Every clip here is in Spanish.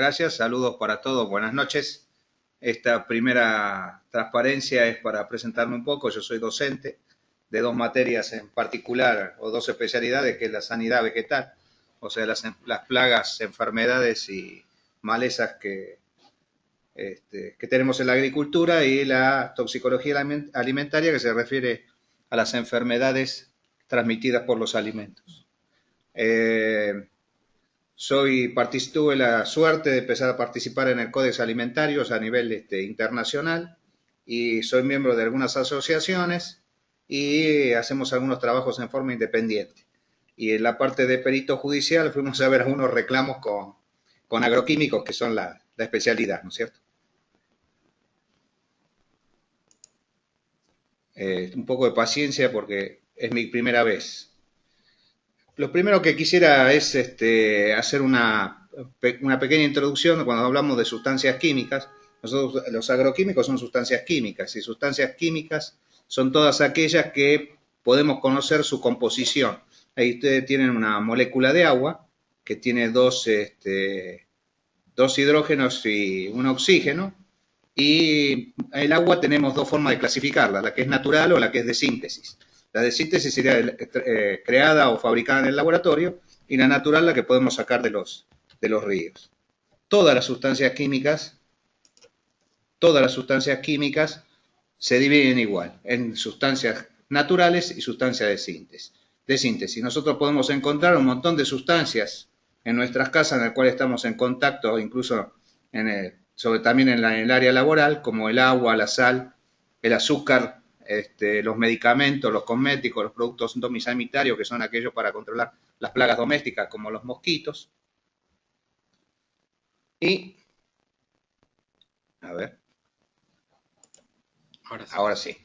Gracias, saludos para todos, buenas noches. Esta primera transparencia es para presentarme un poco. Yo soy docente de dos materias en particular o dos especialidades, que es la sanidad vegetal, o sea, las plagas, enfermedades y malezas que tenemos en la agricultura, y la toxicología alimentaria, que se refiere a las enfermedades transmitidas por los alimentos. Tuve la suerte de empezar a participar en el Códex Alimentarios a nivel internacional, y soy miembro de algunas asociaciones y hacemos algunos trabajos en forma independiente. Y en la parte de perito judicial fuimos a ver algunos reclamos con agroquímicos, que son la especialidad, ¿no es cierto? Un poco de paciencia porque es mi primera vez. Lo primero que quisiera es hacer una pequeña introducción. Cuando hablamos de sustancias químicas, nosotros, los agroquímicos son sustancias químicas, y sustancias químicas son todas aquellas que podemos conocer su composición. Ahí ustedes tienen una molécula de agua que tiene dos hidrógenos y un oxígeno, y el agua tenemos dos formas de clasificarla, la que es natural o la que es de síntesis. La de síntesis sería creada o fabricada en el laboratorio, y la natural la que podemos sacar de los ríos. Todas las sustancias químicas se dividen igual en sustancias naturales y sustancias de síntesis. Nosotros podemos encontrar un montón de sustancias en nuestras casas en las cuales estamos en contacto, incluso también en el área laboral, como el agua, la sal, el azúcar, los medicamentos, los cosméticos, los productos endosanitarios, que son aquellos para controlar las plagas domésticas, como los mosquitos. Y, a ver, ahora sí.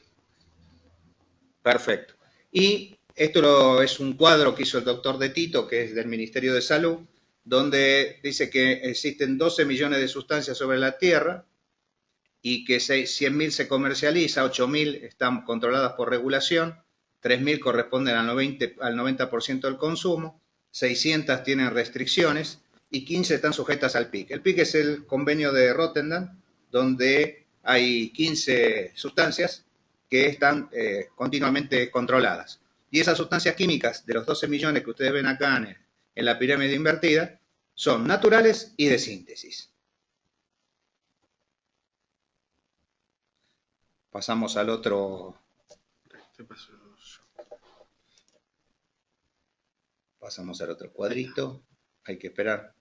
Perfecto. Y esto es un cuadro que hizo el doctor De Tito, que es del Ministerio de Salud, donde dice que existen 12 millones de sustancias sobre la Tierra, y que 100.000 se comercializa, 8.000 están controladas por regulación, 3.000 corresponden al 90% del consumo, 600 tienen restricciones y 15 están sujetas al PIC. El PIC es el convenio de Rotterdam, donde hay 15 sustancias que están continuamente controladas. Y esas sustancias químicas, de los 12 millones que ustedes ven acá en la pirámide invertida, son naturales y de síntesis. Pasamos al otro. Pasamos al otro cuadrito. Hay que esperar.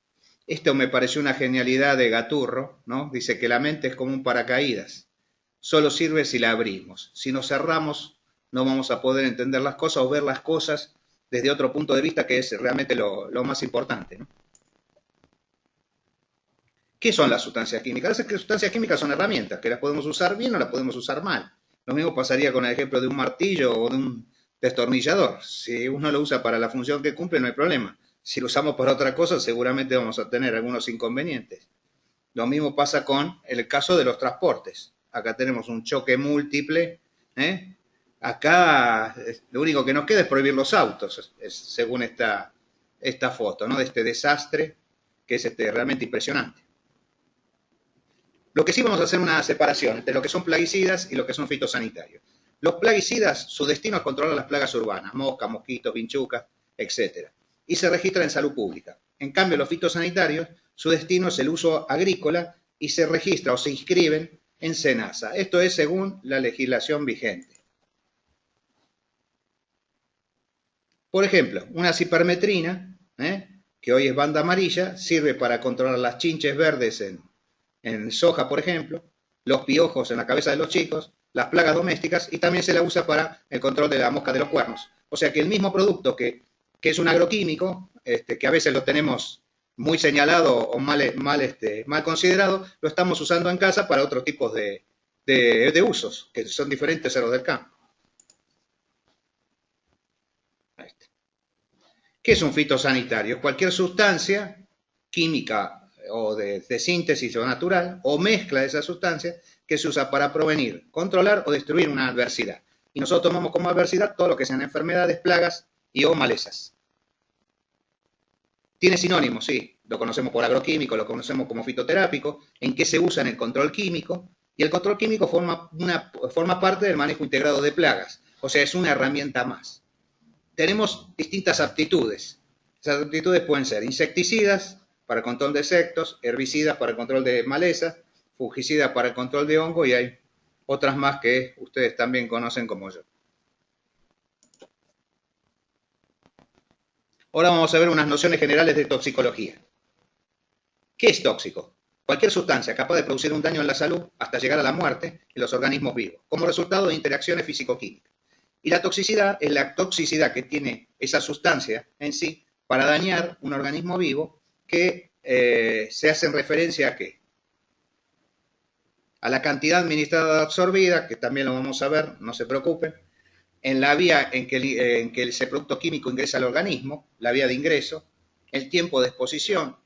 Esto me pareció una genialidad de Gaturro, ¿no? Dice que la mente es como un paracaídas. Solo sirve si la abrimos. Si nos cerramos, no vamos a poder entender las cosas o ver las cosas desde otro punto de vista, que es realmente lo más importante, ¿no? ¿Qué son las sustancias químicas? Las sustancias químicas son herramientas que las podemos usar bien o las podemos usar mal. Lo mismo pasaría con el ejemplo de un martillo o de un destornillador. Si uno lo usa para la función que cumple, no hay problema. Si lo usamos para otra cosa, seguramente vamos a tener algunos inconvenientes. Lo mismo pasa con el caso de los transportes. Acá tenemos un choque múltiple. Acá lo único que nos queda es prohibir los autos, según esta foto, ¿no? De este desastre que es realmente impresionante. Lo que sí, vamos a hacer una separación entre lo que son plaguicidas y lo que son fitosanitarios. Los plaguicidas, su destino es controlar las plagas urbanas, moscas, mosquitos, vinchucas, etc. Y se registran en salud pública. En cambio, los fitosanitarios, su destino es el uso agrícola y se registra o se inscriben en SENASA. Esto es según la legislación vigente. Por ejemplo, una cipermetrina, que hoy es banda amarilla, sirve para controlar las chinches verdes en soja, por ejemplo, los piojos en la cabeza de los chicos, las plagas domésticas, y también se la usa para el control de la mosca de los cuernos. O sea que el mismo producto que es un agroquímico, que a veces lo tenemos muy señalado o mal considerado, lo estamos usando en casa para otros tipos de usos, que son diferentes a los del campo. ¿Qué es un fitosanitario? Cualquier sustancia química o de síntesis o natural, o mezcla de esas sustancias, que se usa para prevenir, controlar o destruir una adversidad. Y nosotros tomamos como adversidad todo lo que sean enfermedades, plagas y o malezas. Tiene sinónimos, sí. Lo conocemos por agroquímico, lo conocemos como fitoterápico, en qué se usa en el control químico, y el control químico forma parte del manejo integrado de plagas, o sea, es una herramienta más. Tenemos distintas aptitudes. Esas aptitudes pueden ser insecticidas para el control de insectos, herbicidas para el control de malezas, fungicidas para el control de hongo y hay otras más que ustedes también conocen como yo. Ahora vamos a ver unas nociones generales de toxicología. ¿Qué es tóxico? Cualquier sustancia capaz de producir un daño en la salud hasta llegar a la muerte en los organismos vivos, como resultado de interacciones físico-químicas. Y la toxicidad es la toxicidad que tiene esa sustancia en sí para dañar un organismo vivo que se hace en referencia a ¿qué? A la cantidad administrada absorbida, que también lo vamos a ver, no se preocupen, en la vía en que ese producto químico ingresa al organismo, la vía de ingreso, el tiempo de exposición,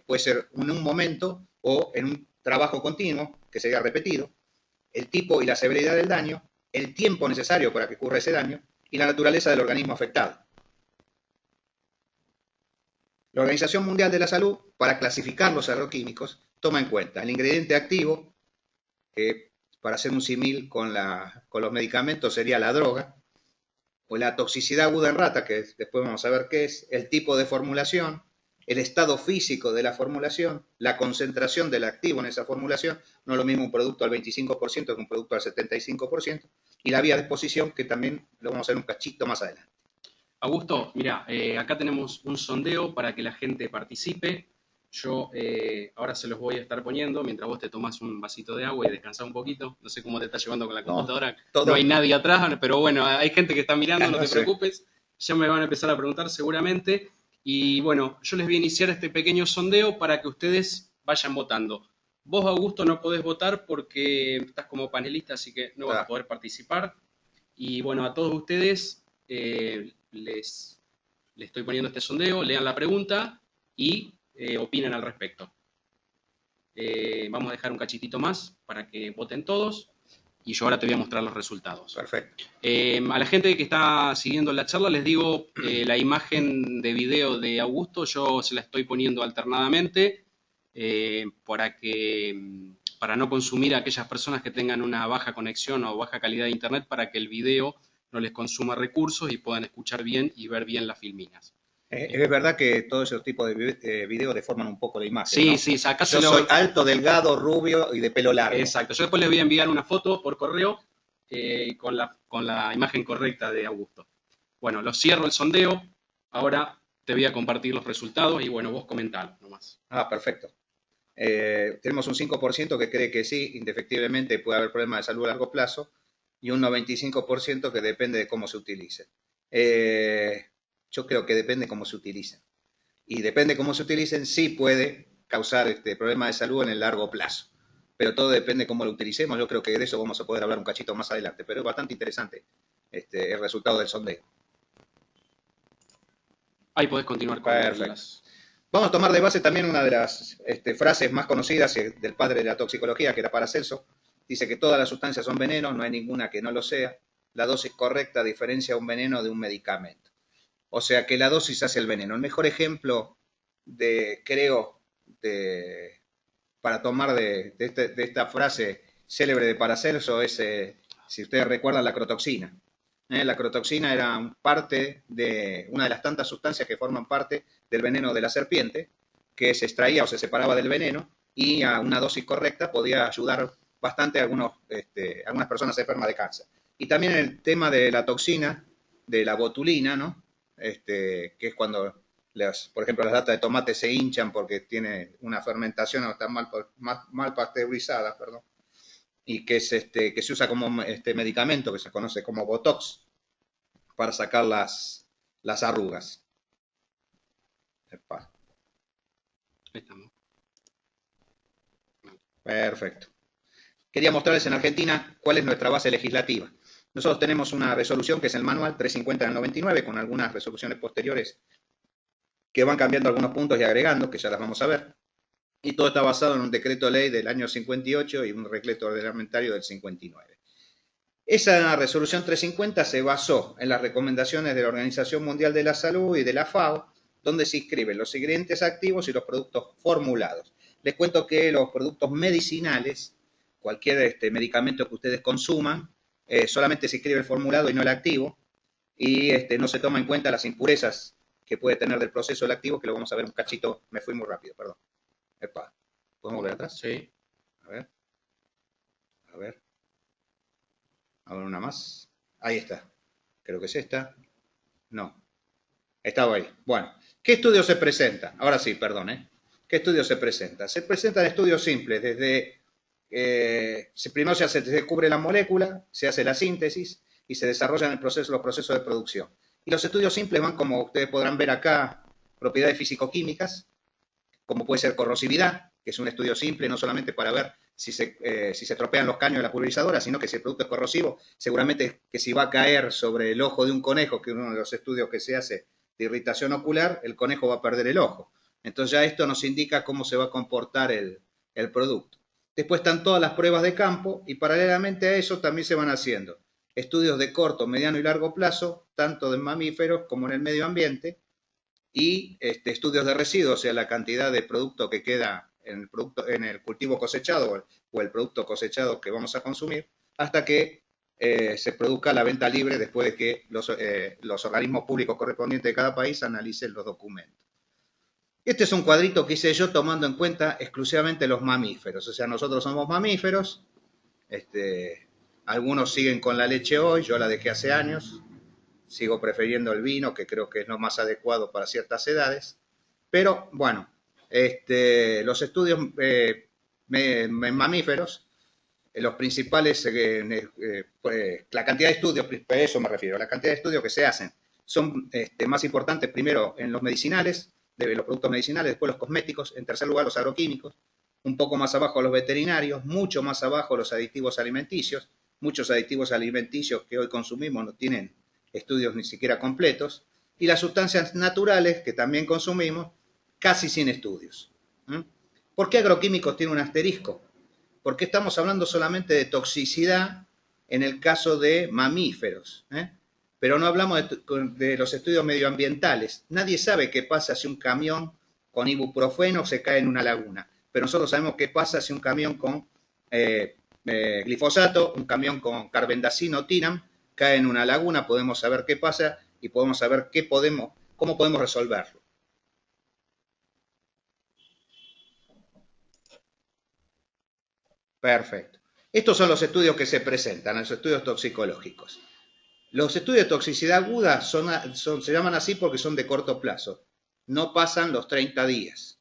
puede ser en un momento o en un trabajo continuo que se haya repetido, el tipo y la severidad del daño, el tiempo necesario para que ocurra ese daño y la naturaleza del organismo afectado. La Organización Mundial de la Salud, para clasificar los agroquímicos, toma en cuenta el ingrediente activo, que para hacer un símil con los medicamentos sería la droga, o la toxicidad aguda en rata, que después vamos a ver qué es, el tipo de formulación, el estado físico de la formulación, la concentración del activo en esa formulación, no es lo mismo un producto al 25% que un producto al 75%, y la vía de exposición, que también lo vamos a ver un cachito más adelante. Augusto, mira, acá tenemos un sondeo para que la gente participe. Yo ahora se los voy a estar poniendo mientras vos te tomás un vasito de agua y descansás un poquito. No sé cómo te estás llevando con la computadora. No hay nadie atrás, pero bueno, hay gente que está mirando, no te preocupes. Ya me van a empezar a preguntar seguramente. Y bueno, yo les voy a iniciar este pequeño sondeo para que ustedes vayan votando. Vos, Augusto, no podés votar porque estás como panelista, así que no vas a poder participar. Y bueno, a todos ustedes les estoy poniendo este sondeo, lean la pregunta y opinen al respecto. Vamos a dejar un cachitito más para que voten todos y yo ahora te voy a mostrar los resultados. Perfecto. A la gente que está siguiendo la charla les digo, la imagen de video de Augusto yo se la estoy poniendo alternadamente para no consumir a aquellas personas que tengan una baja conexión o baja calidad de internet, para que el video no les consuma recursos y puedan escuchar bien y ver bien las filminas. Es verdad que todos esos tipos de videos deforman un poco la imagen, sí, ¿no? Sí, acá yo soy alto, delgado, rubio y de pelo largo. Exacto, yo después les voy a enviar una foto por correo con la imagen correcta de Augusto. Bueno, lo cierro el sondeo, ahora te voy a compartir los resultados y bueno, vos comentalo nomás. Ah, perfecto. Tenemos un 5% que cree que sí, indefectiblemente puede haber problemas de salud a largo plazo, y un 95% que depende de cómo se utilice. Yo creo que depende de cómo se utilicen. Y depende de cómo se utilicen, sí puede causar problemas de salud en el largo plazo. Pero todo depende de cómo lo utilicemos. Yo creo que de eso vamos a poder hablar un cachito más adelante. Pero es bastante interesante el resultado del sondeo. Ahí podés continuar con las... Vamos a tomar de base también una de las frases más conocidas del padre de la toxicología, que era Paracelso. Dice que todas las sustancias son venenos, no hay ninguna que no lo sea. La dosis correcta diferencia un veneno de un medicamento. O sea que la dosis hace el veneno. El mejor ejemplo para tomar de esta frase célebre de Paracelso es, si ustedes recuerdan, la crotoxina. La crotoxina era parte de una de las tantas sustancias que forman parte del veneno de la serpiente, que se extraía o se separaba del veneno y a una dosis correcta podía ayudar bastante a algunas personas enfermas de cáncer. Y también el tema de la toxina, de la botulina, ¿no? Que es cuando, por ejemplo, las latas de tomate se hinchan porque tiene una fermentación o están mal pasteurizadas, perdón. Y que se usa como medicamento que se conoce como Botox para sacar las arrugas. Epa. Perfecto. Quería mostrarles en Argentina cuál es nuestra base legislativa. Nosotros tenemos una resolución que es el manual 350 del 99, con algunas resoluciones posteriores que van cambiando algunos puntos y agregando, que ya las vamos a ver. Y todo está basado en un decreto ley del año 58 y un decreto reglamentario del 59. Esa resolución 350 se basó en las recomendaciones de la Organización Mundial de la Salud y de la FAO donde se inscriben los ingredientes activos y los productos formulados. Les cuento que los productos medicinales, cualquier medicamento que ustedes consuman, solamente se inscribe el formulado y no el activo, y no se toma en cuenta las impurezas que puede tener del proceso del activo, que lo vamos a ver un cachito. Me fui muy rápido, perdón. Epa. ¿Podemos volver atrás? Sí. A ver. A ver. A ver una más. Ahí está. Creo que es esta. No. Estaba ahí. Bueno. ¿Qué estudio se presenta? Ahora sí, perdón, ¿eh? ¿Qué estudio se presenta? Se presentan estudios simples, desde primero se descubre la molécula, se hace la síntesis y se desarrollan los procesos de producción. Y los estudios simples van, como ustedes podrán ver acá, propiedades físico-químicas, como puede ser corrosividad, que es un estudio simple, no solamente para ver si se tropean los caños de la pulverizadora, sino que si el producto es corrosivo, seguramente que si va a caer sobre el ojo de un conejo, que es uno de los estudios que se hace de irritación ocular, el conejo va a perder el ojo. Entonces ya esto nos indica cómo se va a comportar el producto. Después están todas las pruebas de campo y paralelamente a eso también se van haciendo estudios de corto, mediano y largo plazo, tanto de mamíferos como en el medio ambiente, y estudios de residuos, o sea, la cantidad de producto que queda en el cultivo cosechado o el producto cosechado que vamos a consumir, hasta que se produzca la venta libre después de que los organismos públicos correspondientes de cada país analicen los documentos. Este es un cuadrito que hice yo tomando en cuenta exclusivamente los mamíferos, o sea, nosotros somos mamíferos, algunos siguen con la leche hoy, yo la dejé hace años, sigo prefiriendo el vino, que creo que es lo más adecuado para ciertas edades, pero bueno, los estudios mamíferos, los principales, pues, la cantidad de estudios, a eso me refiero, la cantidad de estudios que se hacen son más importantes primero en los medicinales, de los productos medicinales, después los cosméticos, en tercer lugar los agroquímicos, un poco más abajo los veterinarios, mucho más abajo los aditivos alimenticios. Muchos aditivos alimenticios que hoy consumimos no tienen estudios ni siquiera completos, y las sustancias naturales que también consumimos, casi sin estudios. ¿Por qué agroquímicos tiene un asterisco? Porque estamos hablando solamente de toxicidad en el caso de mamíferos, pero no hablamos de los estudios medioambientales. Nadie sabe qué pasa si un camión con ibuprofeno se cae en una laguna, pero nosotros sabemos qué pasa si un camión con glifosato, un camión con carbendazino, tiram, cae en una laguna, podemos saber qué pasa y podemos saber cómo podemos resolverlo. Perfecto. Estos son los estudios que se presentan, los estudios toxicológicos. Los estudios de toxicidad aguda se llaman así porque son de corto plazo. No pasan los 30 días.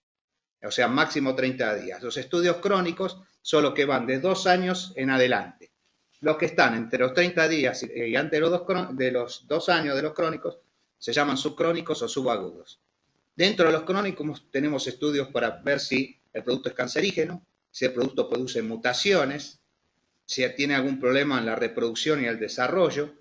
O sea, máximo 30 días. Los estudios crónicos son los que van de 2 años en adelante. Los que están entre los 30 días y antes de los 2 años de los crónicos se llaman subcrónicos o subagudos. Dentro de los crónicos tenemos estudios para ver si el producto es cancerígeno, si el producto produce mutaciones, si tiene algún problema en la reproducción y el desarrollo,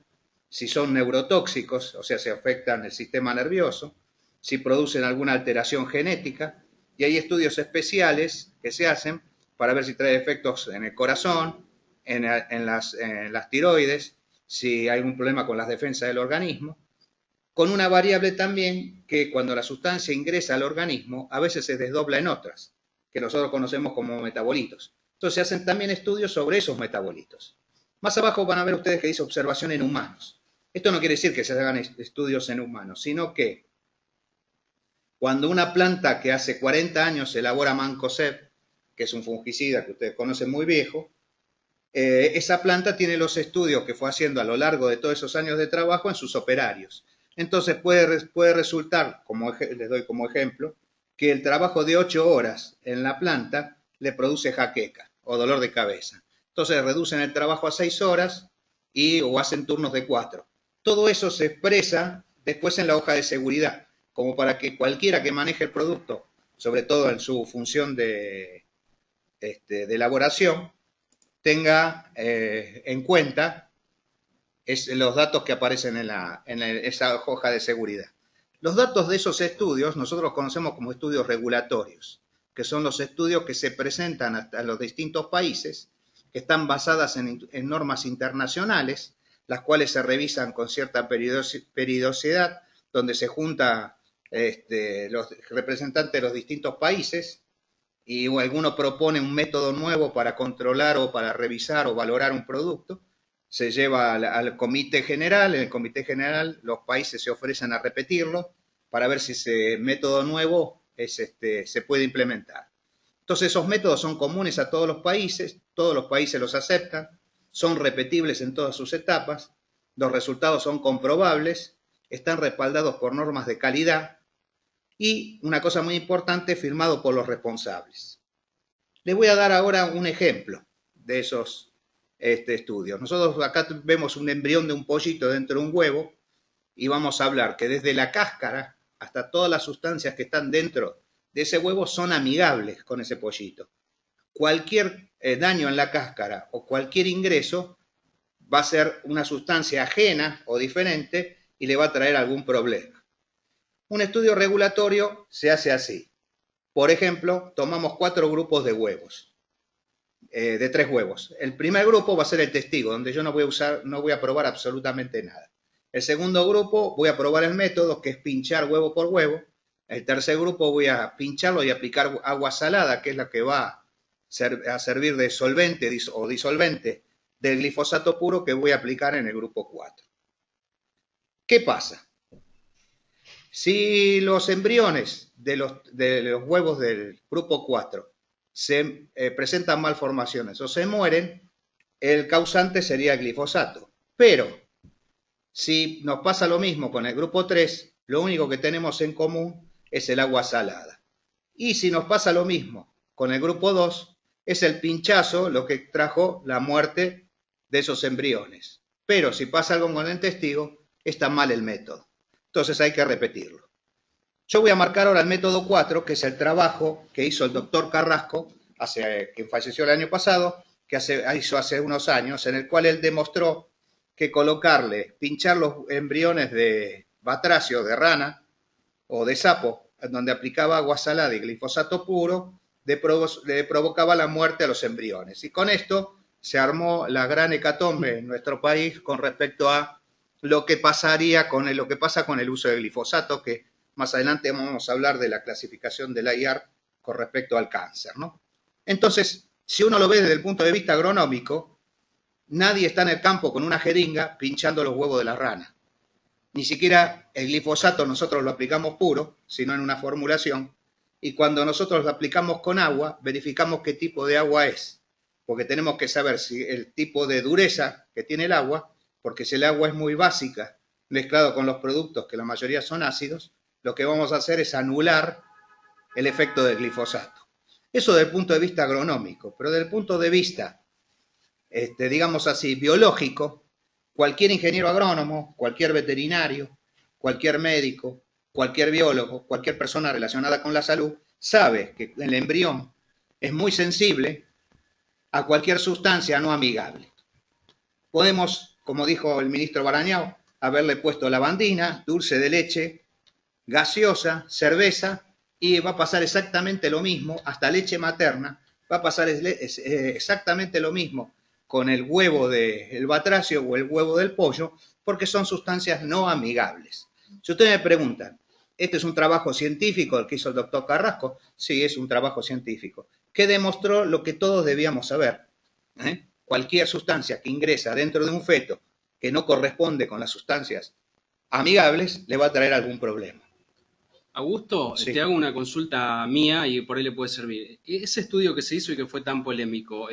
si son neurotóxicos, o sea, si afectan el sistema nervioso, si producen alguna alteración genética, y hay estudios especiales que se hacen para ver si trae efectos en el corazón, en las tiroides, si hay algún problema con las defensas del organismo, con una variable también que cuando la sustancia ingresa al organismo, a veces se desdobla en otras, que nosotros conocemos como metabolitos. Entonces se hacen también estudios sobre esos metabolitos. Más abajo van a ver ustedes que dice observación en humanos. Esto no quiere decir que se hagan estudios en humanos, sino que cuando una planta que hace 40 años se elabora mancozeb, que es un fungicida que ustedes conocen muy viejo, esa planta tiene los estudios que fue haciendo a lo largo de todos esos años de trabajo en sus operarios. Entonces puede resultar, les doy como ejemplo, que el trabajo de 8 horas en la planta le produce jaqueca o dolor de cabeza. Entonces reducen el trabajo a 6 horas o hacen turnos de 4. Todo eso se expresa después en la hoja de seguridad, como para que cualquiera que maneje el producto, sobre todo en su función de elaboración, tenga en cuenta los datos que aparecen en esa hoja de seguridad. Los datos de esos estudios nosotros los conocemos como estudios regulatorios, que son los estudios que se presentan hasta los distintos países, que están basadas en normas internacionales, las cuales se revisan con cierta periodicidad, donde se junta los representantes de los distintos países, y alguno propone un método nuevo para controlar o para revisar o valorar un producto, se lleva al comité general, en el comité general los países se ofrecen a repetirlo para ver si ese método nuevo se puede implementar. Entonces esos métodos son comunes a todos los países los aceptan, son repetibles en todas sus etapas, los resultados son comprobables, están respaldados por normas de calidad y, una cosa muy importante, firmado por los responsables. Les voy a dar ahora un ejemplo de esos estudios. Nosotros acá vemos un embrión de un pollito dentro de un huevo y vamos a hablar que desde la cáscara hasta todas las sustancias que están dentro de ese huevo son amigables con ese pollito. Cualquier daño en la cáscara o cualquier ingreso va a ser una sustancia ajena o diferente y le va a traer algún problema. Un estudio regulatorio se hace así. Por ejemplo, tomamos 4 grupos de huevos, de 3 huevos. El primer grupo va a ser el testigo, donde yo no voy a probar absolutamente nada. El segundo grupo voy a probar el método, que es pinchar huevo por huevo. El tercer grupo voy a pincharlo y aplicar agua salada, que es la que va a servir de solvente o disolvente del glifosato puro que voy a aplicar en el grupo 4. ¿Qué pasa? Si los embriones de los huevos del grupo 4 se presentan malformaciones o se mueren, el causante sería el glifosato. Pero si nos pasa lo mismo con el grupo 3, lo único que tenemos en común es el agua salada. Y si nos pasa lo mismo con el grupo 2, es el pinchazo lo que trajo la muerte de esos embriones. Pero si pasa algo con el testigo, está mal el método. Entonces hay que repetirlo. Yo voy a marcar ahora el método 4, que es el trabajo que hizo el doctor Carrasco, que falleció el año pasado, que hizo hace unos años, en el cual él demostró que pinchar los embriones de batracio, de rana o de sapo, donde aplicaba agua salada y glifosato puro, le provocaba la muerte a los embriones. Y con esto se armó la gran hecatombe en nuestro país con respecto a lo que pasa con el uso de glifosato, que más adelante vamos a hablar de la clasificación del IARC con respecto al cáncer, ¿no? Entonces, si uno lo ve desde el punto de vista agronómico, nadie está en el campo con una jeringa pinchando los huevos de la rana. Ni siquiera el glifosato nosotros lo aplicamos puro, sino en una formulación, y cuando nosotros lo aplicamos con agua, verificamos qué tipo de agua es, porque tenemos que saber si el tipo de dureza que tiene el agua, porque si el agua es muy básica, mezclado con los productos que la mayoría son ácidos, lo que vamos a hacer es anular el efecto del glifosato. Eso desde el punto de vista agronómico, pero desde el punto de vista, digamos así, biológico, cualquier ingeniero agrónomo, cualquier veterinario, cualquier médico, cualquier biólogo, cualquier persona relacionada con la salud, sabe que el embrión es muy sensible a cualquier sustancia no amigable. Podemos, como dijo el ministro Barañao, haberle puesto lavandina, dulce de leche, gaseosa, cerveza, y va a pasar exactamente lo mismo, hasta leche materna, va a pasar exactamente lo mismo con el huevo del batracio o el huevo del pollo, porque son sustancias no amigables. Si ustedes me preguntan, ¿este es un trabajo científico el que hizo el doctor Carrasco? Sí, es un trabajo científico, que demostró lo que todos debíamos saber. Cualquier sustancia que ingresa dentro de un feto que no corresponde con las sustancias amigables, le va a traer algún problema. Augusto, Sí. te hago una consulta mía y por ahí le puede servir. Ese estudio que se hizo y que fue tan polémico,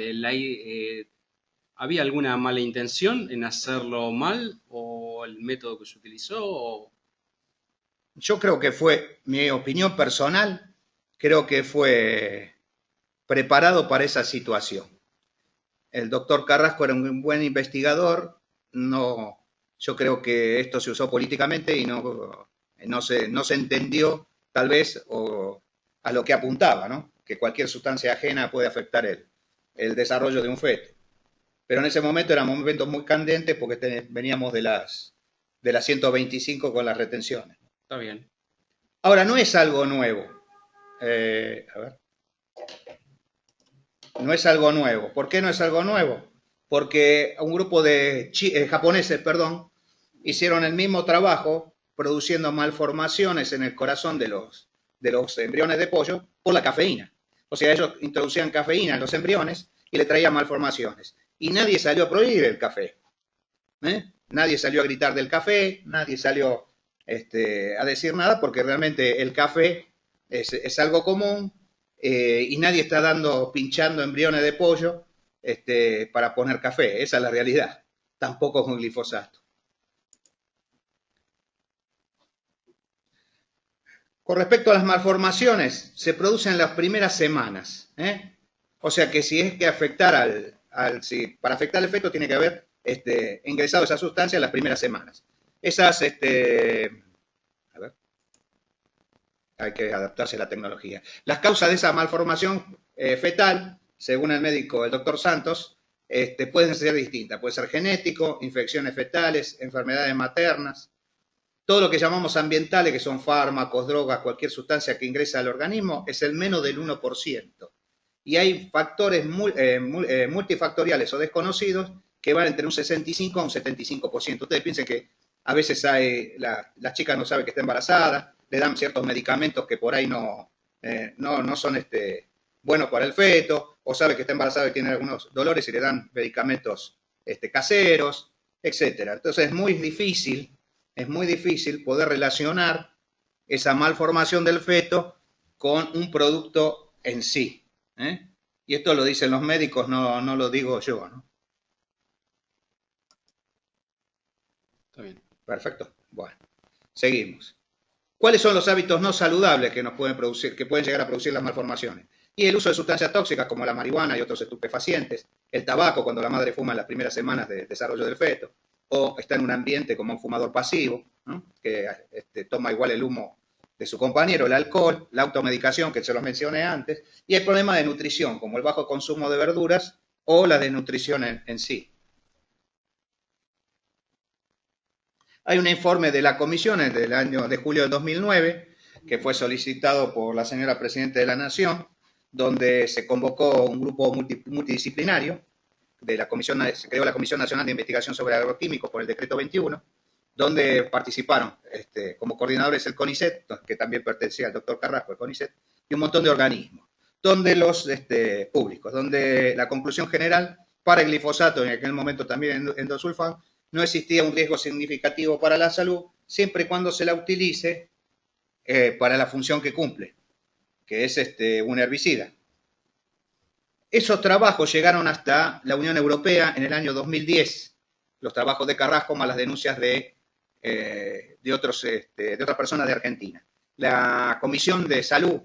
¿había alguna mala intención en hacerlo mal o el método que se utilizó? Yo creo que fue, mi opinión personal, creo que fue preparado para esa situación. El doctor Carrasco era un buen investigador, yo creo que esto se usó políticamente y no se entendió tal vez a lo que apuntaba, ¿no? Que cualquier sustancia ajena puede afectar el desarrollo de un feto. Pero en ese momento eran momentos muy candentes porque veníamos de las 125 con las retenciones. Está bien. Ahora, no es algo nuevo. No es algo nuevo. ¿Por qué no es algo nuevo? Porque un grupo de japoneses, hicieron el mismo trabajo produciendo malformaciones en el corazón de los embriones de pollo por la cafeína. O sea, ellos introducían cafeína en los embriones y le traían malformaciones. Y nadie salió a prohibir el café. Nadie salió a gritar del café, nadie salió a decir nada, porque realmente el café es algo común y nadie está pinchando embriones de pollo para poner café. Esa es la realidad. Tampoco con glifosato. Con respecto a las malformaciones, se producen en las primeras semanas. O sea que si es que para afectar al feto tiene que haber ingresado esa sustancia en las primeras semanas. Esas, a ver, hay que adaptarse a la tecnología. Las causas de esa malformación fetal, según el médico, el doctor Santos, pueden ser distintas. Puede ser genético, infecciones fetales, enfermedades maternas. Todo lo que llamamos ambientales, que son fármacos, drogas, cualquier sustancia que ingresa al organismo, es el menos del 1%. Y hay factores multifactoriales o desconocidos que van entre un 65 a un 75%. Ustedes piensen que a veces la chica no sabe que está embarazada, le dan ciertos medicamentos que por ahí no son buenos para el feto, o sabe que está embarazada y tiene algunos dolores y le dan medicamentos caseros, etc. Entonces es muy difícil poder relacionar esa malformación del feto con un producto en sí. Y esto lo dicen los médicos, no lo digo yo, ¿no? Está bien. Perfecto. Bueno, seguimos. ¿Cuáles son los hábitos no saludables que pueden llegar a producir las malformaciones? Y el uso de sustancias tóxicas como la marihuana y otros estupefacientes, el tabaco cuando la madre fuma en las primeras semanas de desarrollo del feto, o está en un ambiente como un fumador pasivo, ¿no? Que toma igual el humo de su compañero, el alcohol, la automedicación, que se los mencioné antes, y el problema de nutrición, como el bajo consumo de verduras o la desnutrición en sí. Hay un informe de la comisión del año de julio de 2009, que fue solicitado por la señora Presidenta de la Nación, donde se convocó un grupo multidisciplinario, se creó la Comisión Nacional de Investigación sobre Agroquímicos por el decreto 21, donde participaron como coordinadores el CONICET, que también pertenecía al doctor Carrasco, el CONICET, y un montón de organismos, donde los públicos, donde la conclusión general para el glifosato, en aquel momento también endosulfán, no existía un riesgo significativo para la salud, siempre y cuando se la utilice para la función que cumple, que es un herbicida. Esos trabajos llegaron hasta la Unión Europea en el año 2010, los trabajos de Carrasco más las denuncias de otras personas de Argentina. La Comisión de Salud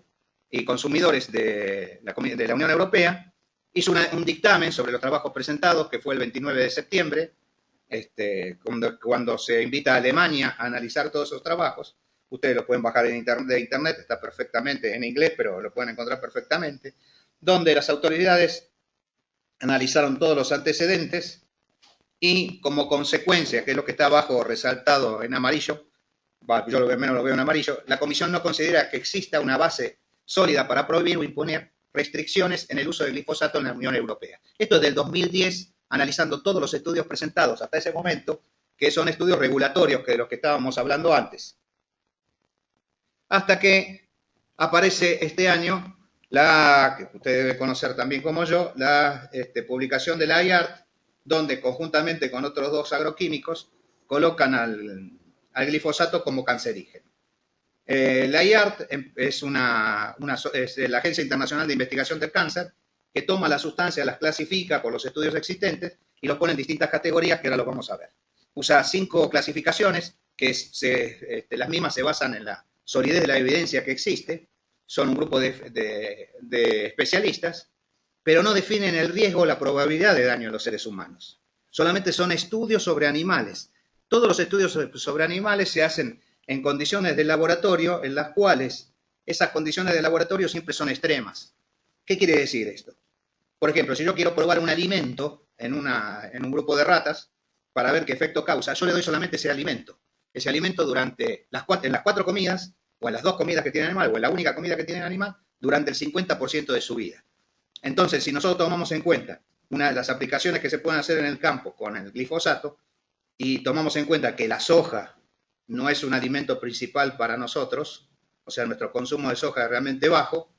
y Consumidores de la Unión Europea hizo un dictamen sobre los trabajos presentados, que fue el 29 de septiembre, cuando se invita a Alemania a analizar todos esos trabajos. Ustedes lo pueden bajar de internet, está perfectamente en inglés, pero lo pueden encontrar perfectamente, donde las autoridades analizaron todos los antecedentes y como consecuencia, que es lo que está abajo resaltado en amarillo, yo lo menos lo veo en amarillo, la Comisión no considera que exista una base sólida para prohibir o imponer restricciones en el uso del glifosato en la Unión Europea. Esto es del 2010, analizando todos los estudios presentados hasta ese momento, que son estudios regulatorios, que de los que estábamos hablando antes. Hasta que aparece este año, que usted debe conocer también como yo, la publicación de la IART, donde conjuntamente con otros dos agroquímicos colocan al glifosato como cancerígeno. La IART es la Agencia Internacional de Investigación del Cáncer, que toma las sustancias, las clasifica por los estudios existentes y los pone en distintas categorías, que ahora lo vamos a ver. Usa 5 clasificaciones, que las mismas se basan en la solidez de la evidencia que existe, son un grupo de especialistas, pero no definen el riesgo o la probabilidad de daño en los seres humanos. Solamente son estudios sobre animales. Todos los estudios sobre animales se hacen en condiciones de laboratorio, en las cuales esas condiciones de laboratorio siempre son extremas. ¿Qué quiere decir esto? Por ejemplo, si yo quiero probar un alimento en un grupo de ratas para ver qué efecto causa, yo le doy solamente ese alimento. Ese alimento durante en las 4 comidas, o en las 2 comidas que tiene el animal, o en la única comida que tiene el animal, durante el 50% de su vida. Entonces, si nosotros tomamos en cuenta una de las aplicaciones que se pueden hacer en el campo con el glifosato, y tomamos en cuenta que la soja no es un alimento principal para nosotros, o sea, nuestro consumo de soja es realmente bajo,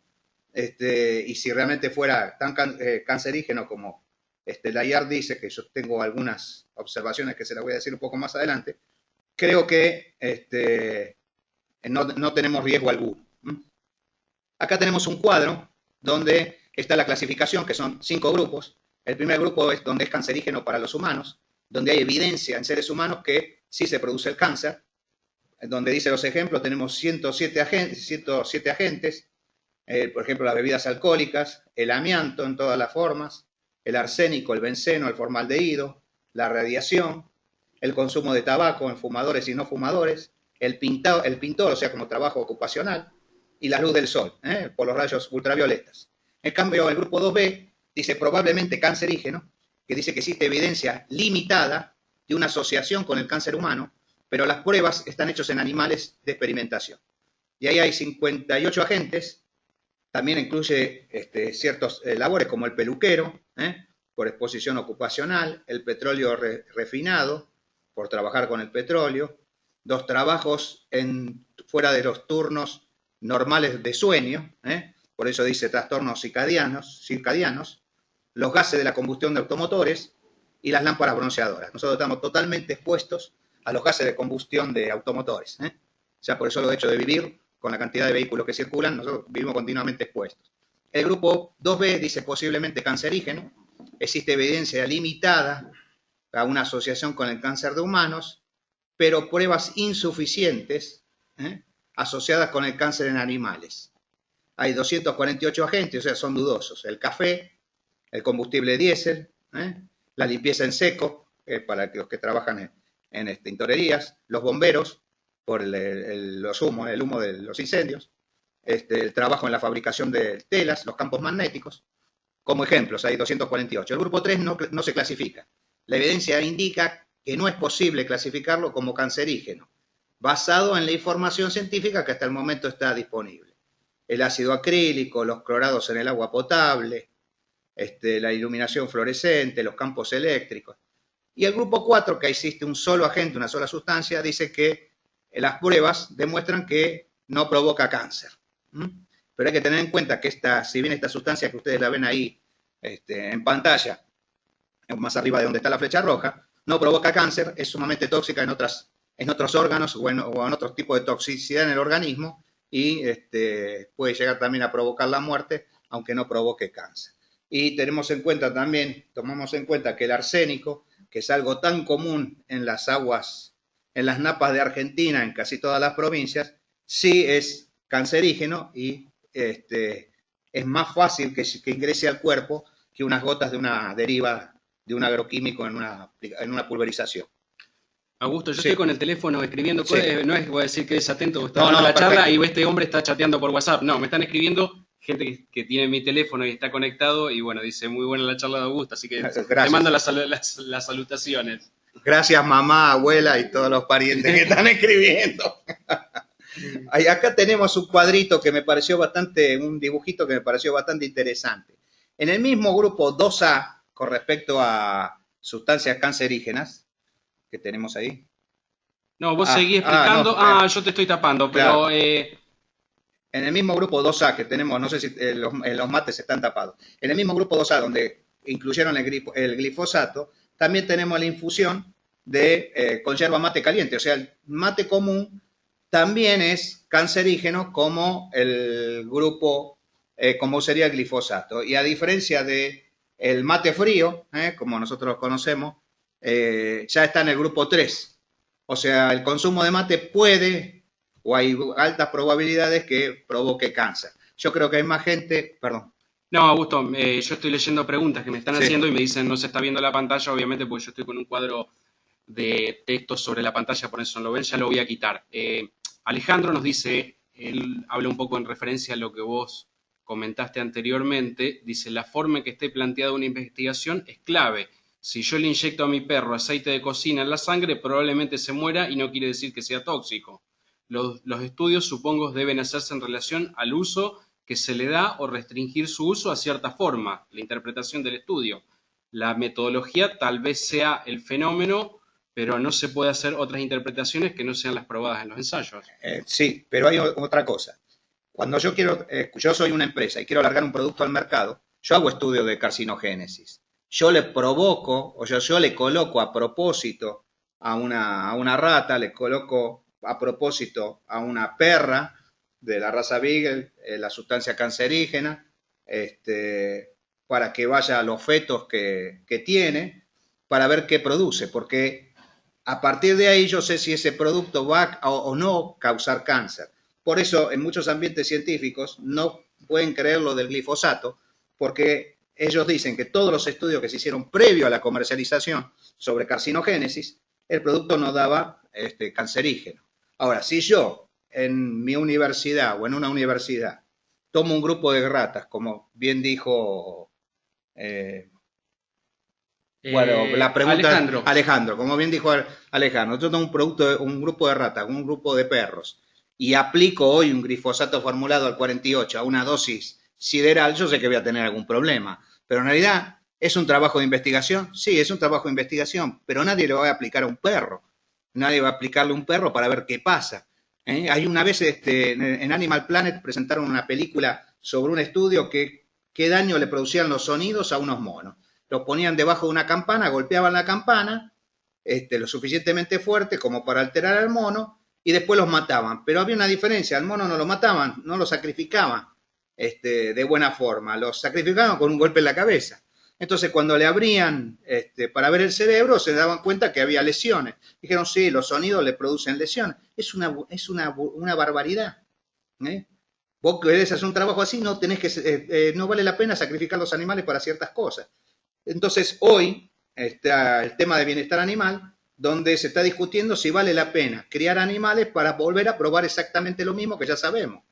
y si realmente fuera tan cancerígeno como la IARC dice, que yo tengo algunas observaciones que se las voy a decir un poco más adelante, creo que no tenemos riesgo alguno. Acá tenemos un cuadro donde está la clasificación, que son 5 grupos. El primer grupo es donde es cancerígeno para los humanos, donde hay evidencia en seres humanos que sí se produce el cáncer. Donde dice los ejemplos, tenemos 107 agentes, por ejemplo, las bebidas alcohólicas, el amianto en todas las formas, el arsénico, el benceno, el formaldehído, la radiación, el consumo de tabaco en fumadores y no fumadores, el pintor, o sea, como trabajo ocupacional, y la luz del sol, por los rayos ultravioletas. En cambio, el grupo 2B dice probablemente cancerígeno, que dice que existe evidencia limitada de una asociación con el cáncer humano, pero las pruebas están hechas en animales de experimentación. Y ahí hay 58 agentes, también incluye ciertos labores como el peluquero, por exposición ocupacional, el petróleo refinado, por trabajar con el petróleo, los trabajos fuera de los turnos normales de sueño, por eso dice trastornos circadianos, los gases de la combustión de automotores y las lámparas bronceadoras. Nosotros estamos totalmente expuestos a los gases de combustión de automotores. Ya por eso el hecho de vivir con la cantidad de vehículos que circulan, nosotros vivimos continuamente expuestos. El grupo 2B dice posiblemente cancerígeno, existe evidencia limitada a una asociación con el cáncer de humanos, pero pruebas insuficientes asociadas con el cáncer en animales. Hay 248 agentes, o sea, son dudosos. El café, el combustible diésel, la limpieza en seco, para los que trabajan en tintorerías, los bomberos, por el humo de los incendios, el trabajo en la fabricación de telas, los campos magnéticos. Como ejemplos, hay 248. El grupo 3 no se clasifica. La evidencia indica que no es posible clasificarlo como cancerígeno, basado en la información científica que hasta el momento está disponible. El ácido acrílico, los clorados en el agua potable, la iluminación fluorescente, los campos eléctricos. Y el grupo 4, que existe un solo agente, una sola sustancia, dice que las pruebas demuestran que no provoca cáncer. Pero hay que tener en cuenta que si bien esta sustancia que ustedes la ven ahí en pantalla, más arriba de donde está la flecha roja, no provoca cáncer, es sumamente tóxica en otros órganos o en otro tipo de toxicidad en el organismo y puede llegar también a provocar la muerte, aunque no provoque cáncer. Y tomamos en cuenta que el arsénico, que es algo tan común en las aguas, en las napas de Argentina, en casi todas las provincias, sí es cancerígeno y es más fácil que ingrese al cuerpo que unas gotas de una deriva de un agroquímico en una pulverización. Augusto, yo estoy con el teléfono escribiendo, sí. No es que voy a decir que es atento, está dando la charla y este hombre está chateando por WhatsApp. No, me están escribiendo gente que tiene mi teléfono y está conectado y bueno, dice muy buena la charla de Augusto, así que te mando las salutaciones. Gracias mamá, abuela y todos los parientes que están escribiendo. Acá tenemos un cuadrito que me pareció un dibujito que me pareció bastante interesante. En el mismo grupo 2A, con respecto a sustancias cancerígenas, que tenemos ahí. No, vos seguís explicando. Yo te estoy tapando, pero... Claro. En el mismo grupo 2A que tenemos, no sé si los mates están tapados, en el mismo grupo 2A donde incluyeron el glifosato, también tenemos la infusión con yerba mate caliente. O sea, el mate común también es cancerígeno como el grupo, como sería el glifosato. Y a diferencia del mate frío, como nosotros lo conocemos, ya está en el grupo 3. O sea, el consumo de mate puede, o hay altas probabilidades que provoque cáncer. Yo creo que hay más gente, perdón. No, Augusto, yo estoy leyendo preguntas que me están haciendo y me dicen no se está viendo la pantalla, obviamente, porque yo estoy con un cuadro de texto sobre la pantalla, por eso no lo ven, ya lo voy a quitar. Alejandro nos dice, él habla un poco en referencia a lo que vos comentaste anteriormente, dice, la forma en que esté planteada una investigación es clave. Si yo le inyecto a mi perro aceite de cocina en la sangre, probablemente se muera y no quiere decir que sea tóxico. Los estudios, supongo, deben hacerse en relación al uso que se le da o restringir su uso a cierta forma, la interpretación del estudio. La metodología tal vez sea el fenómeno pero no se puede hacer otras interpretaciones que no sean las probadas en los ensayos. Sí, pero hay otra cosa. Cuando yo soy una empresa y quiero largar un producto al mercado, yo hago estudio de carcinogénesis. Yo le provoco, o yo le coloco a propósito a una rata, le coloco a propósito a una perra de la raza Beagle, la sustancia cancerígena, para que vaya a los fetos que tiene, para ver qué produce, porque a partir de ahí yo sé si ese producto va o no causar cáncer. Por eso en muchos ambientes científicos no pueden creer lo del glifosato, porque ellos dicen que todos los estudios que se hicieron previo a la comercialización sobre carcinogénesis, el producto no daba cancerígeno. Ahora, si yo en mi universidad o en una universidad tomo un grupo de ratas, como bien dijo bueno, la pregunta, Alejandro, como bien dijo Alejandro, yo tengo un grupo de ratas, un grupo de perros, y aplico hoy un glifosato formulado al 48 a una dosis sideral, yo sé que voy a tener algún problema, pero en realidad es un trabajo de investigación, sí, es un trabajo de investigación, pero nadie lo va a aplicar a un perro, nadie va a aplicarle a un perro para ver qué pasa. Hay una vez en Animal Planet presentaron una película sobre un estudio que qué daño le producían los sonidos a unos monos. Los ponían debajo de una campana, golpeaban la campana, lo suficientemente fuerte como para alterar al mono, y después los mataban. Pero había una diferencia, al mono no lo mataban, no lo sacrificaban de buena forma, lo sacrificaban con un golpe en la cabeza. Entonces cuando le abrían para ver el cerebro, se daban cuenta que había lesiones. Dijeron, sí, los sonidos le producen lesiones. Es una barbaridad. Vos querés hacer un trabajo así, no tenés que, no vale la pena sacrificar los animales para ciertas cosas. Entonces, hoy está el tema de bienestar animal, donde se está discutiendo si vale la pena criar animales para volver a probar exactamente lo mismo que ya sabemos.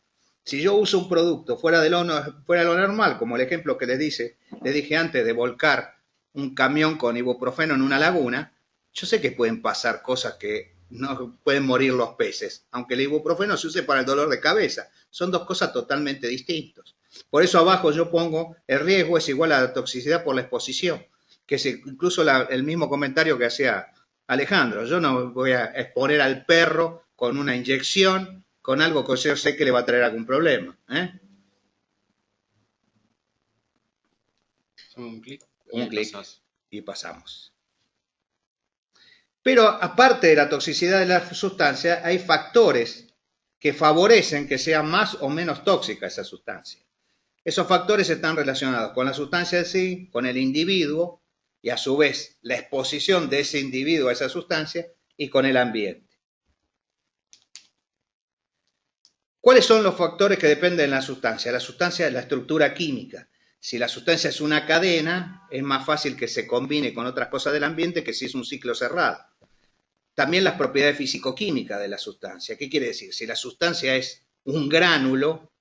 Si yo uso un producto fuera de lo normal, como el ejemplo que les dije antes de volcar un camión con ibuprofeno en una laguna, yo sé que pueden pasar cosas que no pueden morir los peces, aunque el ibuprofeno se use para el dolor de cabeza. Son dos cosas totalmente distintas. Por eso abajo yo pongo el riesgo es igual a la toxicidad por la exposición, que es incluso el mismo comentario que hacía Alejandro. Yo no voy a exponer al perro con una inyección, con algo que yo sé que le va a traer algún problema. Un clic y pasamos. Pero aparte de la toxicidad de la sustancia, hay factores que favorecen que sea más o menos tóxica esa sustancia. Esos factores están relacionados con la sustancia en sí, con el individuo y a su vez la exposición de ese individuo a esa sustancia y con el ambiente. ¿Cuáles son los factores que dependen de la sustancia? La sustancia es la estructura química. Si la sustancia es una cadena, es más fácil que se combine con otras cosas del ambiente que si es un ciclo cerrado. También las propiedades físico-químicas de la sustancia. ¿Qué quiere decir? Si la sustancia es un gránulo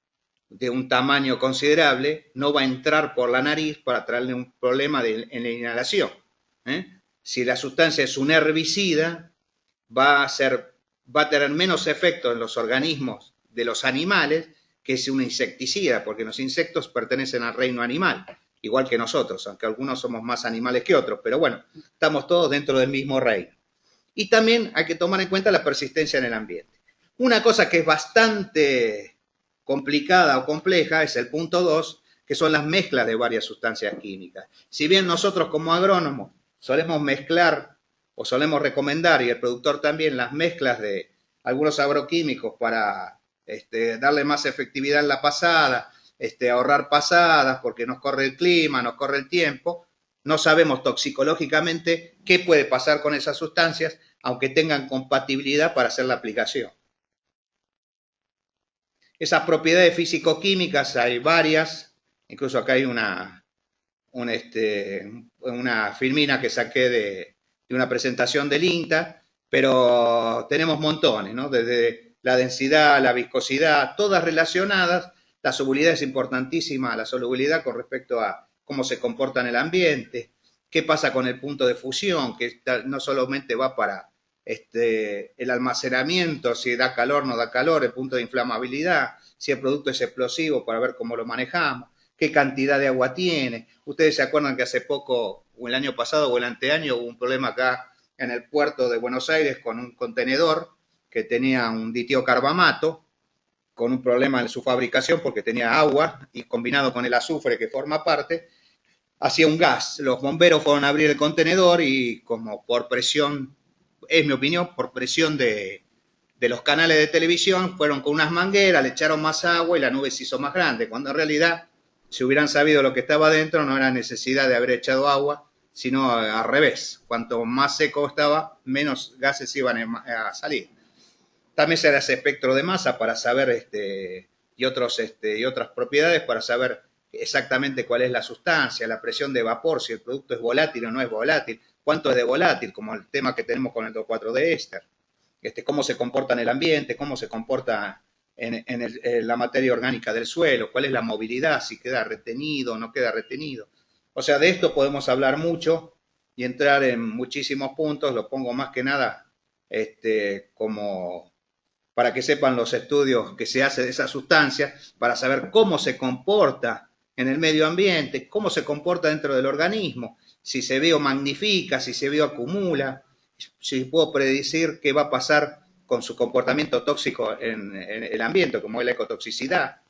de un tamaño considerable, no va a entrar por la nariz para traerle un problema en la inhalación. Si la sustancia es un herbicida, va a tener menos efecto en los organismos de los animales que si un insecticida, porque los insectos pertenecen al reino animal, igual que nosotros, aunque algunos somos más animales que otros, pero bueno, estamos todos dentro del mismo reino. Y también hay que tomar en cuenta la persistencia en el ambiente. Una cosa que es bastante complicada o compleja es el punto 2, que son las mezclas de varias sustancias químicas. Si bien nosotros como agrónomos solemos mezclar o solemos recomendar, y el productor también, las mezclas de algunos agroquímicos para darle más efectividad en la pasada, ahorrar pasadas porque nos corre el clima, nos corre el tiempo, no sabemos toxicológicamente qué puede pasar con esas sustancias, aunque tengan compatibilidad para hacer la aplicación. Esas propiedades físico-químicas hay varias, incluso acá hay una filmina que saqué de una presentación del INTA, pero tenemos montones, ¿no? Desde la densidad, la viscosidad, todas relacionadas. La solubilidad es importantísima, la solubilidad con respecto a cómo se comporta en el ambiente, qué pasa con el punto de fusión, que no solamente va para el almacenamiento, si da calor, no da calor, el punto de inflamabilidad, si el producto es explosivo para ver cómo lo manejamos, qué cantidad de agua tiene. Ustedes se acuerdan que hace poco, o el año pasado o el anteaño, hubo un problema acá en el puerto de Buenos Aires con un contenedor que tenía un ditiocarbamato, con un problema en su fabricación porque tenía agua y combinado con el azufre que forma parte, hacía un gas. Los bomberos fueron a abrir el contenedor y como por presión, es mi opinión, por presión de los canales de televisión, fueron con unas mangueras, le echaron más agua y la nube se hizo más grande, cuando en realidad, si hubieran sabido lo que estaba dentro, no era necesidad de haber echado agua, sino al revés. Cuanto más seco estaba, menos gases iban a salir. También se hace espectro de masa para saber y otras propiedades para saber exactamente cuál es la sustancia, la presión de vapor, si el producto es volátil o no es volátil, cuánto es de volátil, como el tema que tenemos con el 2,4 de éster, cómo se comporta en el ambiente, cómo se comporta en la materia orgánica del suelo, cuál es la movilidad, si queda retenido o no queda retenido. O sea, de esto podemos hablar mucho y entrar en muchísimos puntos, lo pongo más que nada como para que sepan los estudios que se hacen de esa sustancia, para saber cómo se comporta en el medio ambiente, cómo se comporta dentro del organismo, si se biomagnifica, si se bioacumula, si puedo predecir qué va a pasar con su comportamiento tóxico en el ambiente, como es la ecotoxicidad.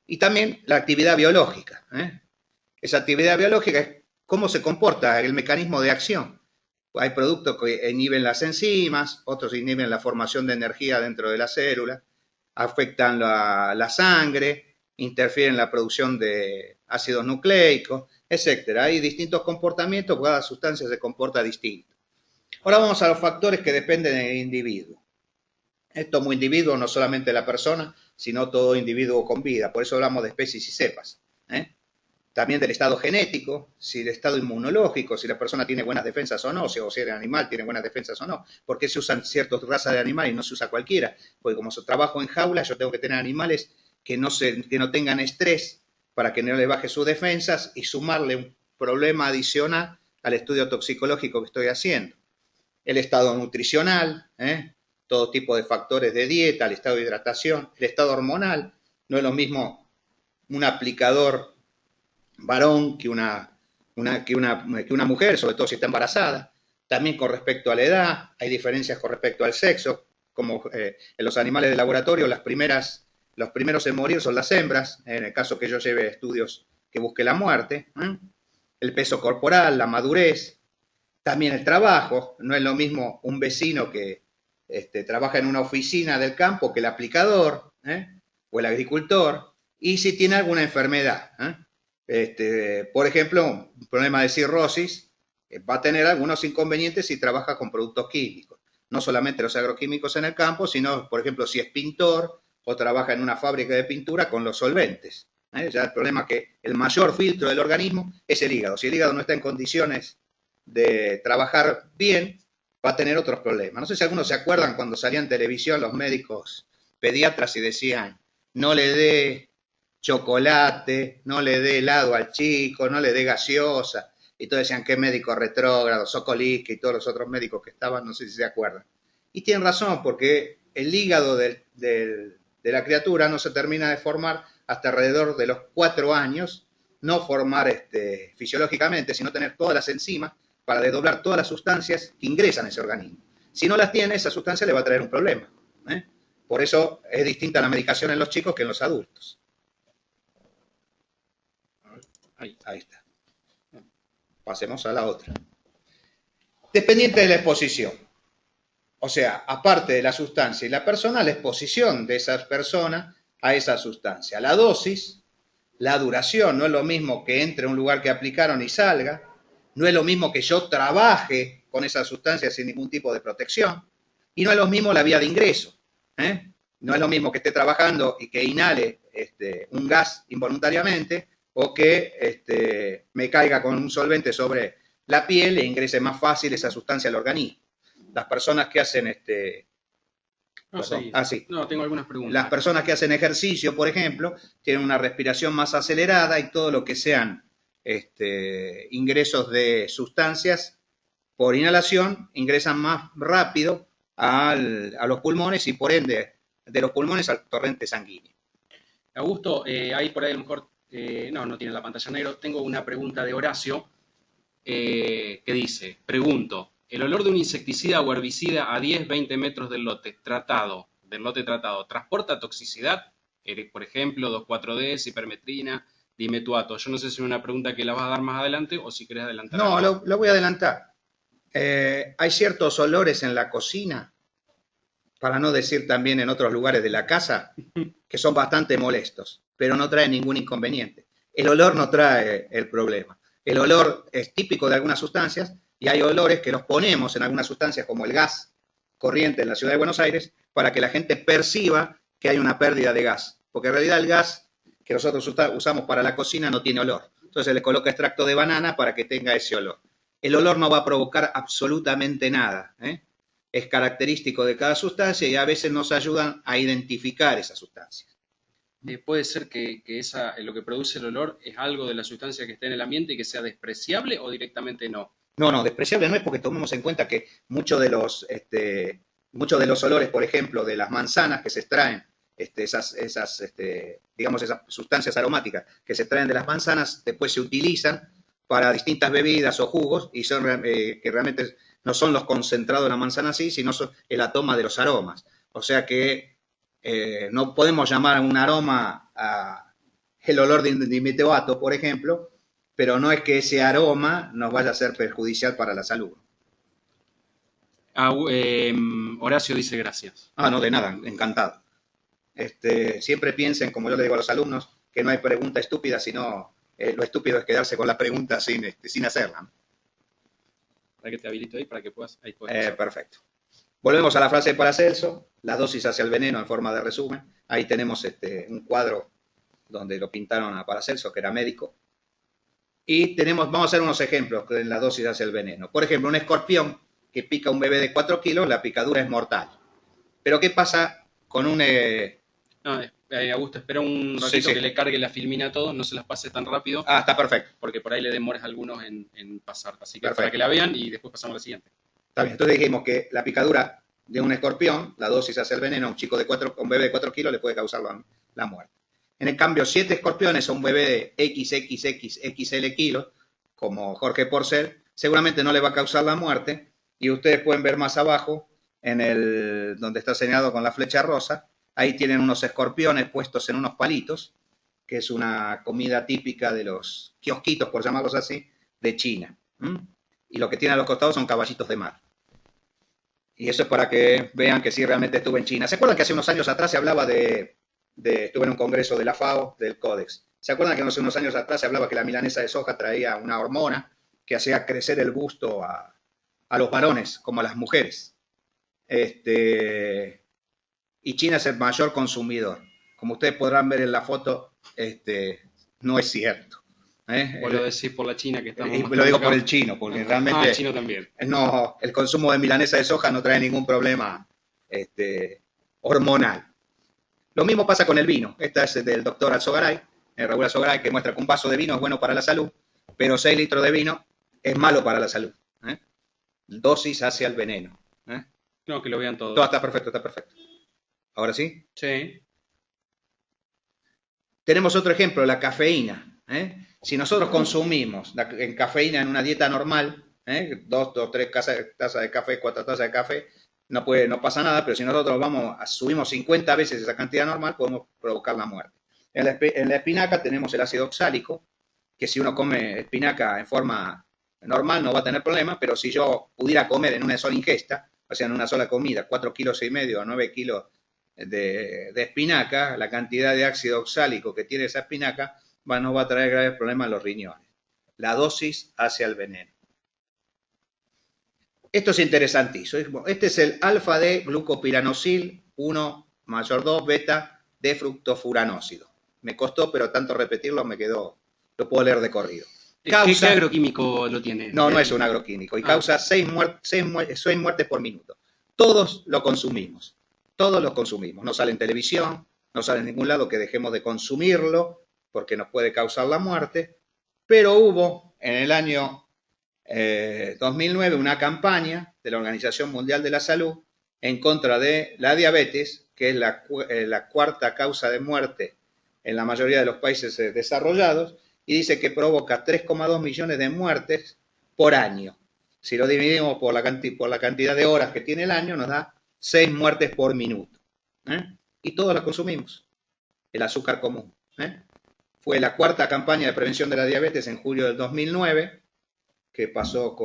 Y también la actividad biológica. Esa actividad biológica es cómo se comporta el mecanismo de acción. Hay productos que inhiben las enzimas, otros inhiben la formación de energía dentro de la célula, afectan la sangre, interfieren en la producción de ácidos nucleicos, etc. Hay distintos comportamientos, cada sustancia se comporta distinto. Ahora vamos a los factores que dependen del individuo. Esto como individuo, no solamente la persona, sino todo individuo con vida. Por eso hablamos de especies y cepas. También del estado genético, si el estado inmunológico, si la persona tiene buenas defensas o no, o si el animal tiene buenas defensas o no. ¿Por qué se usan ciertas razas de animales y no se usa cualquiera? Porque como trabajo en jaula, yo tengo que tener animales que no tengan estrés para que no les baje sus defensas y sumarle un problema adicional al estudio toxicológico que estoy haciendo. El estado nutricional, todo tipo de factores de dieta, el estado de hidratación, el estado hormonal. No es lo mismo un aplicador varón que una mujer, sobre todo si está embarazada. También con respecto a la edad, hay diferencias con respecto al sexo, como en los animales de laboratorio, los primeros en morir son las hembras, en el caso que yo lleve estudios que busque la muerte. El peso corporal, la madurez, también el trabajo. No es lo mismo un vecino que trabaja en una oficina del campo que el aplicador o el agricultor, y si tiene alguna enfermedad. Por ejemplo, un problema de cirrosis va a tener algunos inconvenientes si trabaja con productos químicos. No solamente los agroquímicos en el campo, sino, por ejemplo, si es pintor o trabaja en una fábrica de pintura con los solventes. Ya el problema es que el mayor filtro del organismo es el hígado. Si el hígado no está en condiciones de trabajar bien, va a tener otros problemas. No sé si algunos se acuerdan cuando salían en televisión los médicos pediatras y decían, no le dé chocolate, no le dé helado al chico, no le dé gaseosa. Y todos decían, qué médico retrógrado, Sokolinsky y todos los otros médicos que estaban, no sé si se acuerdan. Y tienen razón, porque el hígado de la criatura no se termina de formar hasta alrededor de los 4 años, no formar fisiológicamente, sino tener todas las enzimas para desdoblar todas las sustancias que ingresan a ese organismo. Si no las tiene, esa sustancia le va a traer un problema. Por eso es distinta la medicación en los chicos que en los adultos. Ahí está. Pasemos a la otra. Dependiente de la exposición. O sea, aparte de la sustancia y la persona, la exposición de esas personas a esa sustancia. La dosis, la duración, no es lo mismo que entre a un lugar que aplicaron y salga. No es lo mismo que yo trabaje con esa sustancia sin ningún tipo de protección. Y no es lo mismo la vía de ingreso. No es lo mismo que esté trabajando y que inhale un gas involuntariamente o que me caiga con un solvente sobre la piel e ingrese más fácil esa sustancia al organismo. Las personas que hacen No, tengo algunas preguntas. Las personas que hacen ejercicio, por ejemplo, tienen una respiración más acelerada y todo lo que sean ingresos de sustancias por inhalación ingresan más rápido a los pulmones y por ende de los pulmones al torrente sanguíneo. Augusto, ahí por ahí a lo mejor, no tiene la pantalla negro. Tengo una pregunta de Horacio. que dice, pregunto, el olor de un insecticida o herbicida a 10-20 metros del lote tratado, ¿transporta toxicidad? Por ejemplo, 2,4-D, cipermetrina, dimetuato. Yo no sé si es una pregunta que la vas a dar más adelante o si querés adelantar No, algo. lo voy a adelantar. Hay ciertos olores en la cocina, para no decir también en otros lugares de la casa, que son bastante molestos, pero no traen ningún inconveniente. El olor no trae el problema. El olor es típico de algunas sustancias y hay olores que los ponemos en algunas sustancias como el gas corriente en la ciudad de Buenos Aires para que la gente perciba que hay una pérdida de gas. Porque en realidad el gas que nosotros usamos para la cocina no tiene olor. Entonces se le coloca extracto de banana para que tenga ese olor. El olor no va a provocar absolutamente nada, ¿eh? Es característico de cada sustancia y a veces nos ayudan a identificar esas sustancias. Puede ser que lo que produce el olor es algo de la sustancia que está en el ambiente y que sea despreciable o directamente no. No, despreciable no es porque tomemos en cuenta que muchos de los olores, por ejemplo, de las manzanas que se extraen, digamos, esas sustancias aromáticas que se extraen de las manzanas, después se utilizan para distintas bebidas o jugos y son que realmente no son los concentrados de la manzana así, sino son el aroma de los aromas. O sea que no podemos llamar un aroma el olor de dimetilato, por ejemplo, pero no es que ese aroma nos vaya a ser perjudicial para la salud. Horacio dice gracias. No, de nada, encantado. Siempre piensen, como yo le digo a los alumnos, que no hay pregunta estúpida, sino lo estúpido es quedarse con la pregunta sin hacerla. Para que te habilito ahí, para que puedas... Ahí puedes perfecto. Volvemos a la frase de Paracelso, la dosis hacia el veneno en forma de resumen. Ahí tenemos un cuadro donde lo pintaron a Paracelso, que era médico. Y vamos a hacer unos ejemplos en la dosis hacia el veneno. Por ejemplo, un escorpión que pica a un bebé de 4 kilos, la picadura es mortal. Pero ¿qué pasa con un... Augusto, espera un ratito que le cargue la filmina a todos, no se las pase tan rápido. Está perfecto. Porque por ahí le demores a algunos en pasar. Así que perfecto, para que la vean y después pasamos a la siguiente. Está bien, entonces dijimos que la picadura de un escorpión, la dosis hacia el veneno, a un bebé de 4 kilos le puede causar la muerte. En el cambio, 7 escorpiones a un bebé de XXXXL kilos, como Jorge Porcel, seguramente no le va a causar la muerte. Y ustedes pueden ver más abajo, donde está señalado con la flecha rosa, ahí tienen unos escorpiones puestos en unos palitos, que es una comida típica de los kiosquitos, por llamarlos así, de China. Y lo que tiene a los costados son caballitos de mar. Y eso es para que vean que sí, realmente estuve en China. ¿Se acuerdan que hace unos años atrás se hablaba estuve en un congreso de la FAO, del Códex? ¿Se acuerdan que hace unos años atrás se hablaba que la milanesa de soja traía una hormona que hacía crecer el busto a los varones, como a las mujeres? Y China es el mayor consumidor. Como ustedes podrán ver en la foto, no es cierto. Vos lo decís por la China que estamos. Y lo digo por el chino, porque realmente. El chino también. No, el consumo de milanesa de soja no trae ningún problema hormonal. Lo mismo pasa con el vino. Esta es del doctor Alzogaray, Raúl Alzogaray, que muestra que un vaso de vino es bueno para la salud, pero 6 litros de vino es malo para la salud. Dosis hacia el veneno. No, que lo vean todos. Todo está perfecto, está perfecto. ¿Ahora sí? Sí. Tenemos otro ejemplo, la cafeína. Si nosotros consumimos en cafeína en una dieta normal, 2 o 3 tazas de café, 4 tazas de café, no pasa nada, pero si nosotros subimos 50 veces esa cantidad normal, podemos provocar la muerte. En la espinaca tenemos el ácido oxálico, que si uno come espinaca en forma normal no va a tener problema, pero si yo pudiera comer en una sola ingesta, o sea, en una sola comida, 4,5 kilos o 9 kilos de espinaca, la cantidad de ácido oxálico que tiene esa espinaca nos va a traer graves problemas a los riñones. La dosis hacia el veneno. Esto es interesantísimo. Este es el alfa de glucopiranosil 1 mayor 2 beta de fructofuranócido. Me costó, pero tanto repetirlo lo puedo leer de corrido. ¿Qué agroquímico lo tiene? No es un agroquímico y causa 6 muertes por minuto. Todos lo consumimos. No sale en televisión, no sale en ningún lado que dejemos de consumirlo porque nos puede causar la muerte. Pero hubo en el año 2009 una campaña de la Organización Mundial de la Salud en contra de la diabetes, que es la cuarta causa de muerte en la mayoría de los países desarrollados, y dice que provoca 3,2 millones de muertes por año. Si lo dividimos por la cantidad de horas que tiene el año, nos da 6 muertes por minuto. Y todos la consumimos, el azúcar común. Fue la 4ª campaña de prevención de la diabetes en julio del 2009, que pasó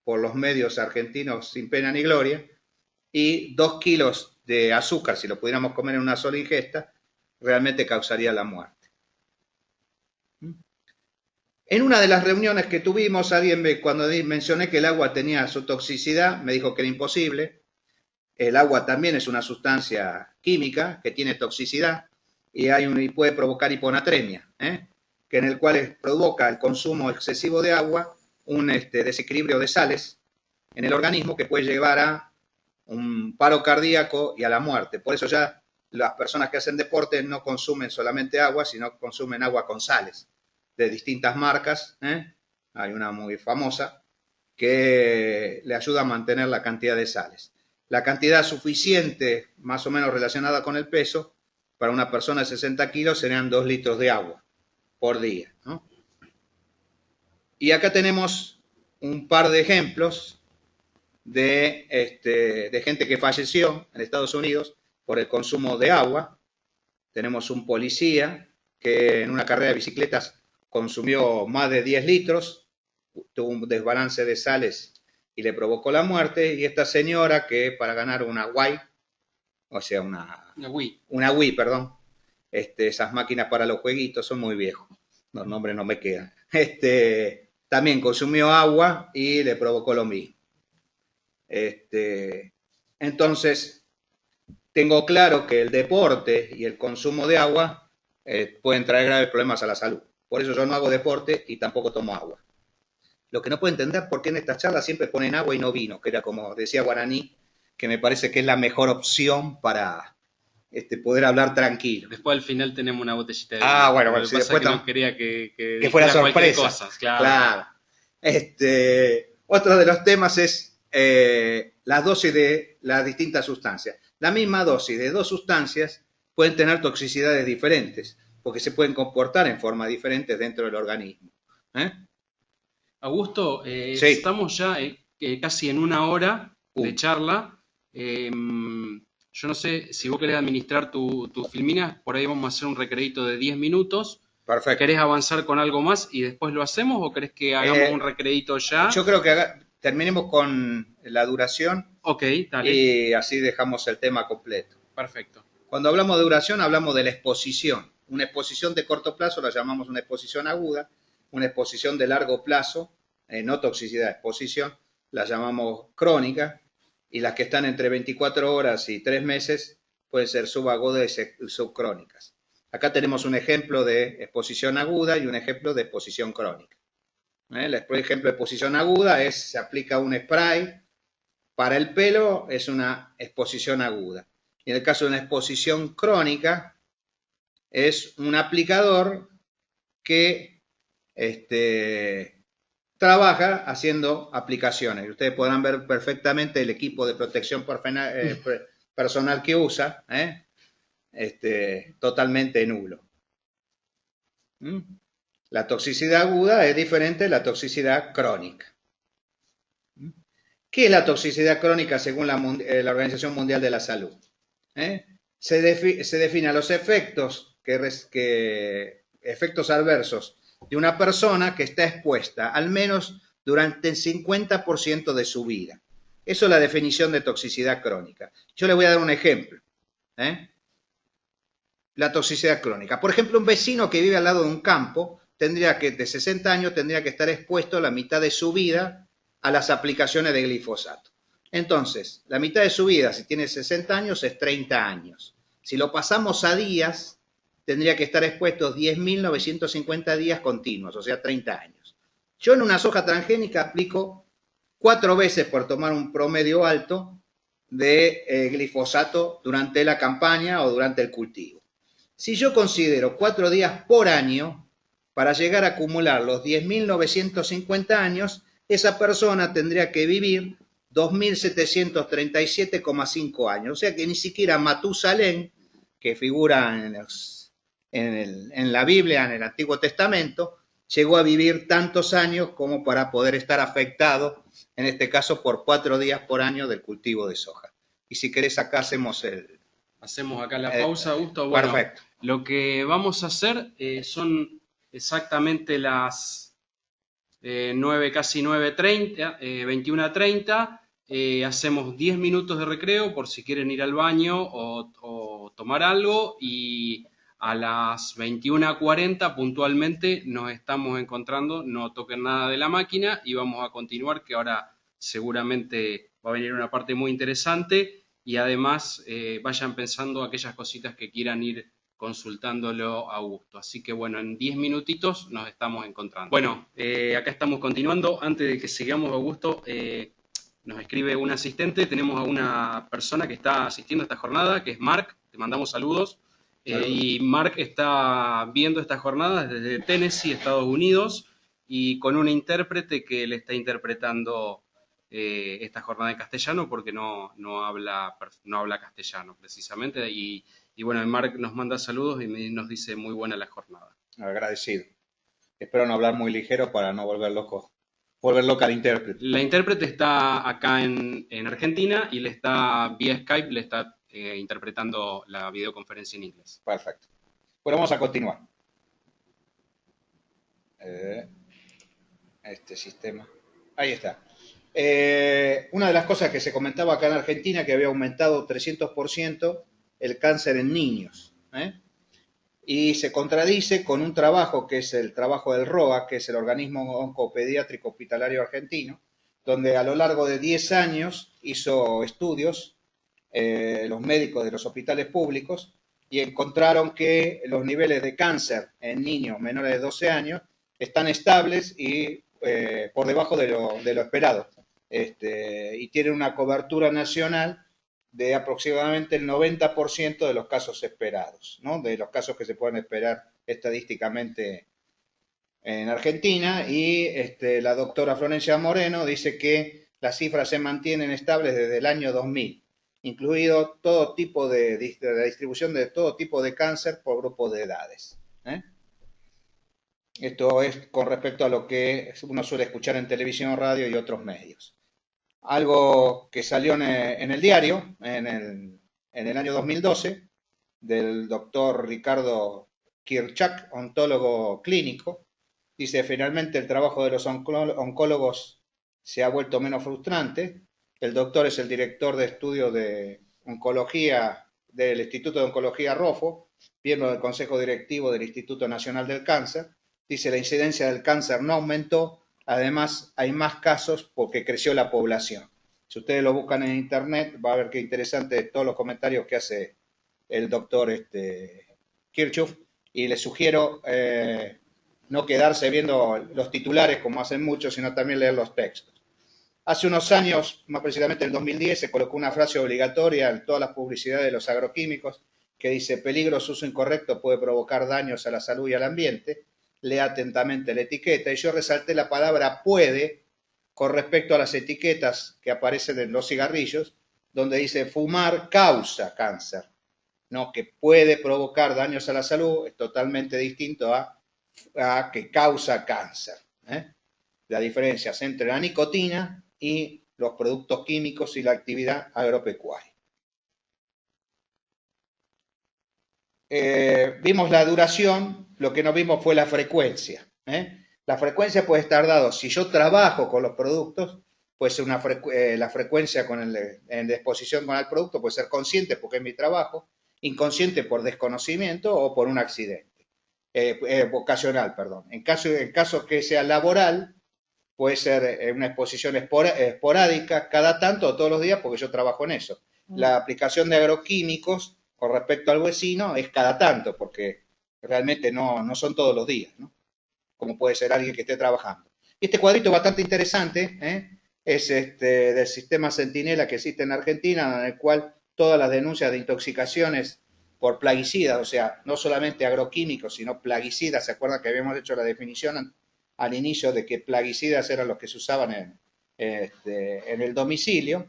por los medios argentinos sin pena ni gloria, y 2 kilos de azúcar, si lo pudiéramos comer en una sola ingesta, realmente causaría la muerte. En una de las reuniones que tuvimos, cuando mencioné que el agua tenía su toxicidad, me dijo que era imposible. El agua también es una sustancia química que tiene toxicidad y puede provocar hiponatremia, que en el cual provoca el consumo excesivo de agua, un desequilibrio de sales en el organismo que puede llevar a un paro cardíaco y a la muerte. Por eso ya las personas que hacen deporte no consumen solamente agua, sino consumen agua con sales de distintas marcas. Hay una muy famosa que le ayuda a mantener la cantidad de sales. La cantidad suficiente, más o menos relacionada con el peso, para una persona de 60 kilos serían 2 litros de agua por día, ¿no? Y acá tenemos un par de ejemplos de gente que falleció en Estados Unidos por el consumo de agua. Tenemos un policía que en una carrera de bicicletas consumió más de 10 litros, tuvo un desbalance de sales y le provocó la muerte. Y esta señora que para ganar una Wii, o sea, una Wii, perdón, esas máquinas para los jueguitos son muy viejos, los nombres no me quedan, también consumió agua y le provocó lo mismo. Entonces, tengo claro que el deporte y el consumo de agua pueden traer graves problemas a la salud. Por eso yo no hago deporte y tampoco tomo agua. Lo que no puedo entender es por qué en estas charlas siempre ponen agua y no vino, que era como decía Guaraní, que me parece que es la mejor opción para poder hablar tranquilo. Después al final tenemos una botellita de vino. Bueno, si después no quería que fuera sorpresa. Cosas, claro. Otro de los temas es las dosis de las distintas sustancias. La misma dosis de 2 sustancias pueden tener toxicidades diferentes, porque se pueden comportar en forma diferente dentro del organismo. Augusto, sí. Estamos ya casi en 1 hora de charla. Yo no sé si vos querés administrar tu filmina, por ahí vamos a hacer un recreito de 10 minutos. Perfecto. ¿Querés avanzar con algo más y después lo hacemos o querés que hagamos un recreito ya? Yo creo que terminemos con la duración. Ok, dale. Y así dejamos el tema completo. Perfecto. Cuando hablamos de duración, hablamos de la exposición. Una exposición de corto plazo la llamamos una exposición aguda. Una exposición de largo plazo, no toxicidad, exposición, la llamamos crónica. Y las que están entre 24 horas y 3 meses pueden ser subagudas y subcrónicas. Acá tenemos un ejemplo de exposición aguda y un ejemplo de exposición crónica. El ejemplo de exposición aguda se aplica un spray para el pelo, es una exposición aguda. Y en el caso de una exposición crónica, es un aplicador que trabaja haciendo aplicaciones. Y ustedes podrán ver perfectamente el equipo de protección personal que usa, totalmente nulo. La toxicidad aguda es diferente de la toxicidad crónica. ¿Qué es la toxicidad crónica según la Organización Mundial de la Salud? Se define a los efectos adversos de una persona que está expuesta al menos durante el 50% de su vida. Eso es la definición de toxicidad crónica. Yo le voy a dar un ejemplo. La toxicidad crónica. Por ejemplo, un vecino que vive al lado de un campo de 60 años tendría que estar expuesto la mitad de su vida a las aplicaciones de glifosato. Entonces, la mitad de su vida, si tiene 60 años, es 30 años. Si lo pasamos a días, tendría que estar expuesto 10.950 días continuos, o sea, 30 años. Yo en una soja transgénica aplico 4 veces, por tomar un promedio alto, de glifosato durante la campaña o durante el cultivo. Si yo considero 4 días por año, para llegar a acumular los 10.950 años, esa persona tendría que vivir 2.737,5 años. O sea que ni siquiera Matusalén, que figura en la Biblia, en el Antiguo Testamento, llegó a vivir tantos años como para poder estar afectado, en este caso por 4 días por año del cultivo de soja. Y si querés acá hacemos el... Hacemos acá la pausa, Augusto. Bueno, perfecto. lo que vamos a hacer son exactamente las 9, casi 9:30, 21:30. Hacemos 10 minutos de recreo por si quieren ir al baño o tomar algo, y a las 21:40 puntualmente nos estamos encontrando. No toquen nada de la máquina y vamos a continuar, que ahora seguramente va a venir una parte muy interesante, y además vayan pensando aquellas cositas que quieran ir consultándolo a Augusto. Así que bueno, en 10 minutitos nos estamos encontrando. Bueno, acá estamos continuando. Antes de que sigamos, Augusto, nos escribe un asistente. Tenemos a una persona que está asistiendo a esta jornada, que es Mark. Te mandamos saludos. Y Mark está viendo esta jornada desde Tennessee, Estados Unidos, y con un intérprete que le está interpretando esta jornada en castellano, porque no habla castellano precisamente. Y bueno, Mark nos manda saludos y nos dice muy buena la jornada. Agradecido. Espero no hablar muy ligero para no volver loca al intérprete. La intérprete está acá en Argentina y le está vía Skype, le está interpretando la videoconferencia en inglés. Perfecto. Bueno, vamos a continuar. Este sistema. Ahí está. Una de las cosas que se comentaba acá en Argentina, que había aumentado 300% el cáncer en niños. Y se contradice con un trabajo que es el trabajo del ROA, que es el Organismo Oncopediátrico Hospitalario Argentino, donde a lo largo de 10 años hizo estudios los médicos de los hospitales públicos y encontraron que los niveles de cáncer en niños menores de 12 años están estables y por debajo de lo esperado. Y tienen una cobertura nacional de aproximadamente el 90% de los casos esperados, ¿no? De los casos que se pueden esperar estadísticamente en Argentina. Y la doctora Florencia Moreno dice que las cifras se mantienen estables desde el año 2000, incluido todo tipo de la distribución de todo tipo de cáncer por grupo de edades. Esto es con respecto a lo que uno suele escuchar en televisión, radio y otros medios. Algo que salió en el diario en el año 2012 del doctor Ricardo Kirchak, ontólogo clínico, dice: finalmente el trabajo de los oncólogos se ha vuelto menos frustrante. El doctor es el director de estudios de oncología del Instituto de Oncología ROFO, miembro del Consejo Directivo del Instituto Nacional del Cáncer. Dice: la incidencia del cáncer no aumentó, además hay más casos porque creció la población. Si ustedes lo buscan en internet, va a ver qué interesante todos los comentarios que hace el doctor Kirchhoff, y les sugiero no quedarse viendo los titulares como hacen muchos, sino también leer los textos. Hace unos años, más precisamente en 2010, se colocó una frase obligatoria en todas las publicidades de los agroquímicos que dice: peligro, su uso incorrecto puede provocar daños a la salud y al ambiente. Lea atentamente la etiqueta. Y yo resalté la palabra puede con respecto a las etiquetas que aparecen en los cigarrillos, donde dice fumar causa cáncer, no que puede provocar daños a la salud. Es totalmente distinto a que causa cáncer. Las diferencias entre la nicotina y los productos químicos y la actividad agropecuaria. Vimos la duración, lo que no vimos fue la frecuencia. La frecuencia puede estar dado, si yo trabajo con los productos, puede ser la frecuencia en exposición con el producto puede ser consciente porque es mi trabajo, inconsciente por desconocimiento o por un accidente, ocasional, perdón. En caso que sea laboral, puede ser una exposición esporádica cada tanto o todos los días porque yo trabajo en eso. La aplicación de agroquímicos con respecto al vecino es cada tanto porque realmente no son todos los días, ¿no? Como puede ser alguien que esté trabajando. Y este cuadrito es bastante interesante, es del sistema Centinela que existe en Argentina, en el cual todas las denuncias de intoxicaciones por plaguicidas, o sea, no solamente agroquímicos, sino plaguicidas. ¿Se acuerdan que habíamos hecho la definición al inicio de que plaguicidas eran los que se usaban en el domicilio?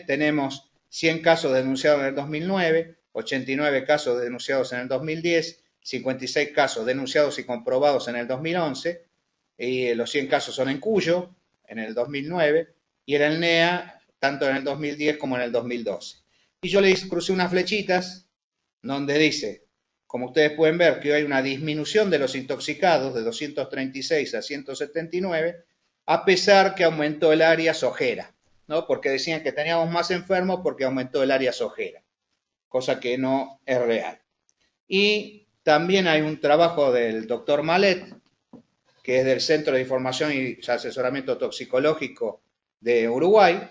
Tenemos 100 casos denunciados en el 2009, 89 casos denunciados en el 2010, 56 casos denunciados y comprobados en el 2011, y los 100 casos son en Cuyo, en el 2009, y en el NEA, tanto en el 2010 como en el 2012. Y yo le crucé unas flechitas donde dice, como ustedes pueden ver, que hay una disminución de los intoxicados de 236 a 179, a pesar que aumentó el área sojera, ¿no? Porque decían que teníamos más enfermos porque aumentó el área sojera, cosa que no es real. Y también hay un trabajo del doctor Malet, que es del Centro de Información y Asesoramiento Toxicológico de Uruguay,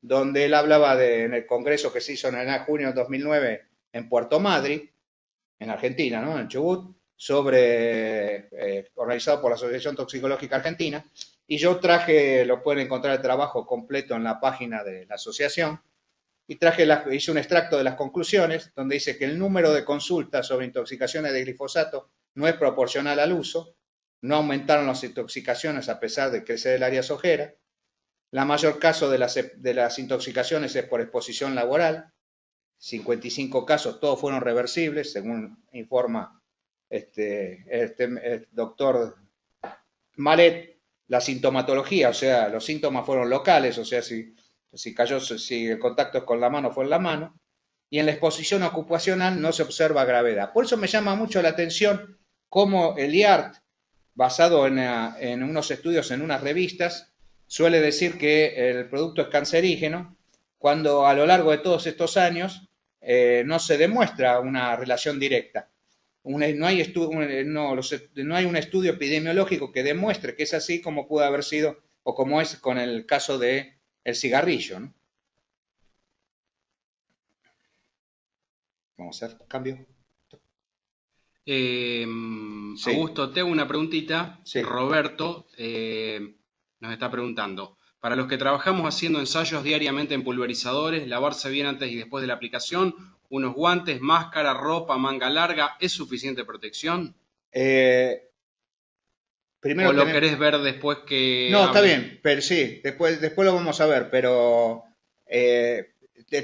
donde él hablaba en el congreso que se hizo en el junio de 2009 en Puerto Madryn, en Argentina, ¿no? En Chubut, organizado por la Asociación Toxicológica Argentina, y yo traje, lo pueden encontrar el trabajo completo en la página de la asociación, y hice un extracto de las conclusiones, donde dice que el número de consultas sobre intoxicaciones de glifosato no es proporcional al uso, no aumentaron las intoxicaciones a pesar de crecer el área sojera, la mayor caso de las intoxicaciones es por exposición laboral, 55 casos, todos fueron reversibles, según informa el doctor Malet. La sintomatología, o sea, los síntomas fueron locales, o sea, si el contacto es con la mano, fue en la mano, y en la exposición ocupacional no se observa gravedad. Por eso me llama mucho la atención cómo el IART, basado en unos estudios en unas revistas, suele decir que el producto es cancerígeno, cuando a lo largo de todos estos años no se demuestra una relación directa. No hay un estudio epidemiológico que demuestre que es así como pudo haber sido o como es con el caso del cigarrillo, ¿no? Vamos a hacer cambio. Sí. Augusto, te hago una preguntita. Sí. Roberto nos está preguntando, para los que trabajamos haciendo ensayos diariamente en pulverizadores, lavarse bien antes y después de la aplicación, unos guantes, máscara, ropa, manga larga, ¿es suficiente protección? Primero ¿O lo querés ver después que No, está bien, pero sí, después lo vamos a ver, pero el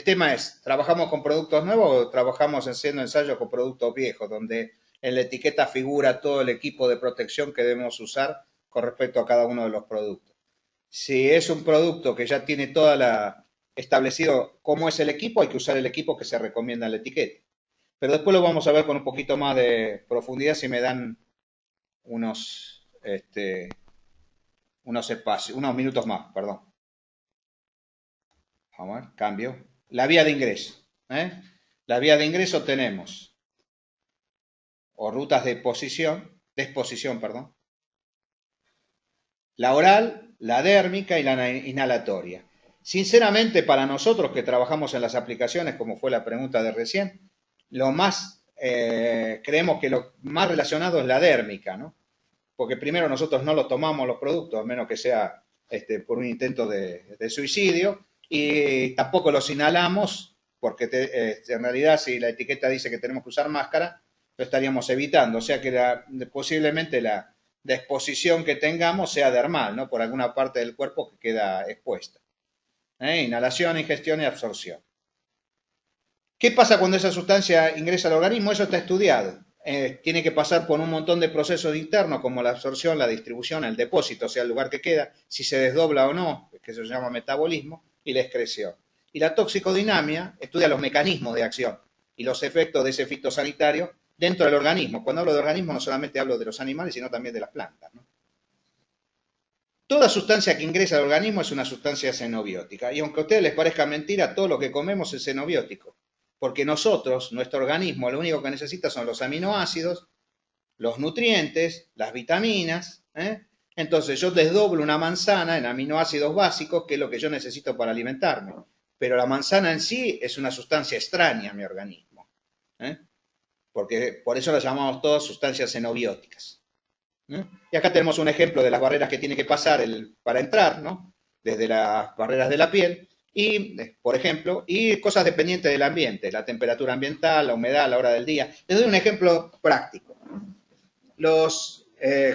tema es, ¿trabajamos con productos nuevos o trabajamos haciendo ensayos con productos viejos, donde en la etiqueta figura todo el equipo de protección que debemos usar con respecto a cada uno de los productos? Si es un producto que ya tiene establecido cómo es el equipo, hay que usar el equipo que se recomienda en la etiqueta. Pero después lo vamos a ver con un poquito más de profundidad si me dan unos espacios, unos minutos más, perdón. Vamos a ver, cambio. La vía de ingreso. La vía de ingreso tenemos, o rutas de exposición, perdón. La oral, la dérmica y la inhalatoria. Sinceramente, para nosotros que trabajamos en las aplicaciones, como fue la pregunta de recién, creemos que lo más relacionado es la dérmica, ¿no? Porque primero nosotros no los tomamos los productos, a menos que sea por un intento de suicidio, y tampoco los inhalamos, porque en realidad si la etiqueta dice que tenemos que usar máscara, lo estaríamos evitando, o sea que posiblemente la exposición que tengamos sea dermal, ¿no? Por alguna parte del cuerpo que queda expuesta. Inhalación, ingestión y absorción. ¿Qué pasa cuando esa sustancia ingresa al organismo? Eso está estudiado. Tiene que pasar por un montón de procesos internos como la absorción, la distribución, el depósito, o sea, el lugar que queda, si se desdobla o no, que se llama metabolismo, y la excreción. Y la toxicodinamia estudia los mecanismos de acción y los efectos de ese fitosanitario dentro del organismo. Cuando hablo de organismo no solamente hablo de los animales, sino también de las plantas, ¿no? Toda sustancia que ingresa al organismo es una sustancia xenobiótica. Y aunque a ustedes les parezca mentira, todo lo que comemos es xenobiótico. Porque nosotros, nuestro organismo, lo único que necesita son los aminoácidos, los nutrientes, las vitaminas. Entonces yo desdoblo una manzana en aminoácidos básicos, que es lo que yo necesito para alimentarme. Pero la manzana en sí es una sustancia extraña a mi organismo. Porque por eso la llamamos todas sustancias xenobióticas. Y acá tenemos un ejemplo de las barreras que tiene que pasar para entrar, ¿no? Desde las barreras de la piel. Y, por ejemplo, cosas dependientes del ambiente, la temperatura ambiental, la humedad, la hora del día. Les doy un ejemplo práctico.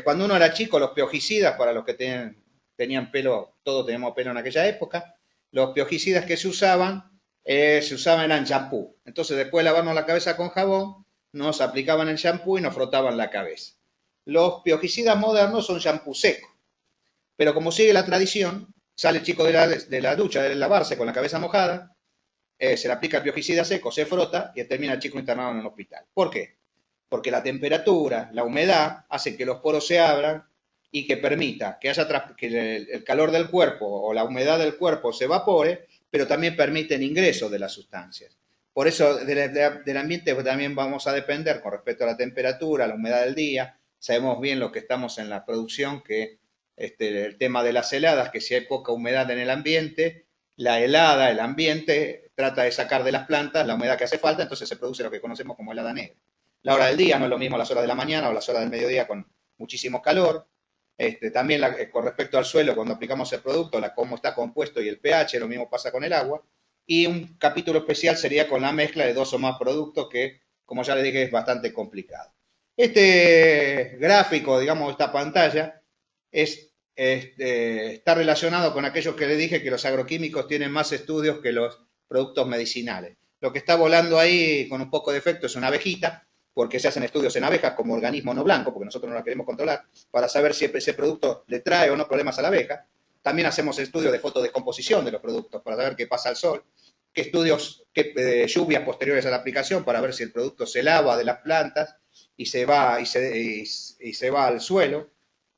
Cuando uno era chico, los piojicidas, para los que tenían pelo, todos teníamos pelo en aquella época, los piojicidas que se usaban eran champú. Entonces, después de lavarnos la cabeza con jabón, nos aplicaban el champú y nos frotaban la cabeza. Los biogicidas modernos son shampoo seco, pero como sigue la tradición, sale el chico de la ducha, de lavarse con la cabeza mojada, se le aplica el biogicida seco, se frota y termina el chico internado en un hospital. ¿Por qué? Porque la temperatura, la humedad, hace que los poros se abran y que permita que haya que el calor del cuerpo o la humedad del cuerpo se evapore, pero también permite el ingreso de las sustancias. Por eso del ambiente también vamos a depender con respecto a la temperatura, la humedad del día. Sabemos bien lo que estamos en la producción, que el tema de las heladas, que si hay poca humedad en el ambiente, la helada, el ambiente, trata de sacar de las plantas la humedad que hace falta, entonces se produce lo que conocemos como helada negra. La hora del día no es lo mismo las horas de la mañana o las horas del mediodía con muchísimo calor. También con respecto al suelo, cuando aplicamos el producto, cómo está compuesto y el pH, lo mismo pasa con el agua. Y un capítulo especial sería con la mezcla de 2 o más productos que, como ya les dije, es bastante complicado. Este gráfico, digamos, esta pantalla, está relacionado con aquellos que les dije que los agroquímicos tienen más estudios que los productos medicinales. Lo que está volando ahí con un poco de efecto es una abejita, porque se hacen estudios en abejas como organismo no blanco, porque nosotros no la queremos controlar, para saber si ese producto le trae o no problemas a la abeja. También hacemos estudios de fotodescomposición de los productos para saber qué pasa al sol, qué estudios, qué lluvias posteriores a la aplicación para ver si el producto se lava de las plantas y se va al suelo.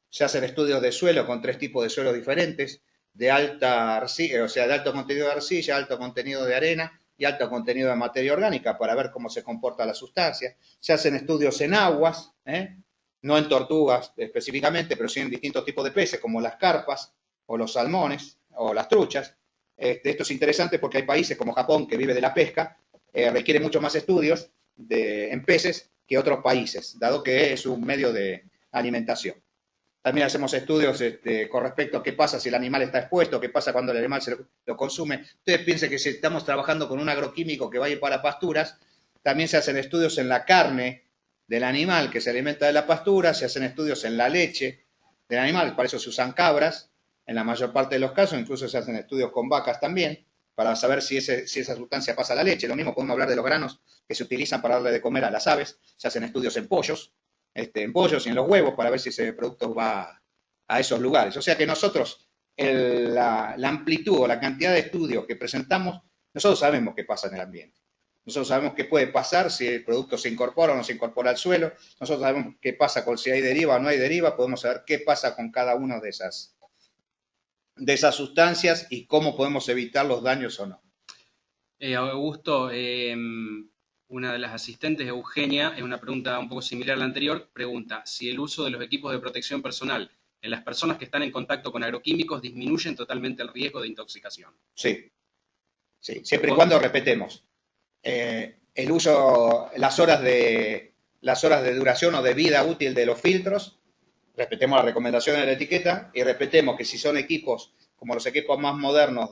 Se hacen estudios de suelo con 3 tipos de suelos diferentes, de alta arcilla, o sea, de alto contenido de arcilla, alto contenido de arena y alto contenido de materia orgánica para ver cómo se comporta la sustancia. Se hacen estudios en aguas, no en tortugas específicamente, pero sí en distintos tipos de peces, como las carpas o los salmones o las truchas. Esto es interesante porque hay países como Japón, que vive de la pesca, requiere mucho más estudios en peces que otros países, dado que es un medio de alimentación. También hacemos estudios con respecto a qué pasa si el animal está expuesto, qué pasa cuando el animal lo consume. Ustedes piensen que si estamos trabajando con un agroquímico que va a ir para pasturas, también se hacen estudios en la carne del animal que se alimenta de la pastura, se hacen estudios en la leche del animal, para eso se usan cabras, en la mayor parte de los casos, incluso se hacen estudios con vacas también, para saber si esa sustancia pasa a la leche. Lo mismo podemos hablar de los granos que se utilizan para darle de comer a las aves, se hacen estudios en pollos y en los huevos para ver si ese producto va a esos lugares. O sea que nosotros, la amplitud o la cantidad de estudios que presentamos, nosotros sabemos qué pasa en el ambiente. Nosotros sabemos qué puede pasar si el producto se incorpora o no se incorpora al suelo. Nosotros sabemos qué pasa con si hay deriva o no hay deriva. Podemos saber qué pasa con cada una de esas sustancias y cómo podemos evitar los daños o no. Augusto, una de las asistentes, Eugenia, es una pregunta un poco similar a la anterior, pregunta si el uso de los equipos de protección personal en las personas que están en contacto con agroquímicos disminuyen totalmente el riesgo de intoxicación. Sí, sí, siempre y cuando respetemos el uso, las horas de duración o de vida útil de los filtros, respetemos las recomendaciones de la etiqueta y respetemos que si son equipos como los equipos más modernos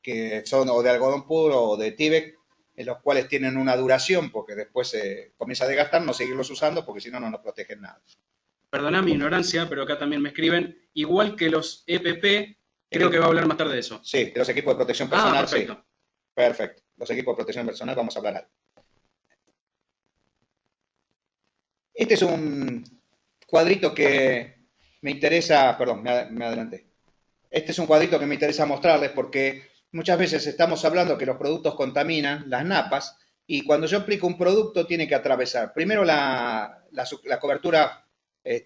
que son o de algodón puro o de Tyvek, en los cuales tienen una duración porque después se comienza a desgastar, no seguirlos usando porque si no, no nos protegen nada. Perdona mi ignorancia, pero acá también me escriben, igual que los EPP, creo que va a hablar más tarde de eso. Sí, de los equipos de protección personal, perfecto. Sí. Perfecto. Los equipos de protección personal, vamos a hablar algo. Este es un cuadrito que me interesa, perdón, me adelanté. Este es un cuadrito que me interesa mostrarles porque muchas veces estamos hablando que los productos contaminan las napas y cuando yo aplico un producto tiene que atravesar primero la cobertura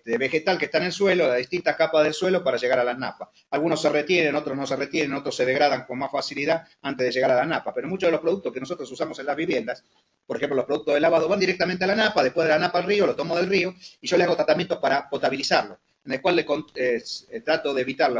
vegetal que está en el suelo, las distintas capas del suelo para llegar a las napas. Algunos se retienen, otros no se retienen, otros se degradan con más facilidad antes de llegar a la napa, pero muchos de los productos que nosotros usamos en las viviendas, por ejemplo los productos de lavado, van directamente a la napa, después de la napa al río, lo tomo del río y yo le hago tratamientos para potabilizarlo, en el cual trato de evitar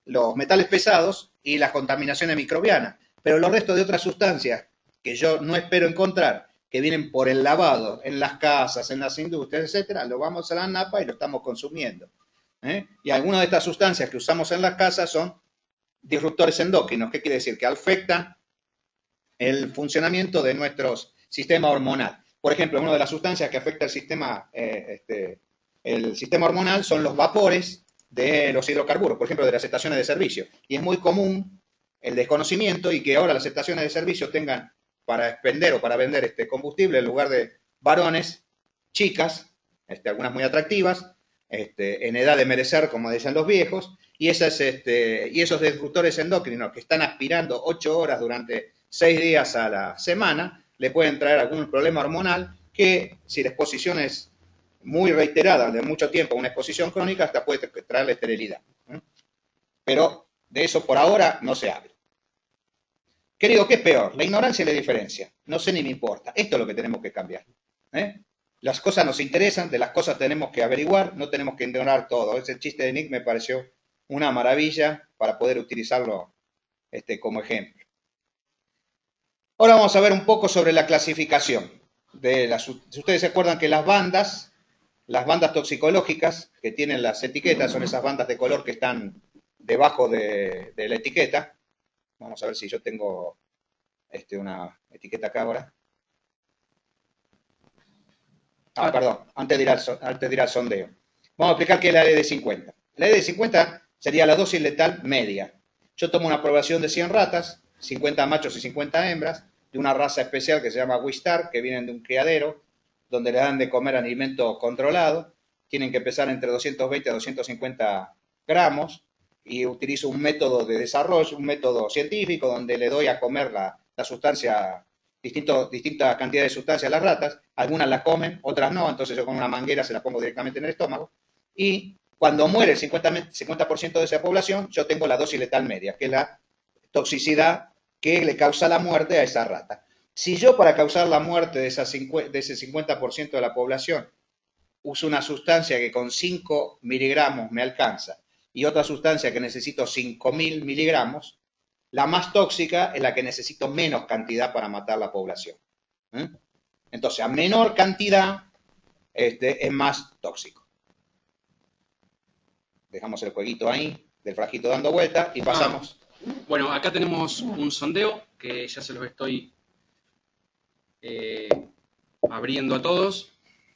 los metales pesados y las contaminaciones microbianas. Pero los restos de otras sustancias que yo no espero encontrar, que vienen por el lavado en las casas, en las industrias, etcétera, lo vamos a la napa y lo estamos consumiendo. Y algunas de estas sustancias que usamos en las casas son disruptores endocrinos. ¿Qué quiere decir? Que afectan el funcionamiento de nuestro sistema hormonal. Por ejemplo, una de las sustancias que afecta el sistema hormonal son los vapores de los hidrocarburos, por ejemplo, de las estaciones de servicio. Y es muy común el desconocimiento y que ahora las estaciones de servicio tengan para expender o para vender este combustible en lugar de varones, chicas, algunas muy atractivas, en edad de merecer, como decían los viejos, y esos disruptores endocrinos que están aspirando 8 horas durante 6 días a la semana, le pueden traer algún problema hormonal que, si la exposición es muy reiterada de mucho tiempo, una exposición crónica, hasta puede traerle esterilidad. Pero de eso por ahora no se habla. Querido, ¿qué es peor? La ignorancia y la diferencia. No sé ni me importa. Esto es lo que tenemos que cambiar. Las cosas nos interesan, de las cosas tenemos que averiguar, no tenemos que ignorar todo. Ese chiste de Nick me pareció una maravilla para poder utilizarlo como ejemplo. Ahora vamos a ver un poco sobre la clasificación. Si ustedes se acuerdan que las bandas toxicológicas que tienen las etiquetas son esas bandas de color que están debajo de la etiqueta. Vamos a ver si yo tengo una etiqueta acá ahora. Perdón, antes de ir al sondeo. Vamos a explicar qué es la ED50. La ED50 sería la dosis letal media. Yo tomo una población de 100 ratas, 50 machos y 50 hembras, de una raza especial que se llama Wistar, que vienen de un criadero, donde le dan de comer alimento controlado. Tienen que pesar entre 220 a 250 gramos, y utilizo un método de desarrollo, un método científico, donde le doy a comer la sustancia, distinta cantidad de sustancias a las ratas. Algunas las comen, otras no, entonces yo con una manguera se la pongo directamente en el estómago, y cuando muere el 50% de esa población, yo tengo la dosis letal media, que es la toxicidad que le causa la muerte a esa rata. Si yo, para causar la muerte de ese 50% de la población, uso una sustancia que con 5 miligramos me alcanza y otra sustancia que necesito 5.000 miligramos, la más tóxica es la que necesito menos cantidad para matar la población. Entonces, a menor cantidad es más tóxico. Dejamos el jueguito ahí, del frasquito dando vuelta, y pasamos. Bueno, acá tenemos un sondeo que ya se los estoy abriendo a todos.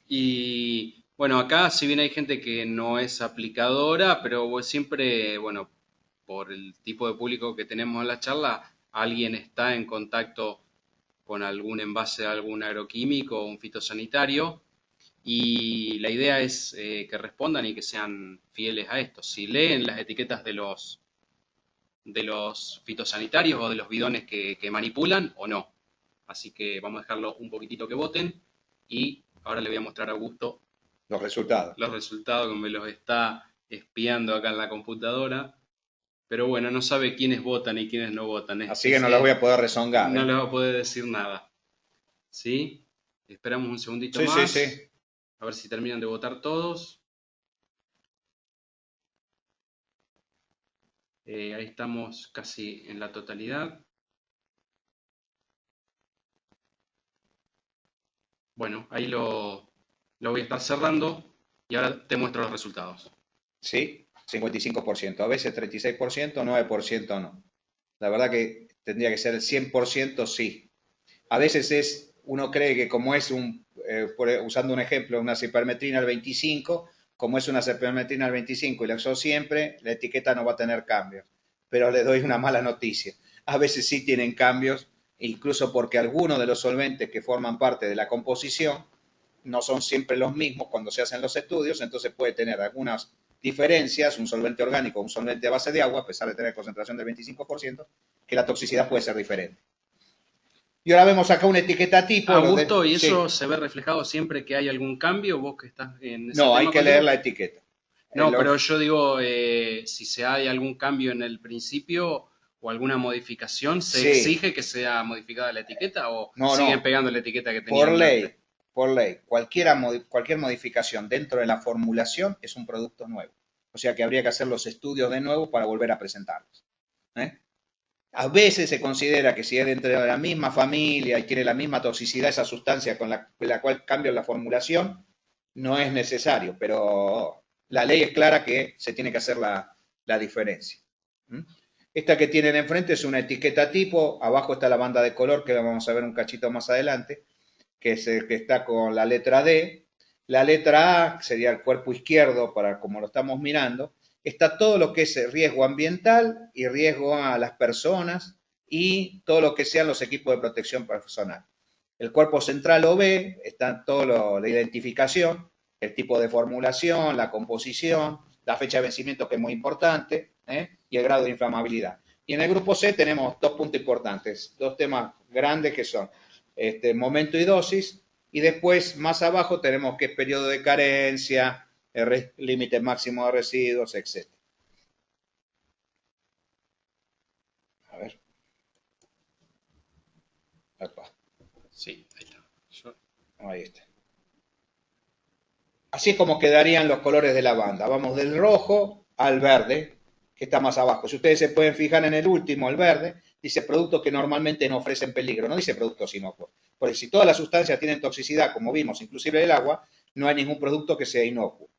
Y bueno, acá si bien hay gente que no es aplicadora, pero siempre, bueno, por el tipo de público que tenemos en la charla, alguien está en contacto con algún envase de algún agroquímico o un fitosanitario, y la idea es que respondan y que sean fieles a esto. Si leen las etiquetas de los fitosanitarios o de los bidones que manipulan o no. Así que vamos a dejarlo un poquitito que voten, y ahora le voy a mostrar a Augusto los resultados. Los resultados, que me los está espiando acá en la computadora. Pero bueno, no sabe quiénes votan y quiénes no votan. Así que no les voy a poder rezongar. No les va a poder decir nada. ¿Sí? Esperamos un segundito más. Sí. A ver si terminan de votar todos. Ahí estamos casi en la totalidad. Bueno, ahí lo voy a estar cerrando y ahora te muestro los resultados. Sí, 55%, a veces 36%, 9% no. La verdad que tendría que ser el 100% sí. A veces uno cree que como es usando un ejemplo, una cipermetrina al 25, como es una cipermetrina al 25 y la usó siempre, la etiqueta no va a tener cambios. Pero le doy una mala noticia. A veces sí tienen cambios, incluso porque algunos de los solventes que forman parte de la composición no son siempre los mismos cuando se hacen los estudios, entonces puede tener algunas diferencias, un solvente orgánico, un solvente a base de agua, a pesar de tener concentración del 25%, que la toxicidad puede ser diferente. Y ahora vemos acá una etiqueta tipo. Augusto, ¿y eso se ve reflejado siempre que hay algún cambio? ¿Vos que estás en ese No, tema hay que leer la etiqueta. No, pero yo digo, si hay algún cambio en el principio o alguna modificación, ¿se exige que sea modificada la etiqueta o siguen pegando la etiqueta que tenían antes? Por ley, cualquier modificación dentro de la formulación es un producto nuevo. O sea que habría que hacer los estudios de nuevo para volver a presentarlos. A veces se considera que si es dentro de la misma familia y tiene la misma toxicidad esa sustancia con la cual cambia la formulación, no es necesario, pero la ley es clara que se tiene que hacer la diferencia. Esta que tienen enfrente es una etiqueta tipo, abajo está la banda de color que vamos a ver un cachito más adelante, que está con la letra D. La letra A sería el cuerpo izquierdo, para como lo estamos mirando. Está todo lo que es riesgo ambiental y riesgo a las personas y todo lo que sean los equipos de protección personal. El cuerpo central o B está todo la identificación, el tipo de formulación, la composición, la fecha de vencimiento, que es muy importante, y el grado de inflamabilidad. Y en el grupo C tenemos dos puntos importantes, dos temas grandes que son momento y dosis, y después más abajo tenemos qué periodo de carencia, el límite máximo de residuos, etc. A ver. Opa. Sí, ahí está. Ahí está. Así es como quedarían los colores de la banda. Vamos del rojo al verde, que está más abajo. Si ustedes se pueden fijar en el último, el verde, dice productos que normalmente no ofrecen peligro, no dice productos inocuos. Porque si todas las sustancias tienen toxicidad, como vimos, inclusive el agua, no hay ningún producto que sea inocuo.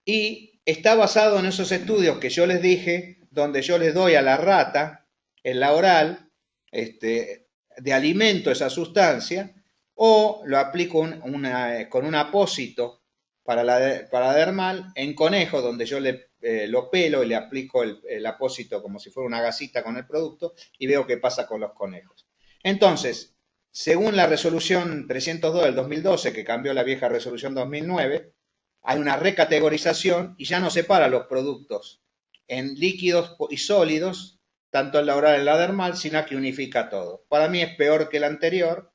Y está basado en esos estudios que yo les dije, donde yo les doy a la rata, en la oral, de alimento esa sustancia, o lo aplico con un apósito para dermal en conejo, donde yo lo pelo y le aplico el apósito como si fuera una gasita con el producto y veo qué pasa con los conejos. Entonces, según la resolución 302 del 2012, que cambió la vieja resolución 2009, hay una recategorización y ya no separa los productos en líquidos y sólidos, tanto en la oral como en la dermal, sino que unifica todo. Para mí es peor que el anterior,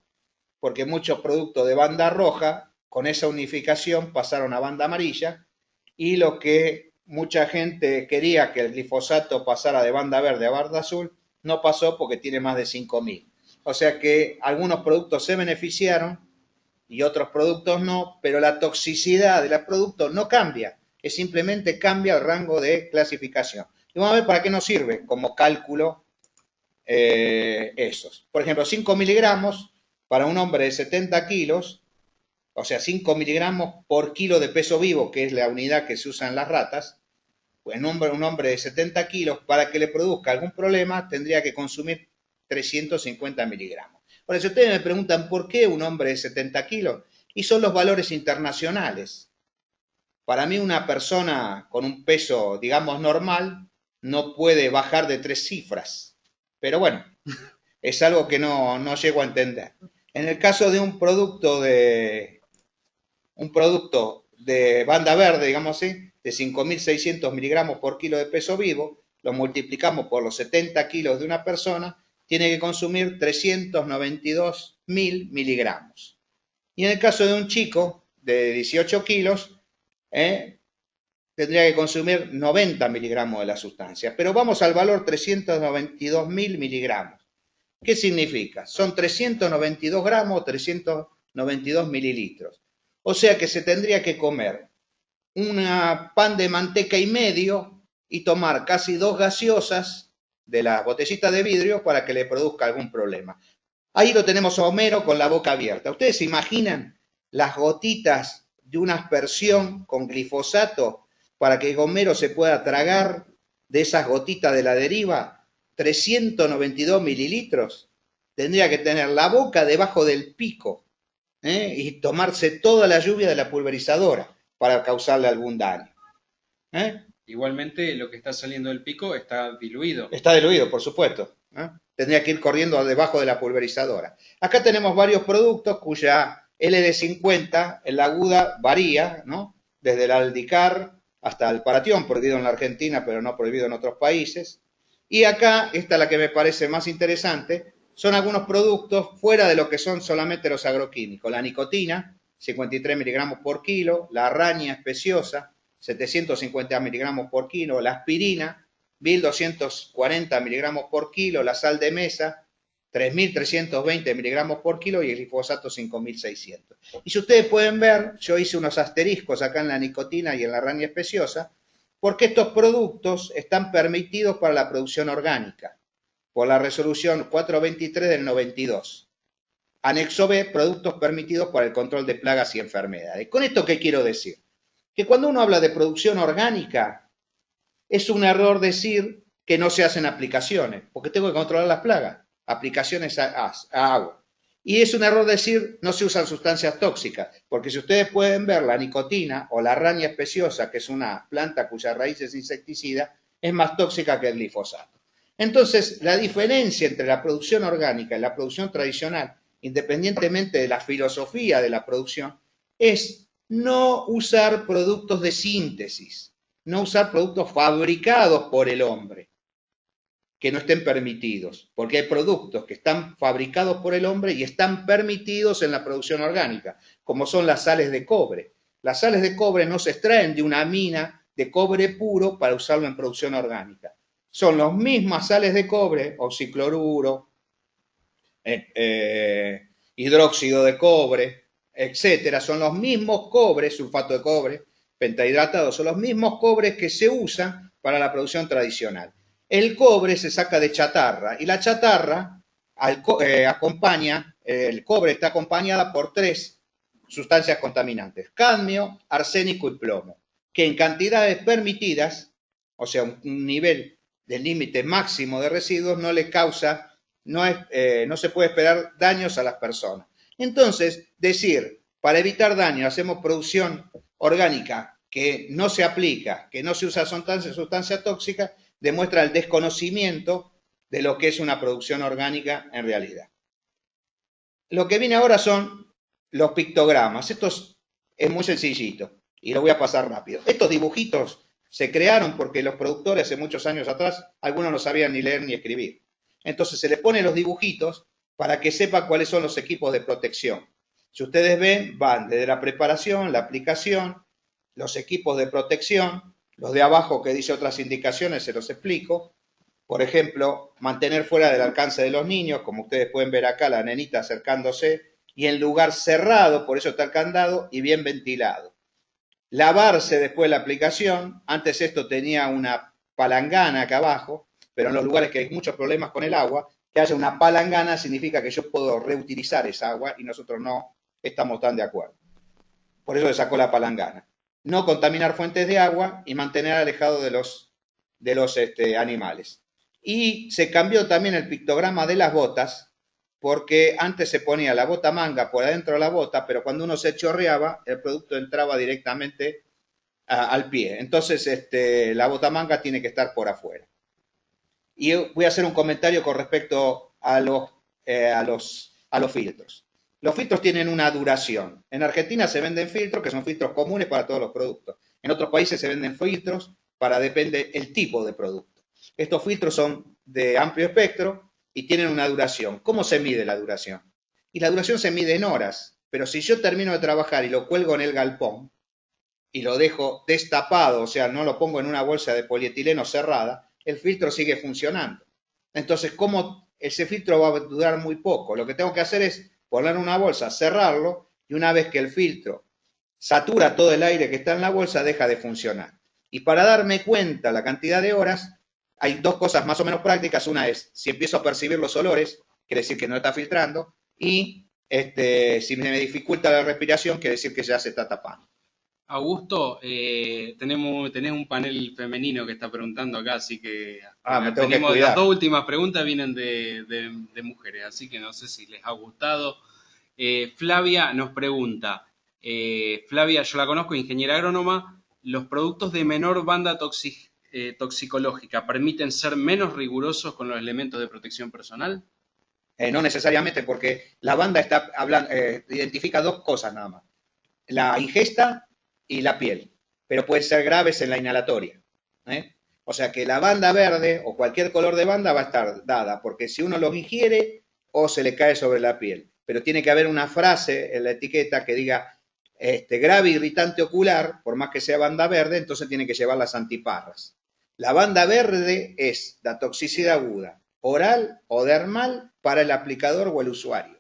porque muchos productos de banda roja, con esa unificación, pasaron a banda amarilla, y lo que mucha gente quería, que el glifosato pasara de banda verde a banda azul, no pasó porque tiene más de 5.000. O sea que algunos productos se beneficiaron y otros productos no, pero la toxicidad de los productos no cambia, es simplemente cambia el rango de clasificación. Y vamos a ver para qué nos sirve como cálculo esos. Por ejemplo, 5 miligramos para un hombre de 70 kilos, o sea, 5 miligramos por kilo de peso vivo, que es la unidad que se usa en las ratas. Pues un hombre de 70 kilos, para que le produzca algún problema, tendría que consumir 350 miligramos. Ahora, si ustedes me preguntan por qué un hombre de 70 kilos, y son los valores internacionales. Para mí, una persona con un peso, digamos, normal, no puede bajar de 3 cifras. Pero bueno, es algo que no llego a entender. En el caso de un producto de banda verde, digamos así, de 5.600 miligramos por kilo de peso vivo, lo multiplicamos por los 70 kilos de una persona, tiene que consumir 392.000 miligramos. Y en el caso de un chico de 18 kilos, tendría que consumir 90 miligramos de la sustancia. Pero vamos al valor 392.000 miligramos. ¿Qué significa? Son 392 gramos, 392 mililitros. O sea que se tendría que comer una pan de manteca y medio y tomar casi 2 gaseosas de la botellita de vidrio para que le produzca algún problema. Ahí lo tenemos a Homero con la boca abierta. ¿Ustedes se imaginan las gotitas de una aspersión con glifosato para que Homero se pueda tragar de esas gotitas de la deriva? 392 mililitros. Tendría que tener la boca debajo del pico y tomarse toda la lluvia de la pulverizadora para causarle algún daño. Igualmente, lo que está saliendo del pico está diluido. Está diluido, por supuesto. Tendría que ir corriendo debajo de la pulverizadora. Acá tenemos varios productos cuya LD50 en la aguda varía, ¿no? Desde el Aldicar hasta el Paratión, prohibido en la Argentina, pero no prohibido en otros países. Y acá, esta es la que me parece más interesante, son algunos productos fuera de lo que son solamente los agroquímicos. La nicotina, 53 miligramos por kilo, la araña especiosa, 750 miligramos por kilo, la aspirina, 1.240 miligramos por kilo, la sal de mesa, 3.320 miligramos por kilo y el glifosato 5.600. Y si ustedes pueden ver, yo hice unos asteriscos acá en la nicotina y en la araña especiosa, porque estos productos están permitidos para la producción orgánica, por la resolución 423 del 92. Anexo B, productos permitidos para el control de plagas y enfermedades. ¿Con esto qué quiero decir? Que cuando uno habla de producción orgánica, es un error decir que no se hacen aplicaciones, porque tengo que controlar las plagas, aplicaciones a agua. Y es un error decir no se usan sustancias tóxicas, porque si ustedes pueden ver la nicotina o la araña especiosa, que es una planta cuya raíz es insecticida, es más tóxica que el glifosato. Entonces, la diferencia entre la producción orgánica y la producción tradicional, independientemente de la filosofía de la producción, es no usar productos de síntesis, no usar productos fabricados por el hombre, que no estén permitidos, porque hay productos que están fabricados por el hombre y están permitidos en la producción orgánica, como son las sales de cobre. Las sales de cobre no se extraen de una mina de cobre puro para usarlo en producción orgánica. Son las mismas sales de cobre, oxicloruro, hidróxido de cobre, etcétera, son los mismos cobres, sulfato de cobre, pentahidratado, son los mismos cobres que se usan para la producción tradicional. El cobre se saca de chatarra y la chatarra acompaña, el cobre está acompañada por 3 sustancias contaminantes, cadmio, arsénico y plomo, que en cantidades permitidas, o sea, un nivel de límite máximo de residuos, no le causa, no se puede esperar daños a las personas. Entonces, decir, para evitar daño, hacemos producción orgánica que no se aplica, que no se usa sustancia tóxica, demuestra el desconocimiento de lo que es una producción orgánica en realidad. Lo que viene ahora son los pictogramas. Esto es muy sencillito y lo voy a pasar rápido. Estos dibujitos se crearon porque los productores hace muchos años atrás, algunos no sabían ni leer ni escribir. Entonces se les pone los dibujitos para que sepa cuáles son los equipos de protección. Si ustedes ven, van desde la preparación, la aplicación, los equipos de protección, los de abajo que dice otras indicaciones se los explico. Por ejemplo, mantener fuera del alcance de los niños, como ustedes pueden ver acá, la nenita acercándose, y en lugar cerrado, por eso está el candado, y bien ventilado. Lavarse después de la aplicación, antes esto tenía una palangana acá abajo, pero en los lugares que hay muchos problemas con el agua, que haya una palangana significa que yo puedo reutilizar esa agua y nosotros no estamos tan de acuerdo. Por eso le sacó la palangana. No contaminar fuentes de agua y mantener alejado de los animales. Y se cambió también el pictograma de las botas, porque antes se ponía la bota manga por adentro de la bota, pero cuando uno se chorreaba, el producto entraba directamente al pie. Entonces, la bota manga tiene que estar por afuera. Y voy a hacer un comentario con respecto a los filtros. Los filtros tienen una duración. En Argentina se venden filtros que son filtros comunes para todos los productos. En otros países se venden filtros depende el tipo de producto. Estos filtros son de amplio espectro y tienen una duración. ¿Cómo se mide la duración? Y la duración se mide en horas, pero si yo termino de trabajar y lo cuelgo en el galpón y lo dejo destapado, o sea, no lo pongo en una bolsa de polietileno cerrada, el filtro sigue funcionando. Entonces, ¿cómo ese filtro va a durar muy poco? Lo que tengo que hacer es poner en una bolsa, cerrarlo y una vez que el filtro satura todo el aire que está en la bolsa, deja de funcionar. Y para darme cuenta la cantidad de horas, hay 2 cosas más o menos prácticas. Una es, si empiezo a percibir los olores, quiere decir que no está filtrando. Y si me dificulta la respiración, quiere decir que ya se está tapando. Augusto, tenés un panel femenino que está preguntando acá, así que me tengo que cuidar. Las 2 últimas preguntas vienen de mujeres, así que no sé si les ha gustado. Flavia nos pregunta, Flavia, yo la conozco, ingeniera agrónoma, ¿los productos de menor banda toxicológica permiten ser menos rigurosos con los elementos de protección personal? No necesariamente, porque la banda identifica 2 cosas nada más. La ingesta y la piel, pero pueden ser graves en la inhalatoria. O sea que la banda verde o cualquier color de banda va a estar dada, porque si uno lo ingiere o se le cae sobre la piel. Pero tiene que haber una frase en la etiqueta que diga grave irritante ocular, por más que sea banda verde, entonces tiene que llevar las antiparras. La banda verde es la toxicidad aguda, oral o dermal para el aplicador o el usuario.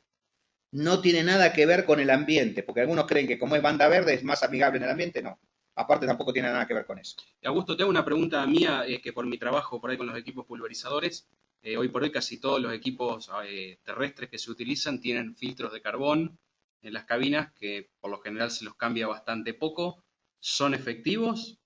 No tiene nada que ver con el ambiente, porque algunos creen que como es banda verde es más amigable en el ambiente, no. Aparte tampoco tiene nada que ver con eso. Augusto, te hago una pregunta mía, que por mi trabajo por ahí con los equipos pulverizadores, hoy por hoy casi todos los equipos terrestres que se utilizan tienen filtros de carbón en las cabinas, que por lo general se los cambia bastante poco. ¿Son efectivos?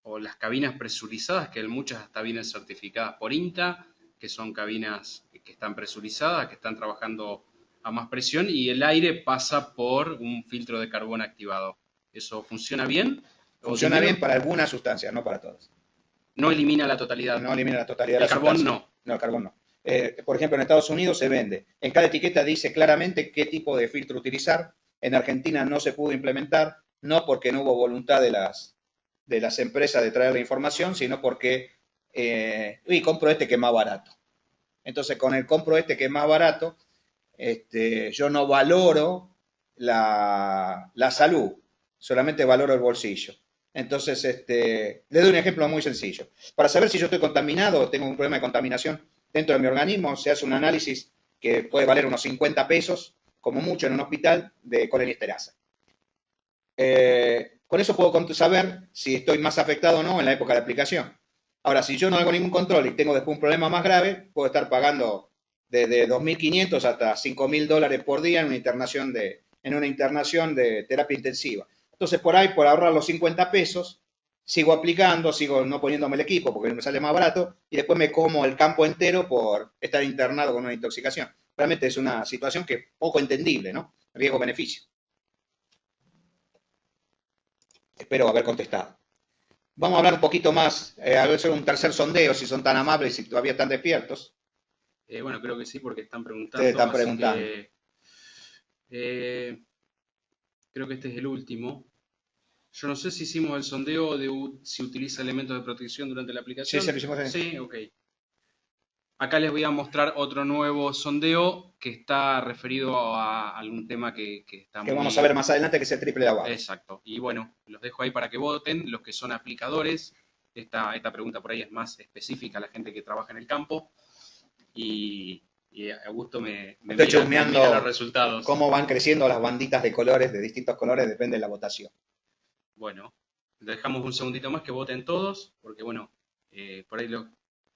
O las cabinas presurizadas, que muchas hasta vienen certificadas por INTA, que son cabinas que están presurizadas, que están trabajando a más presión y el aire pasa por un filtro de carbón activado. ¿Eso funciona bien? Funciona bien para algunas sustancias, no para todas. No elimina la totalidad. No elimina la totalidad de la sustancia. El carbón no. No, el carbón no. Por ejemplo, en Estados Unidos se vende. En cada etiqueta dice claramente qué tipo de filtro utilizar en Argentina no se pudo implementar, no porque no hubo voluntad de las empresas de traer la información, sino porque, compro este que es más barato. Entonces, con el compro este que es más barato, yo no valoro la salud, solamente valoro el bolsillo. Entonces, le doy un ejemplo muy sencillo. Para saber si yo estoy contaminado o tengo un problema de contaminación dentro de mi organismo, se hace un análisis que puede valer unos 50 pesos, como mucho en un hospital, de coleniesterasa. Con eso puedo saber si estoy más afectado o no en la época de aplicación. Ahora, si yo no hago ningún control y tengo después un problema más grave, puedo estar pagando desde 2.500 hasta $5.000 por día en una internación de terapia intensiva. Entonces, por ahí, por ahorrar los 50 pesos, sigo aplicando, sigo no poniéndome el equipo porque me sale más barato y después me como el campo entero por estar internado con una intoxicación. Realmente es una situación que es poco entendible, ¿no? Riesgo-beneficio. Espero haber contestado. Vamos a hablar un poquito más, a ver, hacer un tercer sondeo, si son tan amables y todavía están despiertos. Bueno, creo que sí, porque están preguntando. Ustedes están preguntando. Creo que este es el último. Yo no sé si hicimos el sondeo de si utiliza elementos de protección durante la aplicación. Sí, se lo hicimos. Sí, ok. Acá les voy a mostrar otro nuevo sondeo que está referido a algún tema que está que vamos a ver más adelante, que es el triple lavado. Exacto. Y bueno, los dejo ahí para que voten, los que son aplicadores. Esta pregunta por ahí es más específica a la gente que trabaja en el campo. Y Augusto me mira los resultados. Cómo van creciendo las banditas de colores, de distintos colores, depende de la votación. Bueno, dejamos un segundito más que voten todos, porque bueno, por ahí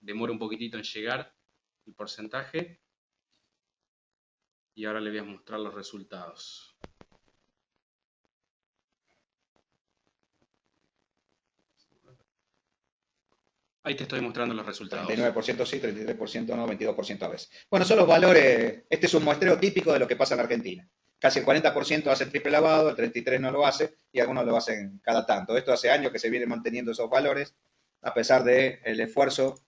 demora un poquitito en llegar el porcentaje. Y ahora les voy a mostrar los resultados. Ahí te estoy mostrando los resultados. 39% sí, 33% no, 22% a veces. Bueno, son los valores. Este es un muestreo típico de lo que pasa en Argentina. Casi el 40% hace el triple lavado, el 33% no lo hace y algunos lo hacen cada tanto. Esto hace años que se vienen manteniendo esos valores a pesar del esfuerzo,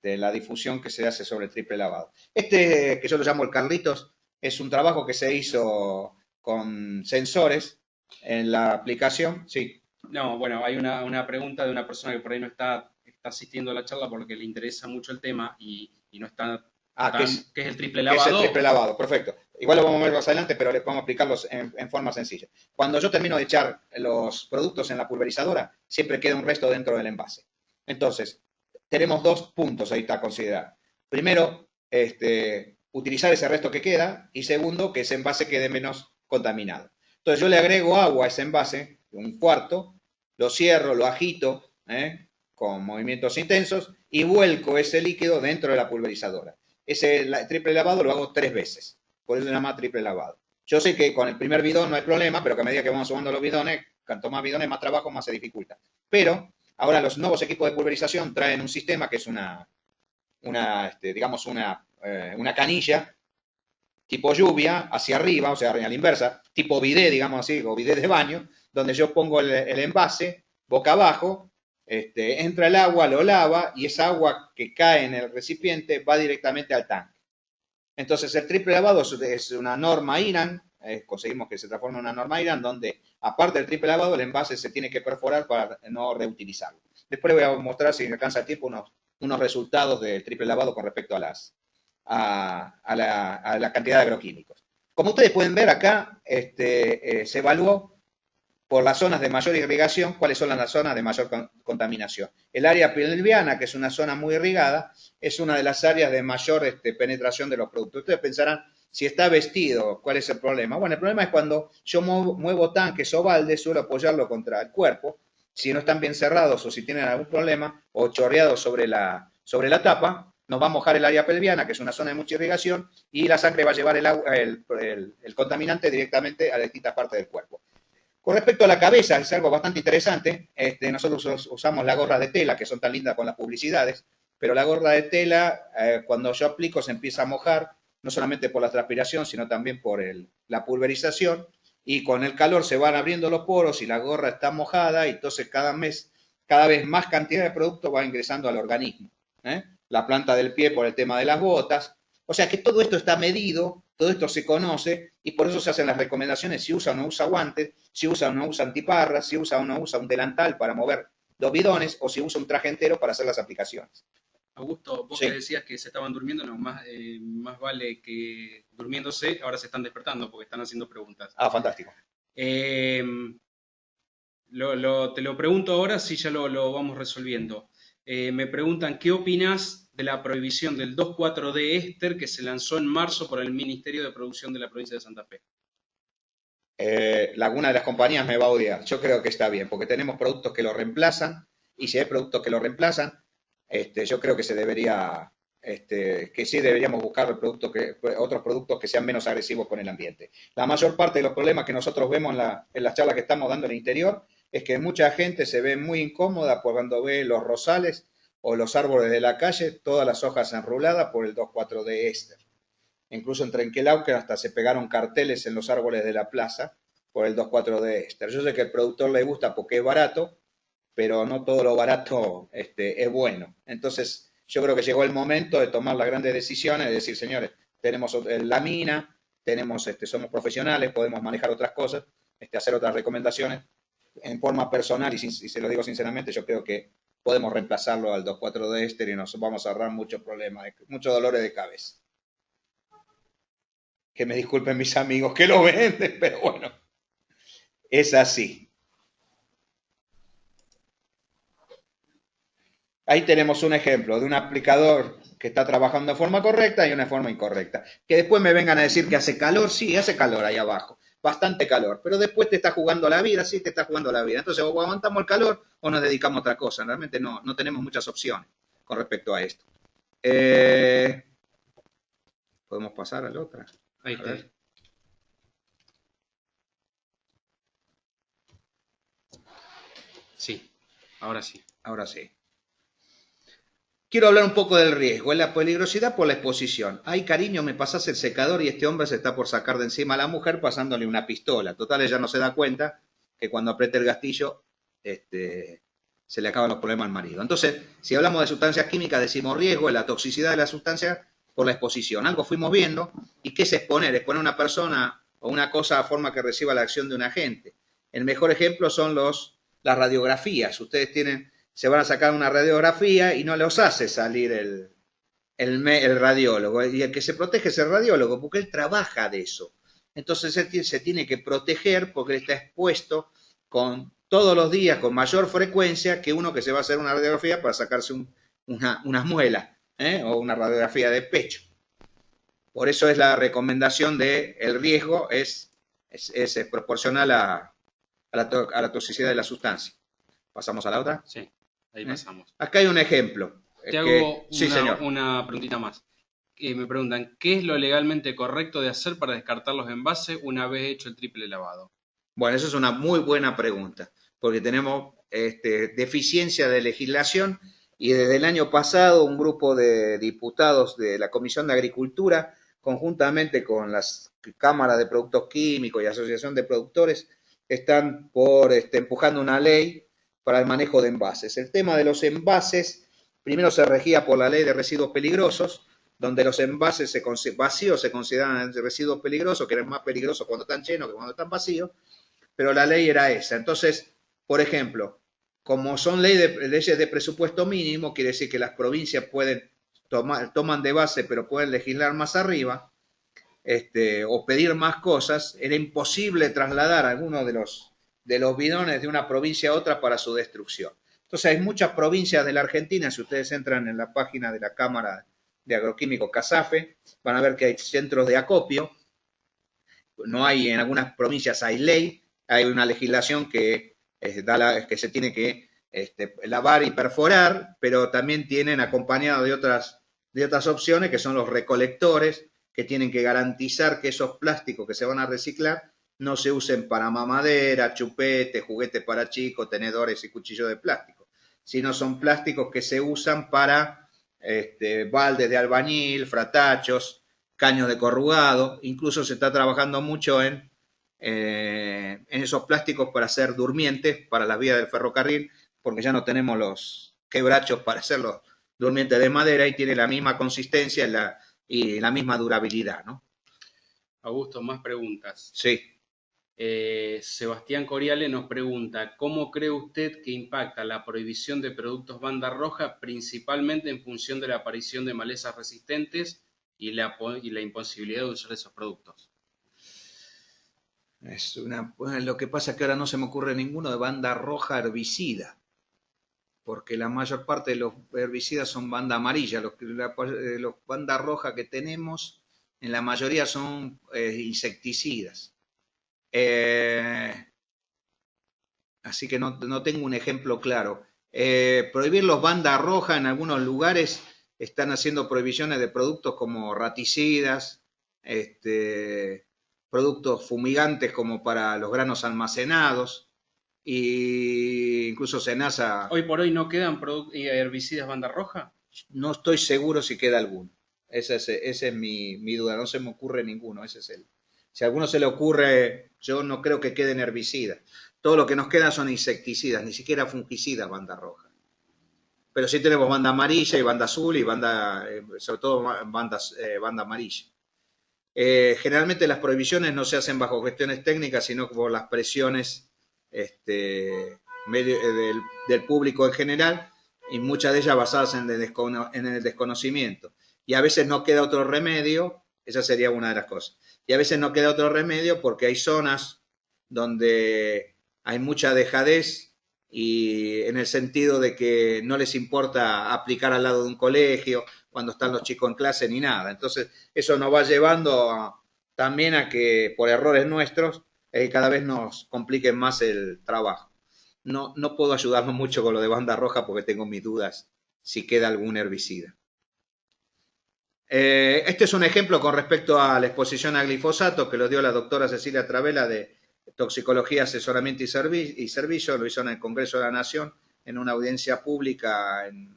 la difusión que se hace sobre el triple lavado. Que yo lo llamo el Carlitos, es un trabajo que se hizo con sensores en la aplicación. Sí. No, bueno, hay una pregunta de una persona que por ahí no está asistiendo a la charla porque le interesa mucho el tema y no está ¿qué es el triple lavado? ¿Qué es el triple lavado? Perfecto. Igual lo vamos a ver más adelante, pero les vamos a explicarlos en forma sencilla. Cuando yo termino de echar los productos en la pulverizadora, siempre queda un resto dentro del envase. Entonces, tenemos dos puntos ahí a considerar. Primero, utilizar ese resto que queda y segundo, que ese envase quede menos contaminado. Entonces, yo le agrego agua a ese envase, un cuarto, lo cierro, lo agito, con movimientos intensos y vuelco ese líquido dentro de la pulverizadora. Ese triple lavado lo hago 3 veces, por eso se llama triple lavado. Yo sé que con el primer bidón no hay problema, pero que a medida que vamos sumando los bidones, cuanto más bidones, más trabajo, más se dificulta. Pero ahora los nuevos equipos de pulverización traen un sistema que es una canilla tipo lluvia hacia arriba, o sea, a la inversa, tipo bidet, digamos así, o bidet de baño, donde yo pongo el envase boca abajo, entra el agua, lo lava y esa agua que cae en el recipiente va directamente al tanque. Entonces el triple lavado es una norma IRAN, conseguimos que se transforme en una norma IRAN donde aparte del triple lavado el envase se tiene que perforar para no reutilizarlo. Después les voy a mostrar, si me alcanza el tiempo, unos resultados del triple lavado con respecto a la cantidad de agroquímicos. Como ustedes pueden ver acá, se evaluó por las zonas de mayor irrigación, cuáles son las zonas de mayor contaminación. El área pelviana, que es una zona muy irrigada, es una de las áreas de mayor penetración de los productos. Ustedes pensarán, si está vestido, ¿cuál es el problema? Bueno, el problema es cuando yo muevo tanques o baldes, suelo apoyarlo contra el cuerpo. Si no están bien cerrados o si tienen algún problema, o chorreados sobre la tapa, nos va a mojar el área pelviana, que es una zona de mucha irrigación, y la sangre va a llevar el contaminante directamente a distintas partes del cuerpo. Con respecto a la cabeza, es algo bastante interesante. Nosotros usamos la gorra de tela, que son tan lindas con las publicidades, pero la gorra de tela, cuando yo aplico, se empieza a mojar, no solamente por la transpiración, sino también por la pulverización, y con el calor se van abriendo los poros y la gorra está mojada, y entonces cada vez más cantidad de producto va ingresando al organismo. La planta del pie por el tema de las botas. O sea que todo esto está medido Todo esto se conoce y por eso se hacen las recomendaciones si usa o no usa guantes, si usa o no usa antiparras, si usa o no usa un delantal para mover los bidones o si usa un traje entero para hacer las aplicaciones. Augusto, vos Sí. que decías que se estaban durmiendo, no, más vale que durmiéndose, ahora se están despertando porque están haciendo preguntas. Ah, fantástico. Eh, te lo pregunto ahora, si ya lo vamos resolviendo. Me preguntan, ¿qué opinas de la prohibición del 2,4-D éster que se lanzó en marzo por el Ministerio de Producción de la provincia de Santa Fe? Alguna de las compañías me va a odiar. Yo creo que está bien, porque tenemos productos que lo reemplazan, y si hay productos que lo reemplazan, yo creo que se debería, que sí deberíamos buscar otros productos que sean menos agresivos con el ambiente. La mayor parte de los problemas que nosotros vemos en las charlas que estamos dando en el interior es que mucha gente se ve muy incómoda cuando ve los rosales o los árboles de la calle, todas las hojas enruladas por el 2,4-D éster. Incluso en Trenquelauquen hasta se pegaron carteles en los árboles de la plaza por el 2,4-D éster. Yo sé que al productor le gusta porque es barato, pero no todo lo barato es bueno. Entonces, yo creo que llegó el momento de tomar las grandes decisiones, de decir, señores, tenemos la mina, somos profesionales, podemos manejar otras cosas, hacer otras recomendaciones. En forma personal, y se lo digo sinceramente, yo creo que podemos reemplazarlo al 2,4-D éster y nos vamos a ahorrar muchos problemas, muchos dolores de cabeza. Que me disculpen mis amigos que lo venden, pero bueno, es así. Ahí tenemos un ejemplo de un aplicador que está trabajando de forma correcta y una forma incorrecta. Que después me vengan a decir que hace calor, sí, hace calor ahí abajo, bastante calor, pero después te está jugando la vida, sí, te está jugando la vida. Entonces, o aguantamos el calor o nos dedicamos a otra cosa. Realmente no tenemos muchas opciones con respecto a esto. ¿Podemos pasar a la otra? Ahí está. Sí, ahora sí. Ahora sí. Quiero hablar un poco del riesgo, es la peligrosidad por la exposición. Ay, cariño, me pasás el secador y este hombre se está por sacar de encima a la mujer pasándole una pistola. Total, ella no se da cuenta que cuando apriete el gastillo se le acaban los problemas al marido. Entonces, si hablamos de sustancias químicas, decimos riesgo, es la toxicidad de la sustancia por la exposición. Algo fuimos viendo. ¿Y qué es exponer? Exponer a una persona o una cosa a forma que reciba la acción de un agente. El mejor ejemplo son las radiografías. Ustedes se van a sacar una radiografía y no los hace salir el radiólogo. Y el que se protege es el radiólogo, porque él trabaja de eso. Entonces él se tiene que proteger porque él está expuesto todos los días con mayor frecuencia que uno que se va a hacer una radiografía para sacarse unas muelas o una radiografía de pecho. Por eso es la recomendación de el riesgo es proporcional a la toxicidad de la sustancia. ¿Pasamos a la otra? Sí, ahí pasamos. Acá hay un ejemplo. Te hago sí, señor. Una preguntita más. Me preguntan, ¿qué es lo legalmente correcto de hacer para descartar los envases una vez hecho el triple lavado? Bueno, esa es una muy buena pregunta, porque tenemos deficiencia de legislación y desde el año pasado un grupo de diputados de la Comisión de Agricultura, conjuntamente con las cámaras de productos químicos y asociación de productores, están empujando una ley para el manejo de envases. El tema de los envases, primero se regía por la ley de residuos peligrosos, donde los envases vacíos se consideran residuos peligrosos, que eran más peligrosos cuando están llenos que cuando están vacíos, pero la ley era esa. Entonces, por ejemplo, como son leyes de presupuesto mínimo, quiere decir que las provincias toman de base, pero pueden legislar más arriba, o pedir más cosas. Era imposible trasladar algunos de los bidones de una provincia a otra para su destrucción. Entonces hay muchas provincias de la Argentina, si ustedes entran en la página de la Cámara de Agroquímico CASAFE, van a ver que hay centros de acopio. No hay, en algunas provincias hay ley, hay una legislación que se tiene que lavar y perforar, pero también tienen acompañado de otras opciones que son los recolectores, que tienen que garantizar que esos plásticos que se van a reciclar no se usen para mamadera, chupete, juguetes para chicos, tenedores y cuchillos de plástico, sino son plásticos que se usan para baldes de albañil, fratachos, caños de corrugado. Incluso se está trabajando mucho en esos plásticos para hacer durmientes para las vías del ferrocarril, porque ya no tenemos los quebrachos para hacer los durmientes de madera y tiene la misma consistencia y la misma durabilidad, ¿no? Augusto, más preguntas. Sí. Sebastián Coriale nos pregunta, ¿cómo cree usted que impacta la prohibición de productos banda roja, principalmente en función de la aparición de malezas resistentes y la imposibilidad de usar esos productos? Lo que pasa es que ahora no se me ocurre ninguno de banda roja herbicida, porque la mayor parte de los herbicidas son banda amarilla. Los banda roja que tenemos, en la mayoría son insecticidas. Así que no tengo un ejemplo claro. Prohibir los bandas rojas en algunos lugares están haciendo prohibiciones de productos como raticidas, productos fumigantes como para los granos almacenados, e incluso Senasa. ¿Hoy por hoy no quedan herbicidas banda roja? No estoy seguro si queda alguno. Esa es mi duda, no se me ocurre ninguno. Si a alguno se le ocurre, yo no creo que queden herbicidas. Todo lo que nos queda son insecticidas, ni siquiera fungicidas banda roja. Pero sí tenemos banda amarilla y banda azul y sobre todo banda amarilla. Generalmente las prohibiciones no se hacen bajo cuestiones técnicas, sino por las presiones del público en general, y muchas de ellas basadas en el desconocimiento. Y a veces no queda otro remedio, esa sería una de las cosas. Y a veces no queda otro remedio porque hay zonas donde hay mucha dejadez, y en el sentido de que no les importa aplicar al lado de un colegio cuando están los chicos en clase ni nada. Entonces eso nos va llevando también a que por errores nuestros cada vez nos compliquen más el trabajo. No puedo ayudarnos mucho con lo de banda roja porque tengo mis dudas si queda algún herbicida. Este es un ejemplo con respecto a la exposición a glifosato que lo dio la doctora Cecilia Travela de Toxicología, Asesoramiento y Servicio, lo hizo en el Congreso de la Nación en una audiencia pública en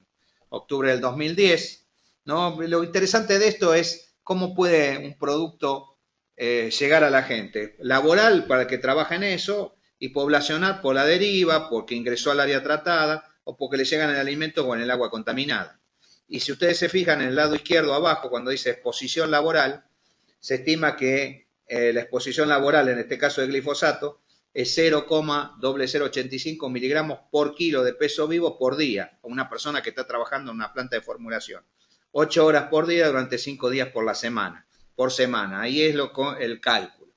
octubre del 2010. ¿No? Lo interesante de esto es cómo puede un producto llegar a la gente. Laboral, para el que trabaja en eso, y poblacional por la deriva, porque ingresó al área tratada o porque le llegan el alimento o en el agua contaminada. Y si ustedes se fijan en el lado izquierdo abajo, cuando dice exposición laboral, se estima que la exposición laboral, en este caso de glifosato, es 0,0085 miligramos por kilo de peso vivo por día, a una persona que está trabajando en una planta de formulación. 8 horas por día durante 5 días por semana. Ahí es el cálculo.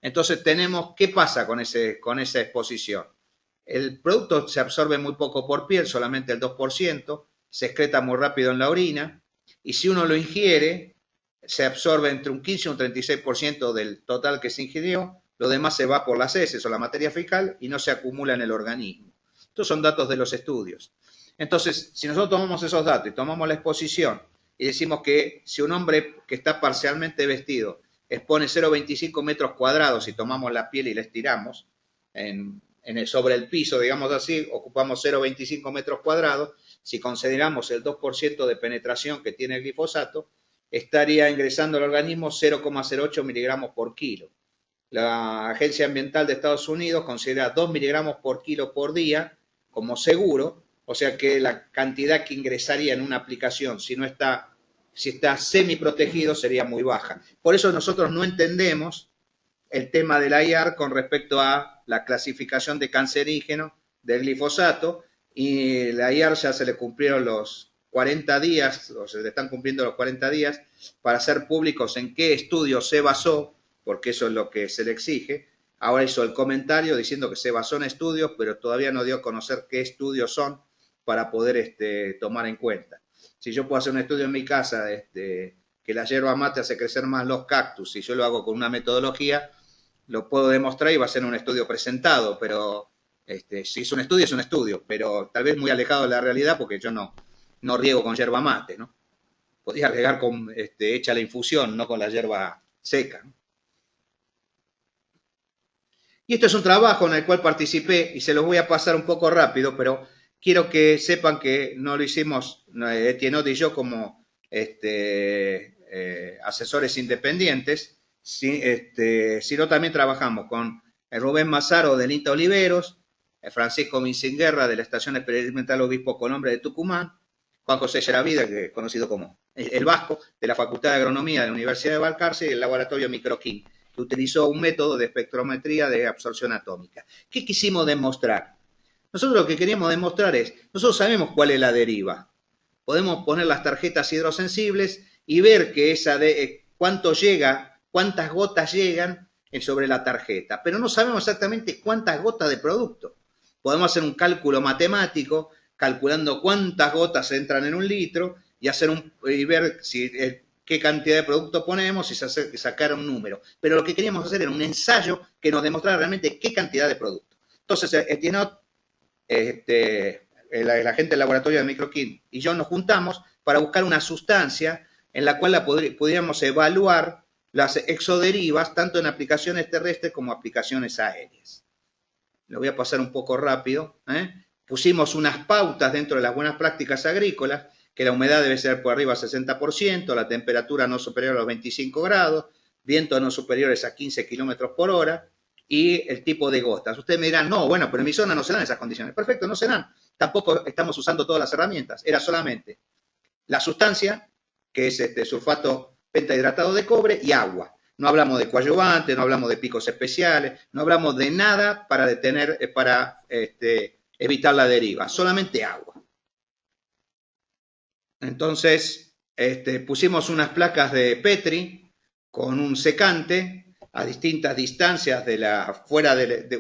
Entonces tenemos, ¿qué pasa con esa exposición? El producto se absorbe muy poco por piel, solamente el 2%, se excreta muy rápido en la orina, y si uno lo ingiere, se absorbe entre un 15 y un 36% del total que se ingirió, lo demás se va por las heces o la materia fecal y no se acumula en el organismo. Estos son datos de los estudios. Entonces, si nosotros tomamos esos datos y tomamos la exposición y decimos que si un hombre que está parcialmente vestido expone 0,25 metros cuadrados y tomamos la piel y la estiramos sobre el piso, digamos así, ocupamos 0,25 metros cuadrados, si consideramos el 2% de penetración que tiene el glifosato, estaría ingresando al organismo 0,08 miligramos por kilo. La Agencia Ambiental de Estados Unidos considera 2 miligramos por kilo por día como seguro, o sea que la cantidad que ingresaría en una aplicación, si está semi-protegido, sería muy baja. Por eso nosotros no entendemos el tema de la IARC con respecto a la clasificación de cancerígeno del glifosato, y la IARC ya se le cumplieron los 40 días, o se le están cumpliendo los 40 días, para hacer públicos en qué estudio se basó, porque eso es lo que se le exige. Ahora hizo el comentario diciendo que se basó en estudios, pero todavía no dio a conocer qué estudios son para poder tomar en cuenta. Si yo puedo hacer un estudio en mi casa que la yerba mate hace crecer más los cactus, y yo lo hago con una metodología, lo puedo demostrar y va a ser un estudio presentado, pero si es un estudio, pero tal vez muy alejado de la realidad porque yo no riego con yerba mate, ¿no? Podría regar hecha la infusión, no con la yerba seca, ¿no? Y esto es un trabajo en el cual participé y se los voy a pasar un poco rápido, pero quiero que sepan que no lo hicimos Etienne y yo como asesores independientes, sino también trabajamos con Rubén Mazaro del INTA Oliveros, Francisco Mincinguerra de la Estación Experimental Obispo Colombre de Tucumán, Juan José Yaravida, que es conocido como el vasco, de la Facultad de Agronomía de la Universidad de Balcarce, y el laboratorio Microquín, que utilizó un método de espectrometría de absorción atómica. ¿Qué quisimos demostrar? Nosotros lo que queríamos demostrar es, nosotros sabemos cuál es la deriva. Podemos poner las tarjetas hidrosensibles y ver que cuánto llega, cuántas gotas llegan sobre la tarjeta, pero no sabemos exactamente cuántas gotas de producto. Podemos hacer un cálculo matemático calculando cuántas gotas entran en un litro y ver qué cantidad de producto ponemos y sacar un número. Pero lo que queríamos hacer era un ensayo que nos demostrara realmente qué cantidad de producto. Entonces, Etienne, la gente del laboratorio de Microquín y yo nos juntamos para buscar una sustancia en la cual pudiéramos evaluar las exoderivas tanto en aplicaciones terrestres como aplicaciones aéreas. Lo voy a pasar un poco rápido. Pusimos unas pautas dentro de las buenas prácticas agrícolas, que la humedad debe ser por arriba del 60%, la temperatura no superior a los 25 grados, vientos no superiores a 15 kilómetros por hora y el tipo de gotas. Ustedes me dirán, no, bueno, pero en mi zona no se dan esas condiciones. Perfecto, no se dan. Tampoco estamos usando todas las herramientas. Era solamente la sustancia, que es sulfato pentahidratado de cobre, y agua. No hablamos de coadyuvantes, no hablamos de picos especiales, no hablamos de nada para evitar la deriva, solamente agua. Entonces, pusimos unas placas de Petri con un secante a distintas distancias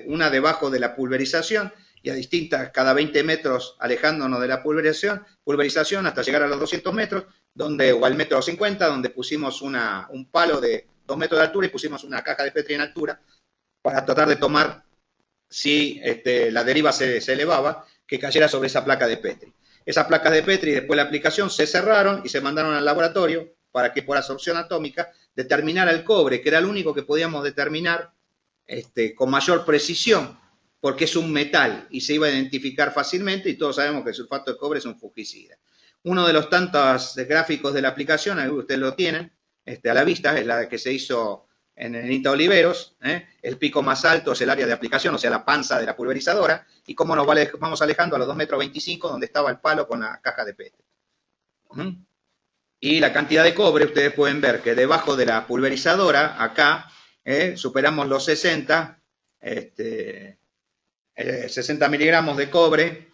una debajo de la pulverización y a distintas, cada 20 metros alejándonos de la pulverización hasta llegar a los 200 metros, o al metro 50, donde pusimos un palo de 2 metros de altura y pusimos una caja de Petri en altura para tratar de tomar, si la deriva se elevaba, que cayera sobre esa placa de Petri. Esas placas de Petri, después de la aplicación, se cerraron y se mandaron al laboratorio para que por absorción atómica determinara el cobre, que era el único que podíamos determinar con mayor precisión, porque es un metal y se iba a identificar fácilmente, y todos sabemos que el sulfato de cobre es un fungicida. Uno de los tantos gráficos de la aplicación, ustedes lo tienen a la vista, es la que se hizo en el INTA Oliveros. El pico más alto es el área de aplicación, o sea, la panza de la pulverizadora, y cómo nos vamos alejando a los 2,25 metros, donde estaba el palo con la caja de Petri. Y la cantidad de cobre, ustedes pueden ver que debajo de la pulverizadora, acá, superamos los 60 miligramos de cobre,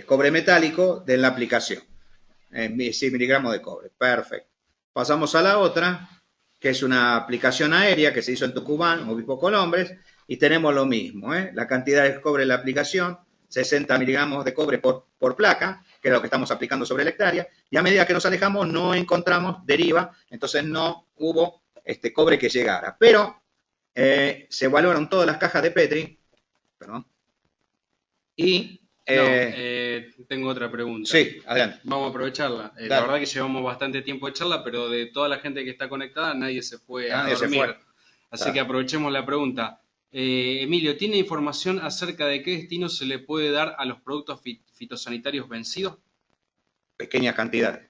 cobre metálico, de la aplicación. 100 miligramos de cobre, perfecto. Pasamos a la otra, que es una aplicación aérea que se hizo en Tucumán, Obispo Colombres, y tenemos lo mismo, la cantidad de cobre en la aplicación, 60 miligramos de cobre por placa, que es lo que estamos aplicando sobre la hectárea, y a medida que nos alejamos no encontramos deriva, entonces no hubo cobre que llegara. Pero se evaluaron todas las cajas de Petri, perdón, y... tengo otra pregunta. Sí, adelante. Vamos a aprovecharla. La verdad que llevamos bastante tiempo de charla, pero de toda la gente que está conectada, nadie se fue a dormir. Así que aprovechemos la pregunta. Emilio, ¿tiene información acerca de qué destino se le puede dar a los productos fitosanitarios vencidos? Pequeñas cantidades.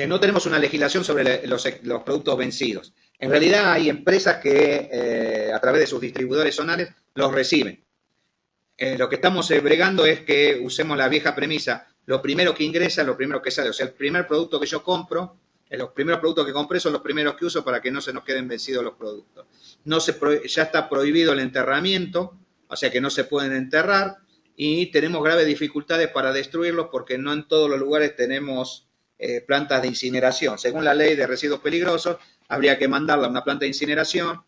No tenemos una legislación sobre los productos vencidos. En realidad hay empresas que a través de sus distribuidores zonales los reciben. Lo que estamos bregando es que usemos la vieja premisa, lo primero que ingresa, lo primero que sale. O sea, el primer producto que yo compro, los primeros productos que compré son los primeros que uso para que no se nos queden vencidos los productos. Ya está prohibido el enterramiento, o sea que no se pueden enterrar, y tenemos graves dificultades para destruirlos porque no en todos los lugares tenemos plantas de incineración. Según la ley de residuos peligrosos, habría que mandarla a una planta de incineración.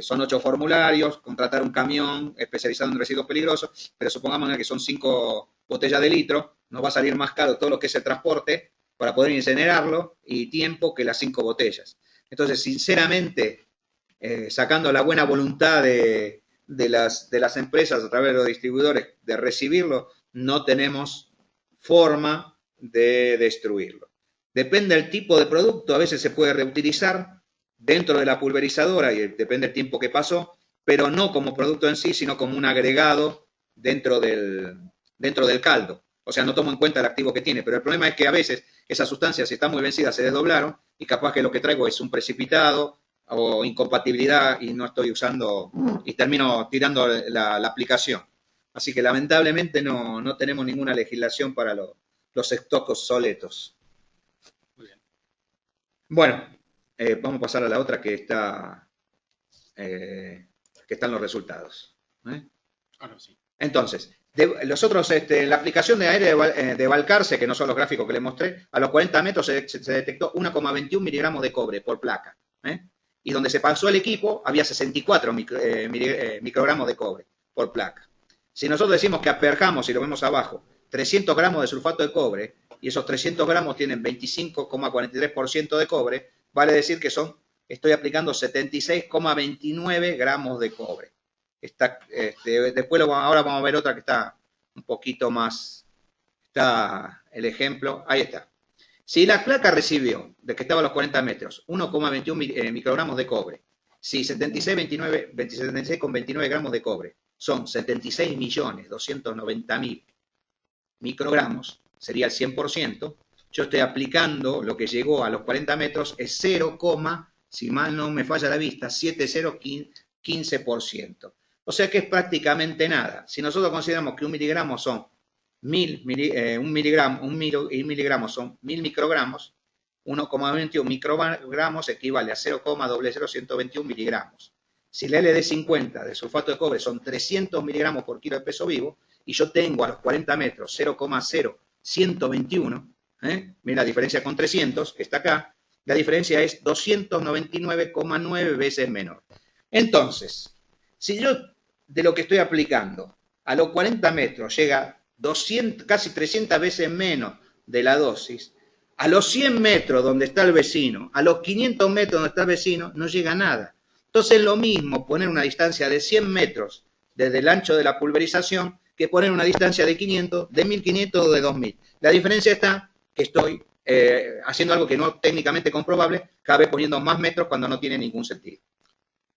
Son 8 formularios, contratar un camión especializado en residuos peligrosos, pero supongamos que son 5 botellas de litro, nos va a salir más caro todo lo que es el transporte para poder incinerarlo y tiempo que las 5 botellas. Entonces, sinceramente, sacando la buena voluntad de las empresas a través de los distribuidores de recibirlo, no tenemos forma de destruirlo. Depende del tipo de producto, a veces se puede reutilizar dentro de la pulverizadora y depende del tiempo que pasó, pero no como producto en sí, sino como un agregado dentro del caldo. O sea, no tomo en cuenta el activo que tiene, pero el problema es que a veces esas sustancias, si están muy vencidas, se desdoblaron y capaz que lo que traigo es un precipitado o incompatibilidad y no estoy usando y termino tirando la aplicación. Así que lamentablemente no tenemos ninguna legislación para los stocks obsoletos. Muy bien. Bueno, vamos a pasar a la otra que están los resultados. Ahora sí. Entonces, los otros, la aplicación de aire de Balcarce, que no son los gráficos que les mostré, a los 40 metros se detectó 1,21 miligramos de cobre por placa. Y donde se pasó el equipo había 64 microgramos de cobre por placa. Si nosotros decimos que asperjamos, si lo vemos abajo, 300 gramos de sulfato de cobre, y esos 300 gramos tienen 25,43% de cobre, vale decir que estoy aplicando 76,29 gramos de cobre. Después ahora vamos a ver otra que está un poquito más, está el ejemplo, ahí está. Si la placa recibió, de que estaba a los 40 metros, 1,21 microgramos de cobre, si 76,29 gramos de cobre son 76.290.000 microgramos, sería el 100%, yo estoy aplicando lo que llegó a los 40 metros, es 0, si mal no me falla la vista, 7015%. O sea que es prácticamente nada. Si nosotros consideramos que un miligramo son un miligramo son 1000 microgramos, 1,21 microgramos equivale a 0,00121 miligramos. Si la LD50 de sulfato de cobre son 300 miligramos por kilo de peso vivo, y yo tengo a los 40 metros 0,0121, mira la diferencia con 300, que está acá, la diferencia es 299,9 veces menor. Entonces, si yo de lo que estoy aplicando a los 40 metros llega 200, casi 300 veces menos de la dosis, a los 100 metros donde está el vecino, a los 500 metros donde está el vecino, no llega nada. Entonces es lo mismo poner una distancia de 100 metros desde el ancho de la pulverización que poner una distancia de 500, de 1500 o de 2000. La diferencia está que estoy haciendo algo que no técnicamente comprobable, cada vez poniendo más metros cuando no tiene ningún sentido.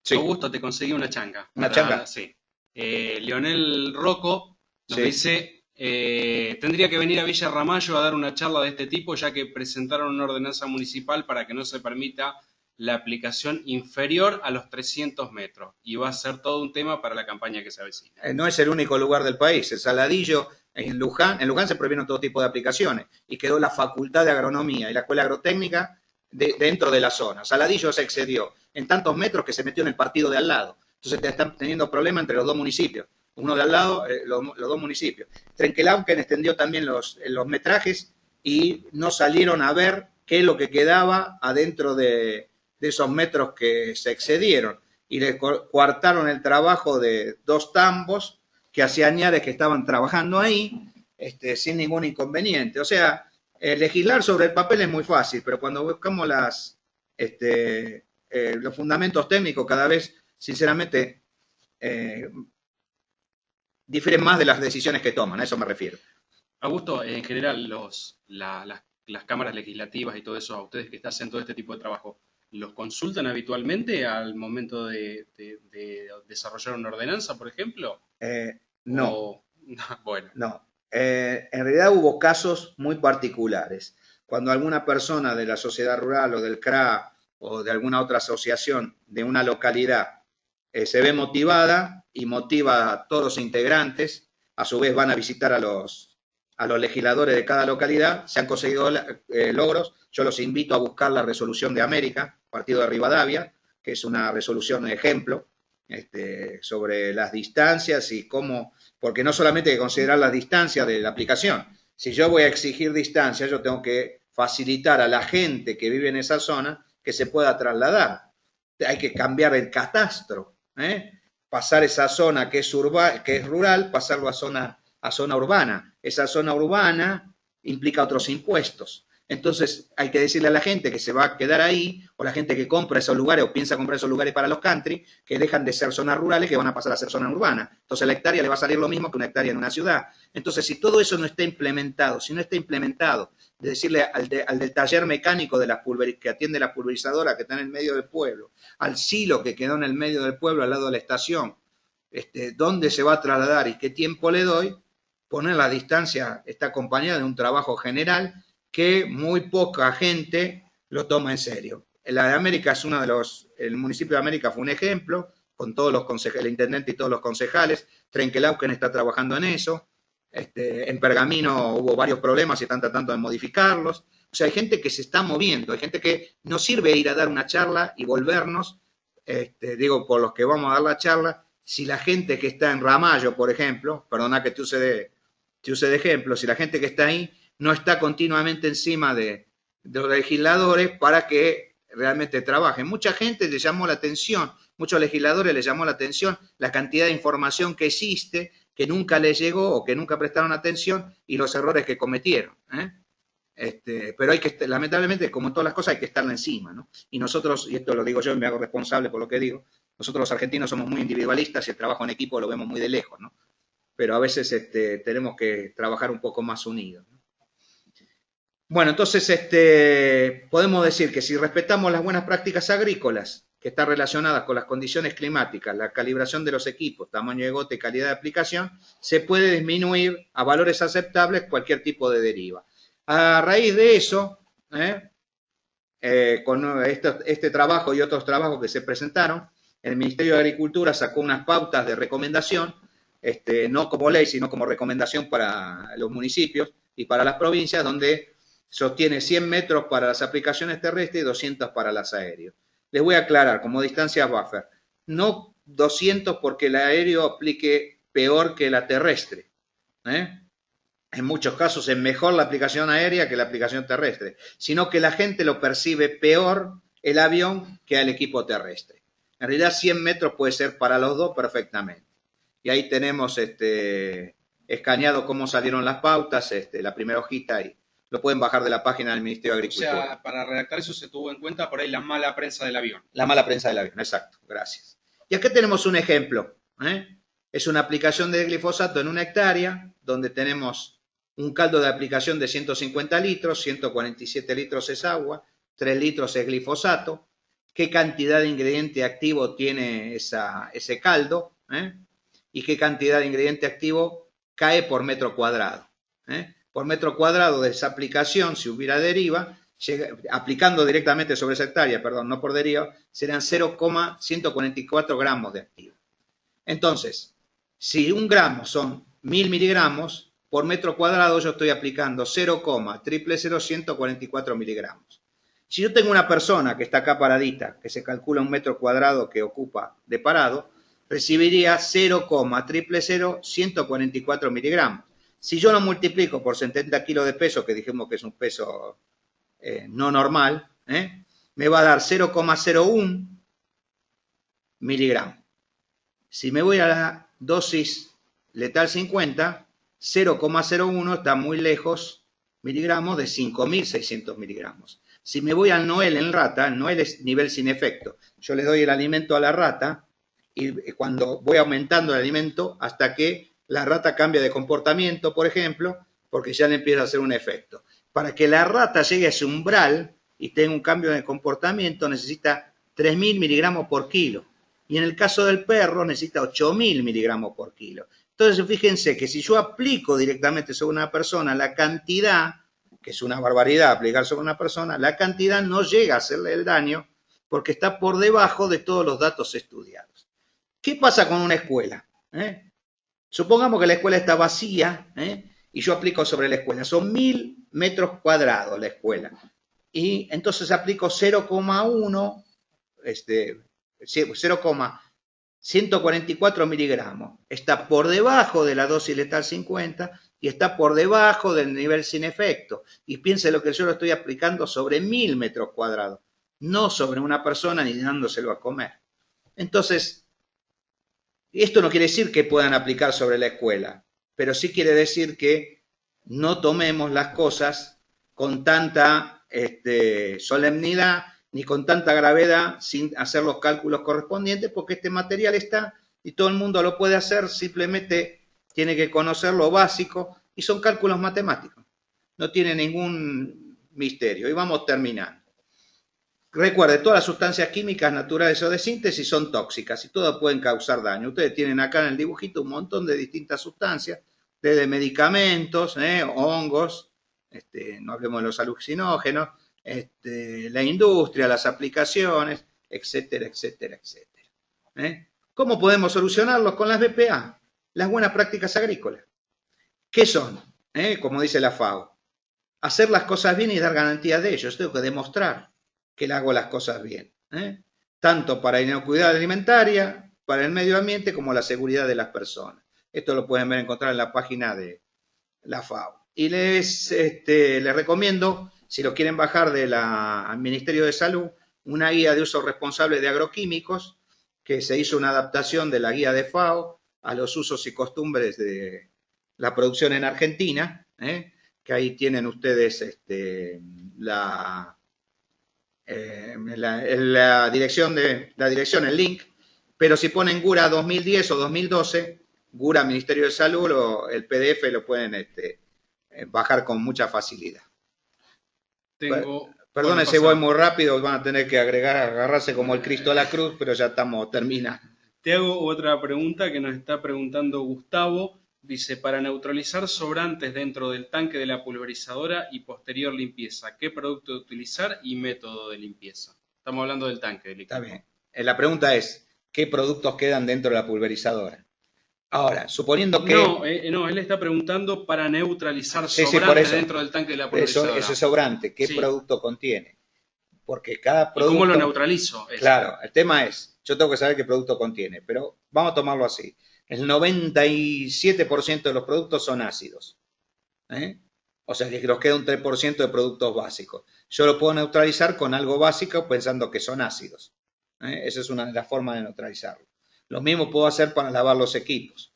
Sí. Augusto, te conseguí una changa. ¿Una changa? Sí. Leonel Rocco nos dice, tendría que venir a Villa Ramallo a dar una charla de este tipo, ya que presentaron una ordenanza municipal para que no se permita la aplicación inferior a los 300 metros. Y va a ser todo un tema para la campaña que se avecina. No es el único lugar del país. El Saladillo, en Luján se prohibieron todo tipo de aplicaciones y quedó la Facultad de Agronomía y la Escuela Agrotécnica dentro de la zona. Saladillo se excedió en tantos metros que se metió en el partido de al lado. Entonces están teniendo problemas entre los dos municipios. Uno de al lado, los dos municipios. Trenquelauquen extendió también los metrajes y no salieron a ver qué es lo que quedaba adentro de esos metros que se excedieron. Y le coartaron el trabajo de 2 tambos que hacían añares que estaban trabajando ahí sin ningún inconveniente. O sea, legislar sobre el papel es muy fácil, pero cuando buscamos los fundamentos técnicos cada vez, sinceramente, difieren más de las decisiones que toman, a eso me refiero. Augusto, en general, las cámaras legislativas y todo eso, a ustedes que hacen todo este tipo de trabajo, ¿los consultan habitualmente al momento de desarrollar una ordenanza, por ejemplo? No. Bueno. No. En realidad hubo casos muy particulares. Cuando alguna persona de la sociedad rural o del CRA o de alguna otra asociación de una localidad se ve motivada y motiva a todos los integrantes, a su vez van a visitar a los legisladores de cada localidad, se han conseguido logros. Yo los invito a buscar la resolución de América, partido de Rivadavia, que es una resolución ejemplo sobre las distancias y cómo, porque no solamente hay que considerar las distancias de la aplicación. Si yo voy a exigir distancias, yo tengo que facilitar a la gente que vive en esa zona que se pueda trasladar. Hay que cambiar el catastro, pasar esa zona que es rural, pasarlo a zona urbana. Esa zona urbana implica otros impuestos. Entonces hay que decirle a la gente que se va a quedar ahí, o la gente que compra esos lugares o piensa comprar esos lugares para los country, que dejan de ser zonas rurales, que van a pasar a ser zona urbana. Entonces la hectárea le va a salir lo mismo que una hectárea en una ciudad. Entonces, si todo eso no está implementado, si no está implementado, de decirle al del taller mecánico que atiende la pulverizadora que está en el medio del pueblo, al silo que quedó en el medio del pueblo al lado de la estación, dónde se va a trasladar y qué tiempo le doy, poner la distancia está acompañada de un trabajo general que muy poca gente lo toma en serio. La de América es el municipio de América fue un ejemplo, con todos los concejales, el intendente y todos los concejales. Trenquelauquen está trabajando en eso. En Pergamino hubo varios problemas y están tratando de modificarlos. O sea, hay gente que se está moviendo, hay gente que no sirve ir a dar una charla y volvernos, digo, por los que vamos a dar la charla, si la gente que está en Ramallo, por ejemplo, perdona que te use de ejemplo, si la gente que está ahí no está continuamente encima de los legisladores para que realmente trabajen. Mucha gente le llamó la atención, muchos legisladores les llamó la atención la cantidad de información que existe, que nunca les llegó o que nunca prestaron atención y los errores que cometieron. Pero hay que, lamentablemente, como en todas las cosas, hay que estarle encima, ¿no? Y nosotros, y esto lo digo yo y me hago responsable por lo que digo, nosotros los argentinos somos muy individualistas y el trabajo en equipo lo vemos muy de lejos, ¿no? Pero a veces tenemos que trabajar un poco más unidos, ¿no? Bueno, entonces podemos decir que si respetamos las buenas prácticas agrícolas, que están relacionadas con las condiciones climáticas, la calibración de los equipos, tamaño de gota y calidad de aplicación, se puede disminuir a valores aceptables cualquier tipo de deriva. A raíz de eso, con este trabajo y otros trabajos que se presentaron, el Ministerio de Agricultura sacó unas pautas de recomendación, no como ley, sino como recomendación para los municipios y para las provincias, donde sostiene 100 metros para las aplicaciones terrestres y 200 para las aéreas. Les voy a aclarar, como distancias buffer, no 200 porque el aéreo aplique peor que la terrestre. En muchos casos es mejor la aplicación aérea que la aplicación terrestre, sino que la gente lo percibe peor el avión que al equipo terrestre. En realidad 100 metros puede ser para los dos perfectamente. Y ahí tenemos escaneado cómo salieron las pautas, la primera hojita ahí. Lo pueden bajar de la página del Ministerio de Agricultura. O sea, para redactar eso se tuvo en cuenta por ahí la mala prensa del avión. La mala prensa del avión, exacto, gracias. Y aquí tenemos un ejemplo. Es una aplicación de glifosato en 1 hectárea, donde tenemos un caldo de aplicación de 150 litros, 147 litros es agua, 3 litros es glifosato. ¿Qué cantidad de ingrediente activo tiene ese caldo? Y qué cantidad de ingrediente activo cae por metro cuadrado. Por metro cuadrado de esa aplicación, si hubiera deriva, aplicando directamente sobre esa hectárea, perdón, no por deriva, serán 0,144 gramos de activo. Entonces, si 1 gramo son 1000 miligramos, por metro cuadrado yo estoy aplicando 0,00144 miligramos. Si yo tengo una persona que está acá paradita, que se calcula 1 metro cuadrado que ocupa de parado, recibiría 0,00144 miligramos. Si yo lo multiplico por 70 kilos de peso, que dijimos que es un peso no normal, me va a dar 0,01 miligramos. Si me voy a la dosis letal 50, 0,01 está muy lejos miligramos de 5.600 miligramos. Si me voy al Noel en rata, el Noel es nivel sin efecto. Yo le doy el alimento a la rata y cuando voy aumentando el alimento hasta que la rata cambia de comportamiento, por ejemplo, porque ya le empieza a hacer un efecto. Para que la rata llegue a ese umbral y tenga un cambio de comportamiento necesita 3.000 miligramos por kilo. Y en el caso del perro necesita 8.000 miligramos por kilo. Entonces fíjense que si yo aplico directamente sobre una persona la cantidad, que es una barbaridad aplicar sobre una persona, la cantidad no llega a hacerle el daño porque está por debajo de todos los datos estudiados. ¿Qué pasa con una escuela? Supongamos que la escuela está vacía y yo aplico sobre la escuela. Son 1000 metros cuadrados la escuela. Y entonces aplico 0,1, 0,144 miligramos. Está por debajo de la dosis letal 50 y está por debajo del nivel sin efecto. Y piense lo que yo lo estoy aplicando sobre 1000 metros cuadrados, no sobre una persona ni dándoselo a comer. Entonces, esto no quiere decir que puedan aplicar sobre la escuela, pero sí quiere decir que no tomemos las cosas con tanta solemnidad ni con tanta gravedad sin hacer los cálculos correspondientes, porque este material está y todo el mundo lo puede hacer, simplemente tiene que conocer lo básico y son cálculos matemáticos. No tiene ningún misterio. Y vamos terminando. Recuerde, todas las sustancias químicas naturales o de síntesis son tóxicas y todas pueden causar daño. Ustedes tienen acá en el dibujito un montón de distintas sustancias, desde medicamentos, hongos, no hablemos de los alucinógenos, la industria, las aplicaciones, etcétera, etcétera, etcétera. ¿Cómo podemos solucionarlos? Con las BPA, las buenas prácticas agrícolas. ¿Qué son? Como dice la FAO. hacer las cosas bien y dar garantía de ello. Yo tengo que demostrar que le hago las cosas bien, ¿eh? Tanto para la inocuidad alimentaria, para el medio ambiente, como la seguridad de las personas. Esto lo pueden encontrar en la página de la FAO. Y les recomiendo, si lo quieren bajar al Ministerio de Salud, una guía de uso responsable de agroquímicos, que se hizo una adaptación de la guía de FAO a los usos y costumbres de la producción en Argentina, que ahí tienen ustedes la dirección, el link, pero si ponen GURA 2010 o 2012, GURA Ministerio de Salud, el PDF lo pueden bajar con mucha facilidad. Perdone si voy muy rápido, van a tener que agarrarse como el Cristo a la cruz, pero ya estamos terminando. Te hago otra pregunta que nos está preguntando Gustavo. Dice, para neutralizar sobrantes dentro del tanque de la pulverizadora y posterior limpieza, ¿qué producto utilizar y método de limpieza? Estamos hablando del tanque del equipo. Está bien. La pregunta es, ¿qué productos quedan dentro de la pulverizadora? Ahora, suponiendo que... No, él está preguntando para neutralizar sobrantes dentro del tanque de la pulverizadora. Ese sobrante, ¿qué producto contiene? Porque cada producto... ¿Y cómo lo neutralizo? Claro, el tema es, yo tengo que saber qué producto contiene, pero vamos a tomarlo así. El 97% de los productos son ácidos. O sea que nos queda un 3% de productos básicos. Yo lo puedo neutralizar con algo básico pensando que son ácidos. Esa es una de las formas de neutralizarlo. Lo mismo puedo hacer para lavar los equipos.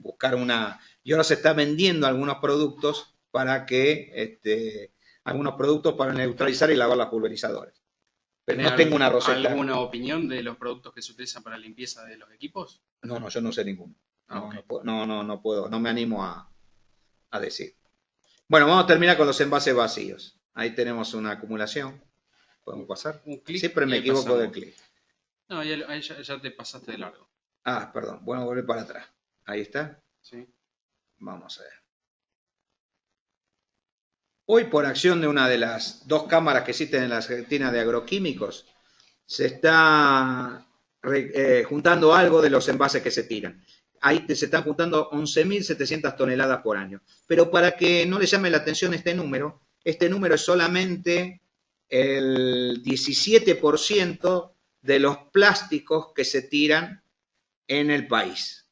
Buscar una... Y ahora se está vendiendo algunos productos para neutralizar y lavar las pulverizadoras. Pero no tengo una receta. ¿Alguna opinión de los productos que se utilizan para limpieza de los equipos? No, yo no sé ninguno. Okay. No puedo, no me animo a decir. Bueno, vamos a terminar con los envases vacíos. Ahí tenemos una acumulación. ¿Podemos pasar? Un clic. Siempre me equivoco del clic. No, ahí ya te pasaste de largo. Ah, perdón. Bueno, volver para atrás. Ahí está. Sí. Vamos a ver. Hoy, por acción de una de las dos cámaras que existen en la Argentina de agroquímicos, se está juntando algo de los envases que se tiran. Ahí se están juntando 11.700 toneladas por año. Pero para que no le llame la atención este número es solamente el 17% de los plásticos que se tiran en el país.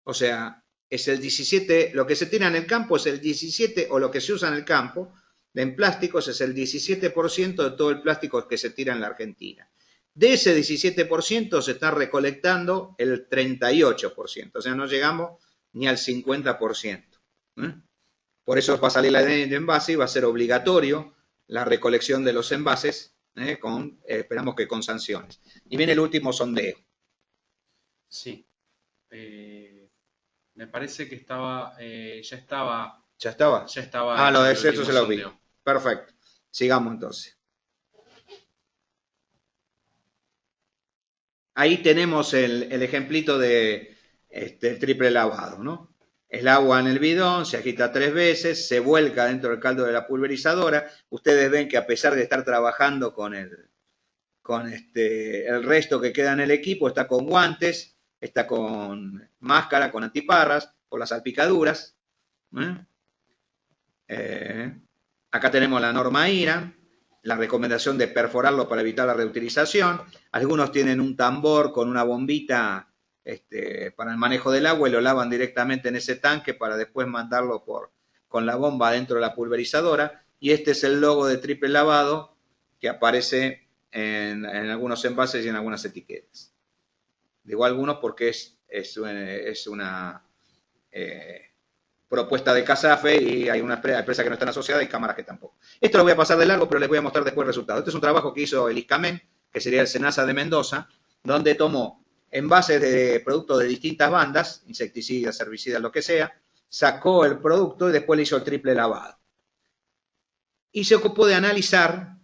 O sea, es el 17, lo que se tira en el campo es el 17, o lo que se usa en el campo, en plásticos es el 17% de todo el plástico que se tira en la Argentina. De ese 17% se está recolectando el 38%, o sea, no llegamos ni al 50%. Por eso va a salir la ley de envase y va a ser obligatorio la recolección de los envases, esperamos que con sanciones. Y viene el último sondeo. Sí. Me parece que ya estaba. ¿Ya estaba? Ya estaba. Lo de eso se lo vi. Perfecto. Sigamos entonces. Ahí tenemos el ejemplito de el triple lavado, ¿no? El agua en el bidón se agita 3 veces, se vuelca dentro del caldo de la pulverizadora. Ustedes ven que a pesar de estar trabajando con el resto que queda en el equipo, está con guantes, está con máscara, con antiparras, por las salpicaduras. Acá tenemos la norma IRA, la recomendación de perforarlo para evitar la reutilización. Algunos tienen un tambor con una bombita para el manejo del agua y lo lavan directamente en ese tanque para después mandarlo con la bomba dentro de la pulverizadora. Y este es el logo de triple lavado que aparece en algunos envases y en algunas etiquetas. Digo algunos porque es una propuesta de CASAFE y hay una empresa que no están asociadas y cámaras que tampoco. Esto lo voy a pasar de largo, pero les voy a mostrar después el resultado. Este es un trabajo que hizo el ISCAMEN, que sería el SENASA de Mendoza, donde tomó envases de productos de distintas bandas, insecticidas, herbicidas, lo que sea, sacó el producto y después le hizo el triple lavado. Y se ocupó de analizar...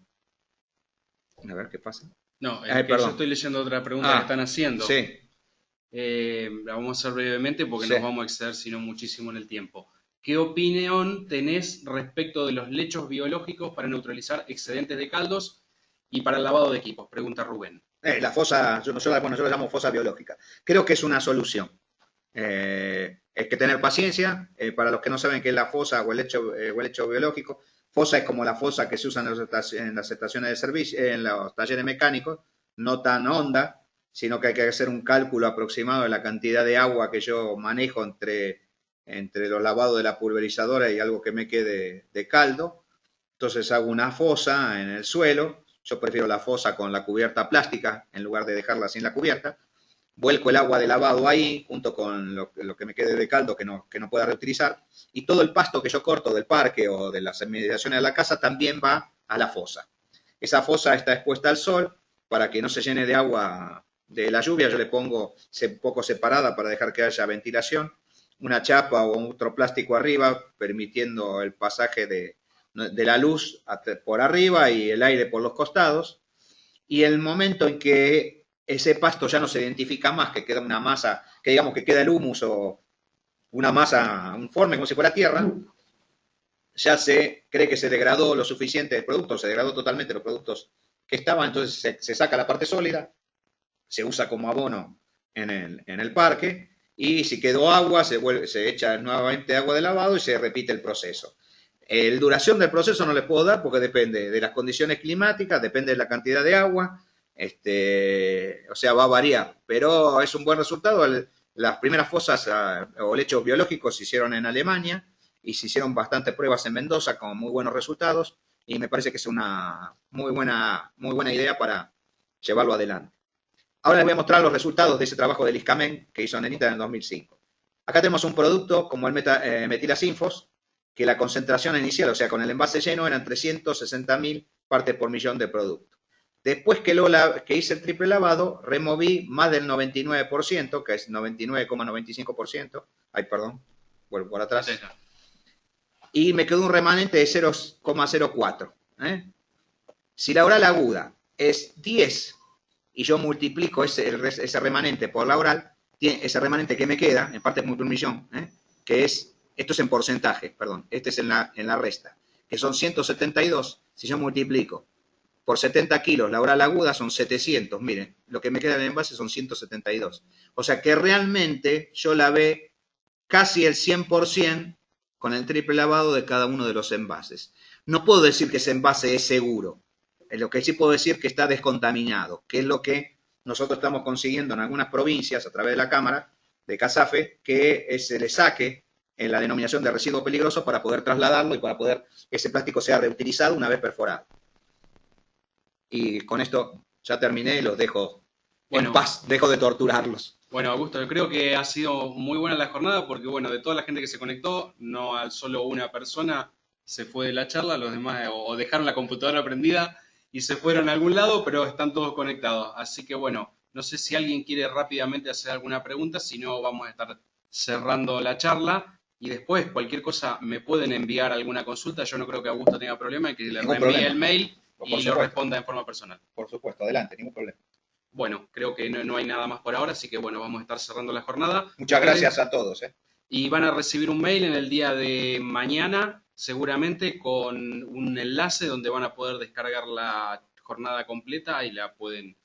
A ver qué pasa. No, yo estoy leyendo otra pregunta que están haciendo. Sí. La vamos a hacer brevemente porque nos vamos a exceder, si no, muchísimo en el tiempo. ¿Qué opinión tenés respecto de los lechos biológicos para neutralizar excedentes de caldos y para el lavado de equipos? Pregunta Rubén. La fosa, yo la llamo fosa biológica. Creo que es una solución. Hay que tener paciencia. Para los que no saben qué es la fosa o el lecho biológico, Fosa es como la fosa que se usa en las estaciones de servicio, en los talleres mecánicos, no tan honda, sino que hay que hacer un cálculo aproximado de la cantidad de agua que yo manejo entre los lavados de la pulverizadora y algo que me quede de caldo. Entonces hago una fosa en el suelo. Yo prefiero la fosa con la cubierta plástica en lugar de dejarla sin la cubierta. Vuelco el agua de lavado ahí, junto con lo que me quede de caldo que no pueda reutilizar. Y todo el pasto que yo corto del parque o de las inmediaciones de la casa también va a la fosa. Esa fosa está expuesta al sol para que no se llene de agua de la lluvia. Yo le pongo un poco separada para dejar que haya ventilación. Una chapa o otro plástico arriba, permitiendo el pasaje de la luz por arriba y el aire por los costados. Y el momento en que ese pasto ya no se identifica más, que queda una masa, que digamos que queda el humus o una masa uniforme como si fuera tierra, ya se cree que se degradó lo suficiente el producto, se degradó totalmente los productos que estaban, entonces se saca la parte sólida, se usa como abono en el parque, y si quedó agua, se echa nuevamente agua de lavado y se repite el proceso. La duración del proceso no les puedo dar porque depende de las condiciones climáticas, depende de la cantidad de agua, o sea, va a variar, pero es un buen resultado. Las primeras fosas o lechos biológicos se hicieron en Alemania y se hicieron bastantes pruebas en Mendoza con muy buenos resultados, y me parece que es una muy buena idea para llevarlo adelante. Ahora les voy a mostrar los resultados de ese trabajo del ISCAMEN que hizo Nenita en el 2005. Acá tenemos un producto como el metilasinfos, que la concentración inicial, o sea, con el envase lleno, eran 360.000 partes por millón de producto. Después que hice el triple lavado, removí más del 99%, que es 99,95%. Ay, perdón, vuelvo por atrás. Y me quedó un remanente de 0,04. Si la oral aguda es 10 y yo multiplico ese remanente por la oral, ese remanente que me queda, en partes por millón, que es, esto es en porcentaje, perdón, este es en la resta, que son 172, si yo multiplico por 70 kilos, la oral aguda son 700, miren, lo que me queda en el envase son 172. O sea que realmente yo lavé casi el 100% con el triple lavado de cada uno de los envases. No puedo decir que ese envase es seguro, lo que sí puedo decir es que está descontaminado, que es lo que nosotros estamos consiguiendo en algunas provincias a través de la Cámara de CASAFE, que se le saque en la denominación de residuo peligroso para poder trasladarlo y para poder que ese plástico sea reutilizado una vez perforado. Y con esto ya terminé y los dejo en paz, dejo de torturarlos. Bueno, Augusto, yo creo que ha sido muy buena la jornada porque, bueno, de toda la gente que se conectó, no solo una persona se fue de la charla, los demás o dejaron la computadora prendida y se fueron a algún lado, pero están todos conectados. Así que, bueno, no sé si alguien quiere rápidamente hacer alguna pregunta, si no vamos a estar cerrando la charla. Y después, cualquier cosa, me pueden enviar alguna consulta. Yo no creo que Augusto tenga problema, que le reenvíe el mail y lo responda en forma personal. Por supuesto, adelante, ningún problema. Bueno, creo que no hay nada más por ahora, así que bueno, vamos a estar cerrando la jornada. Muchas gracias a todos. Y van a recibir un mail en el día de mañana, seguramente, con un enlace donde van a poder descargar la jornada completa y la pueden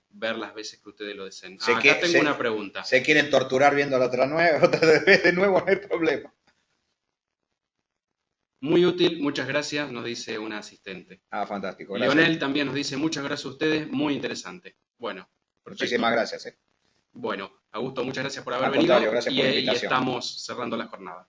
ver las veces que ustedes lo deseen. Acá tengo una pregunta. ¿Se quieren torturar viendo la otra vez de nuevo? No hay problema. Muy útil, muchas gracias, nos dice una asistente. Fantástico. Gracias. Lionel también nos dice muchas gracias a ustedes, muy interesante. Bueno, perfecto. Muchísimas gracias. Bueno, Augusto, muchas gracias por haber venido gracias por la invitación. Y estamos cerrando la jornada.